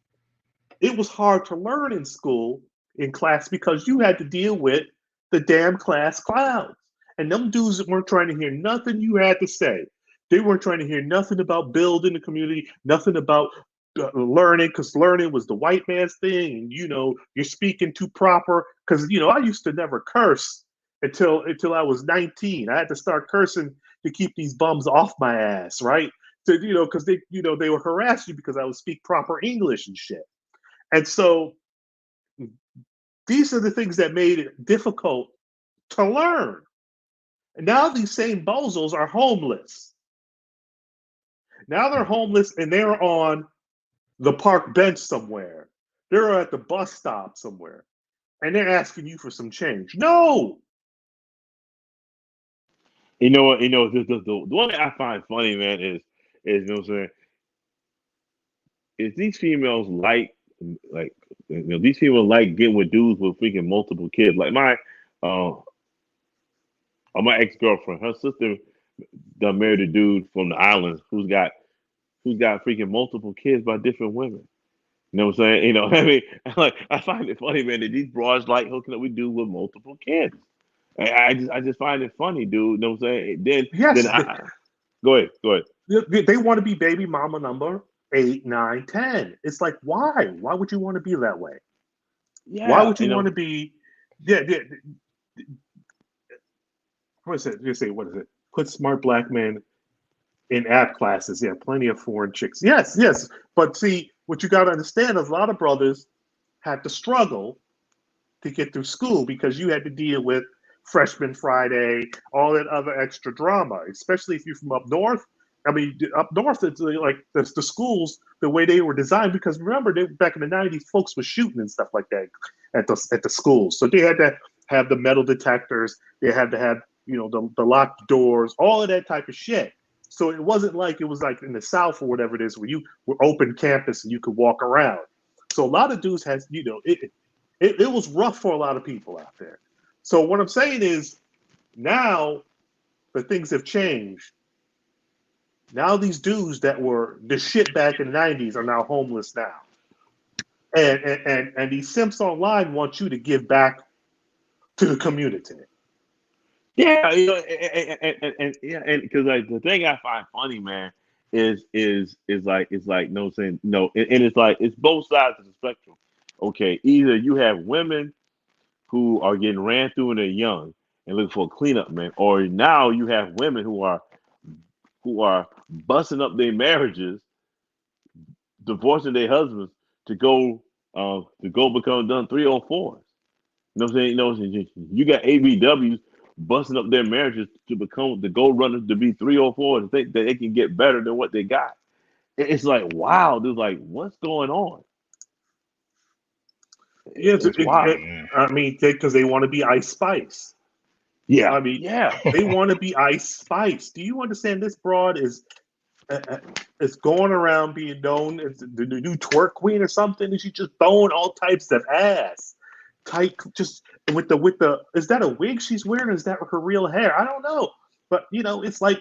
it was hard to learn in school, in class, because you had to deal with the damn class clowns. And them dudes weren't trying to hear nothing you had to say. They weren't trying to hear nothing about building the community, nothing about learning, because learning was the white man's thing. And you're speaking too proper. Because I used to never curse until I was 19. I had to start cursing to keep these bums off my ass, right? So, because they were harassing you because I would speak proper English and shit. And so these are the things that made it difficult to learn. And now these same bozos are homeless. Now they're homeless and they're on the park bench somewhere. They're at the bus stop somewhere. And they're asking you for some change. No. You know what? The one that I find funny, man, is you know what I'm saying? Is these females like these people like getting with dudes with freaking multiple kids. Like my ex-girlfriend, her sister done married a dude from the islands who's got freaking multiple kids by different women. You know what I'm saying? I mean, I find it funny, man, that these broads like hooking up with dudes with multiple kids. I just find it funny, dude. You know what I'm saying? Yes. Go ahead. They want to be baby mama number 8, 9, 10. It's like, why? Why would you want to be that way? Yeah. Why would you want to be? Yeah. What is it? What is it? Put smart black men in app classes. Yeah, plenty of foreign chicks. Yes. But see, what you got to understand is a lot of brothers had to struggle to get through school because you had to deal with Freshman Friday, all that other extra drama, especially if you're from up north. I mean, up north, it's like the schools, the way they were designed, because remember, back in the 90s, folks were shooting and stuff like that at the schools. So they had to have the metal detectors. They had to have, the locked doors, all of that type of shit. So it wasn't like it was like in the South or whatever it is, where you were open campus and you could walk around. So a lot of dudes has, it was rough for a lot of people out there. So what I'm saying is now the things have changed. Now these dudes that were the shit back in the 90s are now homeless now. And these simps online want you to give back to the community. Yeah, and because like the thing I find funny, man, is no saying no, and it's like it's both sides of the spectrum. Okay, either you have women who are getting ran through when they're young and looking for a cleanup, man, or now you have women who are busting up their marriages, divorcing their husbands to go become done 304s. You know what I'm saying? You got ABWs busting up their marriages to become the gold runners to be 304 and think that they can get better than what they got. It's like, wow, dude, like, what's going on? Yeah, it's wild. I mean, because they want to be Ice Spice. Yeah, I mean, yeah, they want to be Ice Spice. Do you understand? This broad is going around being known as the new twerk queen or something, and she's just throwing all types of ass. Tight, just with the is that a wig she's wearing, or is that her real hair? I don't know, but it's like,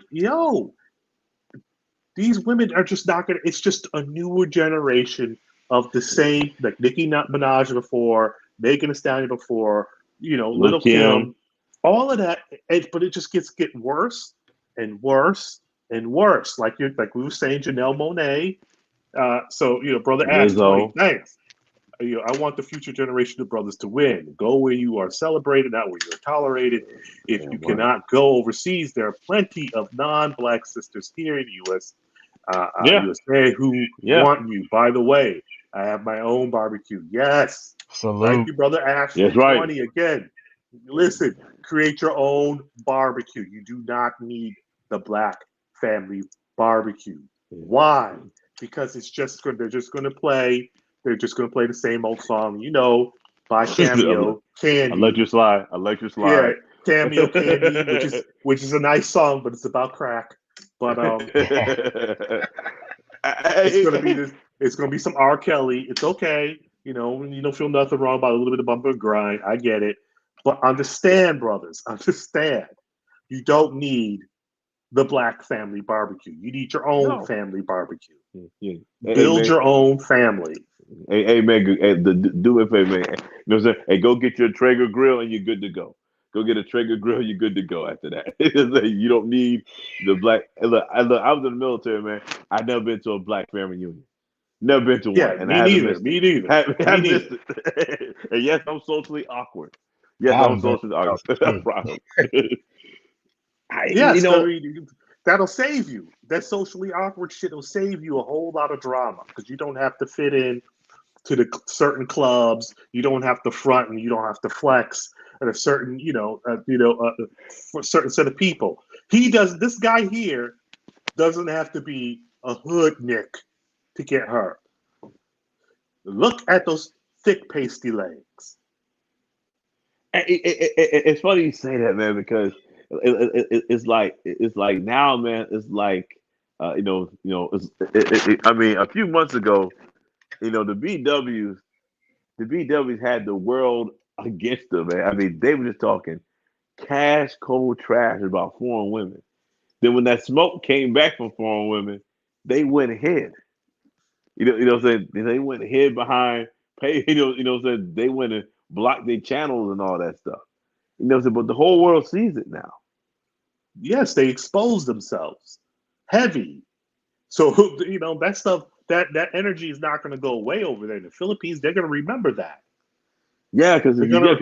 these women are just not gonna. It's just a newer generation of the same, like Nicki Minaj before, Megan Thee Stallion before, Little Kim, all of that. But it just get worse and worse and worse. Like we were saying, Janelle Monáe. So brother Ash 20, thanks. I want the future generation of brothers to win. Go where you are celebrated, not where you're tolerated. If you cannot go overseas, there are plenty of non-black sisters here in the USA who want you. By the way, I have my own barbecue. Yes. Salute. Thank you, brother Ash. That's 20 again. Listen, create your own barbecue. You do not need the black family barbecue. Why? Because they're just going to play. They're just going to play the same old song, by Cameo, Candy. I let you slide. Yeah, Cameo, Candy, which is a nice song, but it's about crack. But it's going to be this. It's going to be some R. Kelly. It's okay, you don't feel nothing wrong about a little bit of bump and grind. I get it, but understand, brothers, understand. You don't need the black family barbecue. You need your own family barbecue. Build your own family. Hey, man, do it for me. You know what I'm saying? Hey, go get your Traeger grill and you're good to go. Go get a Traeger grill. You're good to go after that. You don't need the black. Look, I was in the military, man. I've never been to a black family reunion. Never been to Yeah, one, and me I haven't neither. missed Me it. neither. I Me missed neither. it. And yes, I'm socially awkward. Yes, I I'm haven't been socially to awkward. South No problem. You Yes, I know, mean that'll save you. That socially awkward shit will save you a whole lot of drama because you don't have to fit in to the certain clubs. You don't have to front and you don't have to flex at a certain, for a certain set of people. He does. This guy here doesn't have to be a hood nick to get her. Look at those thick, pasty legs. it's funny you say that, man, because it's like now, man. It's like I mean, a few months ago, the BWs had the world against them, man. I mean, they were just talking cash cold trash about foreign women. Then when that smoke came back from foreign women, they went ahead. What I'm saying? They went ahead behind pay, what I'm saying? They went and blocked their channels and all that stuff. What I'm saying? But the whole world sees it now. Yes, they expose themselves heavy. So that stuff, that energy is not going to go away over there in the Philippines. They're going to remember that. Yeah, because They're going to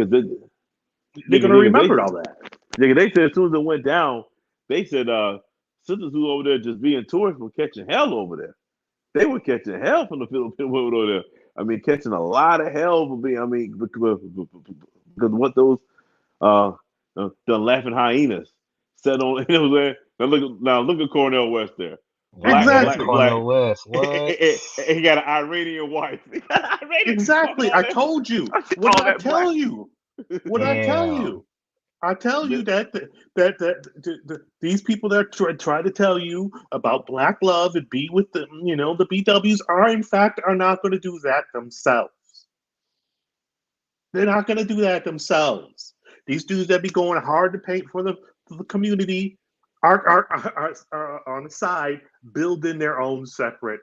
remember all that. They said as soon as it went down, they said sisters who over there just being tourists were catching hell over there. They were catching hell from the Philippine women over there. I mean, catching a lot of hell for being. I mean, because what those the laughing hyenas said on. Now look at Cornel West there. Wow, yeah, that's Exactly. Cornel West. What? He got an Iranian wife. Exactly. I told you. What did I tell you? What did I tell Damn. you? I tell you that these people that try to tell you about black love and be with the the BWs are not going to do that themselves. They're not going to do that themselves. These dudes that be going hard to paint for the community are on the side building their own separate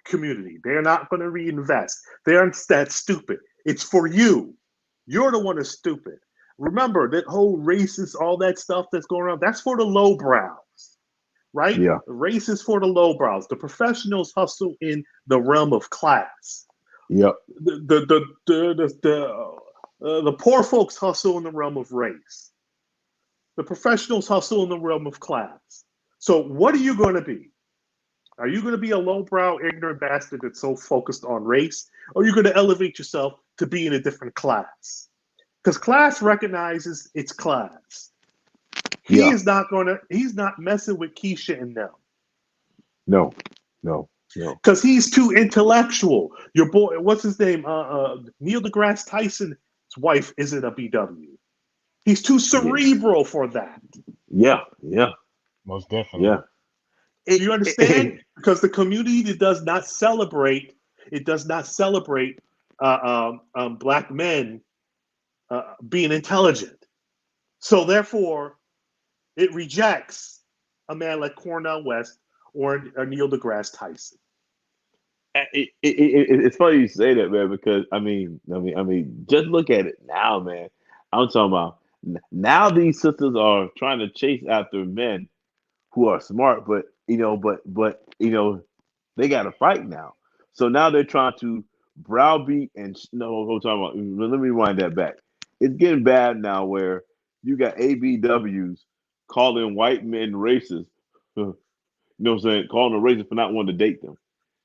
community. They're not going to reinvest. They aren't that stupid. It's for you. You're the one that's stupid. Remember that whole racist, all that stuff that's going on. That's for the lowbrows, right? Yeah. The race is for the lowbrows. The professionals hustle in the realm of class. Yep. The poor folks hustle in the realm of race. The professionals hustle in the realm of class. So what are you going to be? Are you going to be a lowbrow, ignorant bastard that's so focused on race? Or are you going to elevate yourself to be in a different class? Because class recognizes its class. He's not messing with Keisha and them. No. Because he's too intellectual. Your boy, what's his name? Neil deGrasse Tyson's wife isn't a BW. He's too cerebral for that. Yeah. Most definitely. Yeah. Do you understand? Because the community does not celebrate. It does not celebrate black men being intelligent. So therefore, it rejects a man like Cornel West or Neil deGrasse Tyson. It's funny you say that, man, because I mean, just look at it now, man. I'm talking about now. These sisters are trying to chase after men who are smart, but they got to fight now. So now they're trying to browbeat and no, I'm talking about. Let me rewind that back. It's getting bad now, where you got ABWs calling white men racist. You know what I'm saying? Calling them racist for not wanting to date them.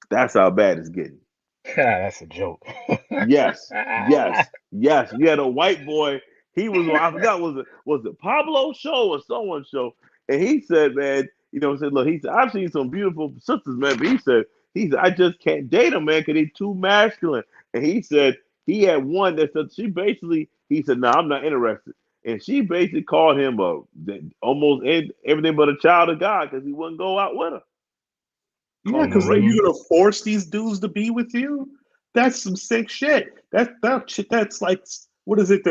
That's how bad it's getting. That's a joke. Yes. You had a white boy. He was on, I forgot, was it Pablo show or someone's show? And he said, man, look, he said, I've seen some beautiful sisters, man, but he said, I just can't date them, man, because they're too masculine. And he said he had one that said he said, no, I'm not interested. And she basically called him almost everything but a child of God because he wouldn't go out with her. Yeah, because then you're gonna force these dudes to be with you. That's some sick shit. That shit. That's like, what is it?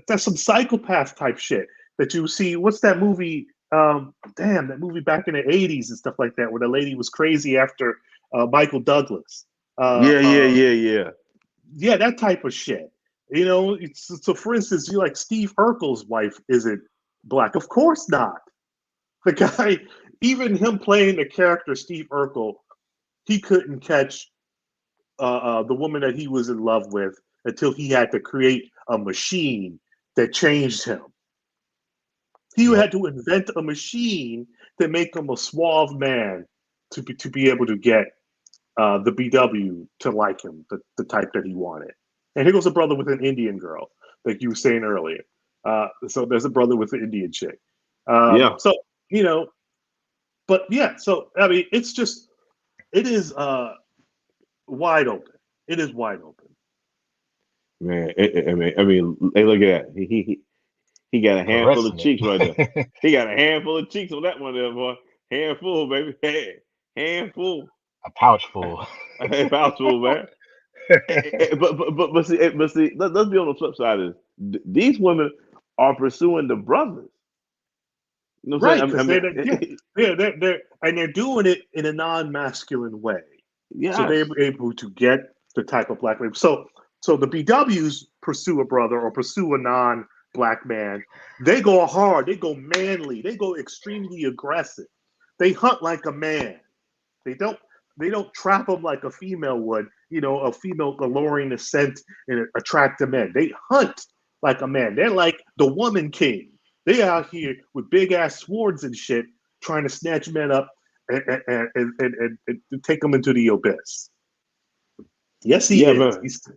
That's some psychopath type shit that you see. What's that movie? That movie back in the '80s and stuff like that, where the lady was crazy after Michael Douglas. Yeah. Yeah, that type of shit. You know, so for instance, you like Steve Urkel's wife isn't black. Of course not. The guy, even him playing the character Steve Urkel, he couldn't catch the woman that he was in love with until he had to create a machine that changed him. He had to invent a machine to make him a suave man to be able to get the BW to like him, the type that he wanted. And here goes a brother with an Indian girl, like you were saying earlier. So there's a brother with an Indian chick. Yeah. So, you know, but yeah, so I mean, it is wide open. It is wide open. Man, I mean, hey, look at that. He got a handful of Caressing cheeks right there. it. He got a handful of cheeks on that one there, boy. Handful, baby. Handful. A pouch full. A mouthful, man. But see, let's be on the flip side of this. These women are pursuing the brothers. You know what I'm Right, because saying? they're doing it in a non-masculine way. Yes. So they're able to get the type of black label. So the BWs pursue a brother or pursue a non-black man. They go hard. They go manly. They go extremely aggressive. They hunt like a man. They don't trap them like a female would. You know, a female alluring the scent and attract the men. They hunt like a man. They're like the woman king. They out here with big ass swords and shit, trying to snatch men up and take them into the abyss. Yes, he is.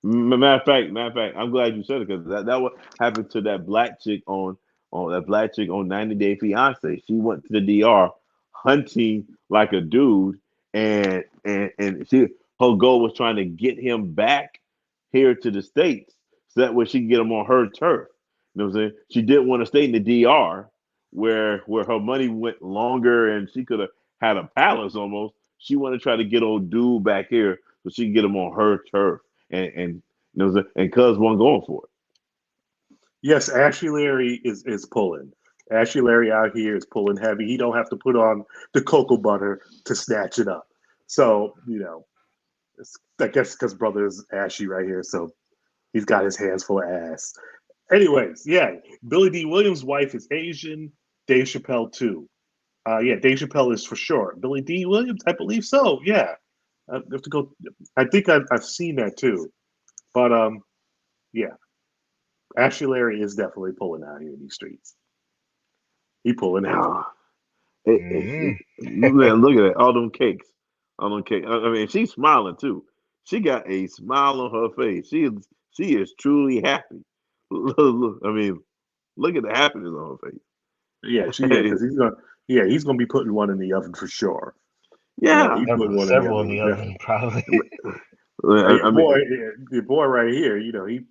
Matter of fact, I'm glad you said it because that what happened to that black chick on 90 Day Fiance. She went to the DR hunting like a dude, and her goal was trying to get him back here to the States so that way she could get him on her turf. You know what I'm saying? She didn't want to stay in the DR where her money went longer and she could have had a palace almost. She wanted to try to get old dude back here so she could get him on her turf. And you know what I'm saying? And Cuz wasn't going for it. Yes, Ashley Larry is pulling. Ashley Larry out here is pulling heavy. He don't have to put on the cocoa butter to snatch it up. So, you know, I guess because brother is Ashy right here, so he's got his hands full of ass. Anyways, yeah, Billy D. Williams' wife is Asian. Dave Chappelle too. Yeah, Dave Chappelle is for sure. Billy D. Williams, I believe so. Yeah, I have to go. I think I've seen that too. But yeah, Ashley Larry is definitely pulling out here in these streets. He pulling out. Man, look at that. All them cakes. I mean, she's smiling too. She got a smile on her face. She is truly happy. I mean, look at the happiness on her face. Yeah, because he's gonna be putting one in the oven for sure. Yeah, he put one several in the oven, probably. Your boy right here, you know, he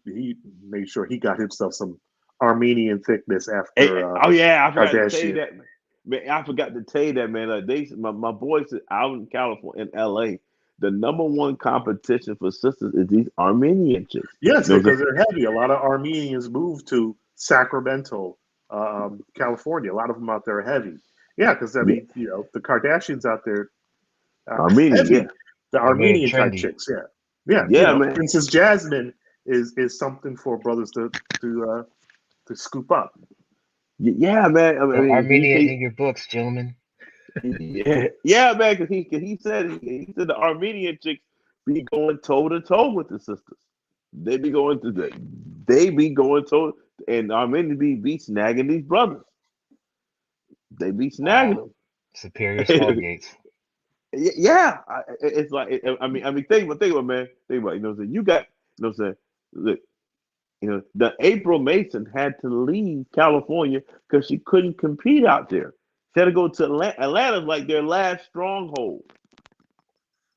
made sure he got himself some Armenian thickness after. I forgot to tell you Kardashian. that. Man, I forgot to tell you that, man. Like my boys out in California, in LA, the number one competition for sisters is these Armenian chicks. Yes, because they're heavy. A lot of Armenians moved to Sacramento, California. A lot of them out there are heavy. Yeah, because I mean, you know, the Kardashians out there, Armenian, heavy. yeah. The Armenian type trendy. chicks, yeah, Yeah, you know, man. Princess Jasmine is something for brothers to scoop up. Yeah, man. I mean, Armenia in your books, gentlemen. yeah, man. Because he said the Armenian chicks be going toe to toe with the sisters. They be going toe, and Armenians be snagging these brothers. They be snagging them. Superior Stargates. Yeah, it's like I mean, think about it, man. Think about it, you know what I'm saying. You know what I'm saying. Look, you know, the April Mason had to leave California because she couldn't compete out there. She had to go to Atlanta. Atlanta's like their last stronghold.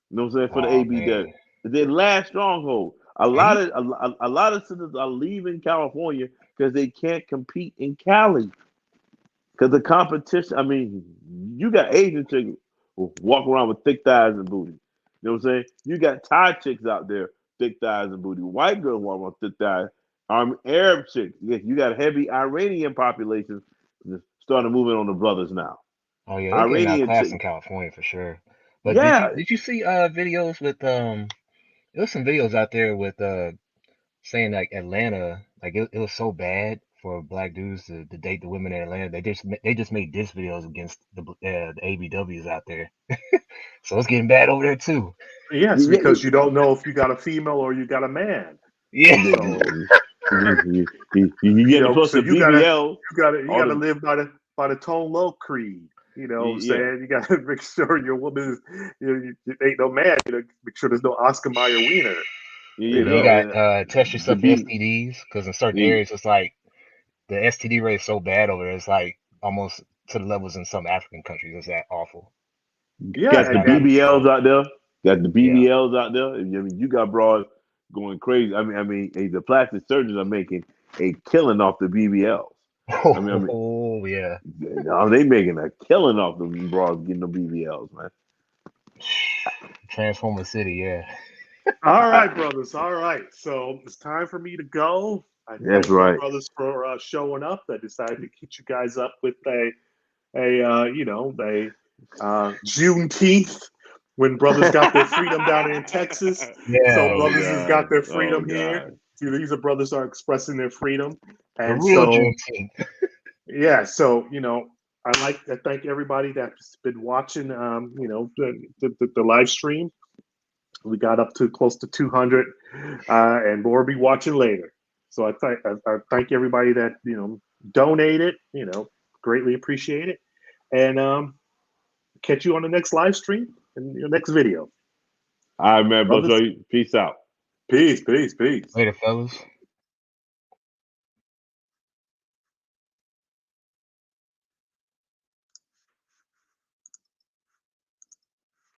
You know what I'm saying, for the ABW. Their last stronghold. A lot of sisters are leaving California because they can't compete in Cali. Because the competition, I mean, you got Asian chicks who walk around with thick thighs and booty. You know what I'm saying? You got Thai chicks out there, thick thighs and booty. White girls walk around with thick thighs. Arab chicks. You got heavy Iranian populations starting moving on the brothers now. Oh yeah, they're getting outclassed in California for sure. But did you see videos with there was some videos out there with saying like Atlanta, like it was so bad for black dudes to date the women in Atlanta. They just made diss videos against the ABWs out there. So it's getting bad over there too. Yes, because you don't know if you got a female or you got a man. Yeah. So You get to put so the BBL. you gotta live by the Tone Low creed. You know what I'm saying? You gotta make sure your woman is, you ain't no man. Make sure there's no Oscar Mayer wiener. You got test yourself for STDs, because in certain areas it's like the STD rate is so bad over there. It's like almost to the levels in some African countries. It's that awful. Yeah, got the BBLs out there. Got the BBLs out there. I mean, you got broads going crazy. I mean, the plastic surgeons are making a killing off the BBLs. Oh yeah. They making a killing off the broads getting the BBLs, man. Transformer City, yeah. All right, brothers. All right. So it's time for me to go. That's right, brothers, for showing up. I decided to keep you guys up with a Juneteenth, when brothers got their freedom down in Texas. Yeah. So brothers has got their freedom here. See, these are brothers are expressing their freedom, and so Juneteenth. Yeah. So I'd like to thank everybody that's been watching. The live stream. We got up to close to 200, and more will be watching later. So I thank everybody that donated. Greatly appreciate it, and catch you on the next live stream and your next video. All right, man. Peace out. Peace. Later, fellas.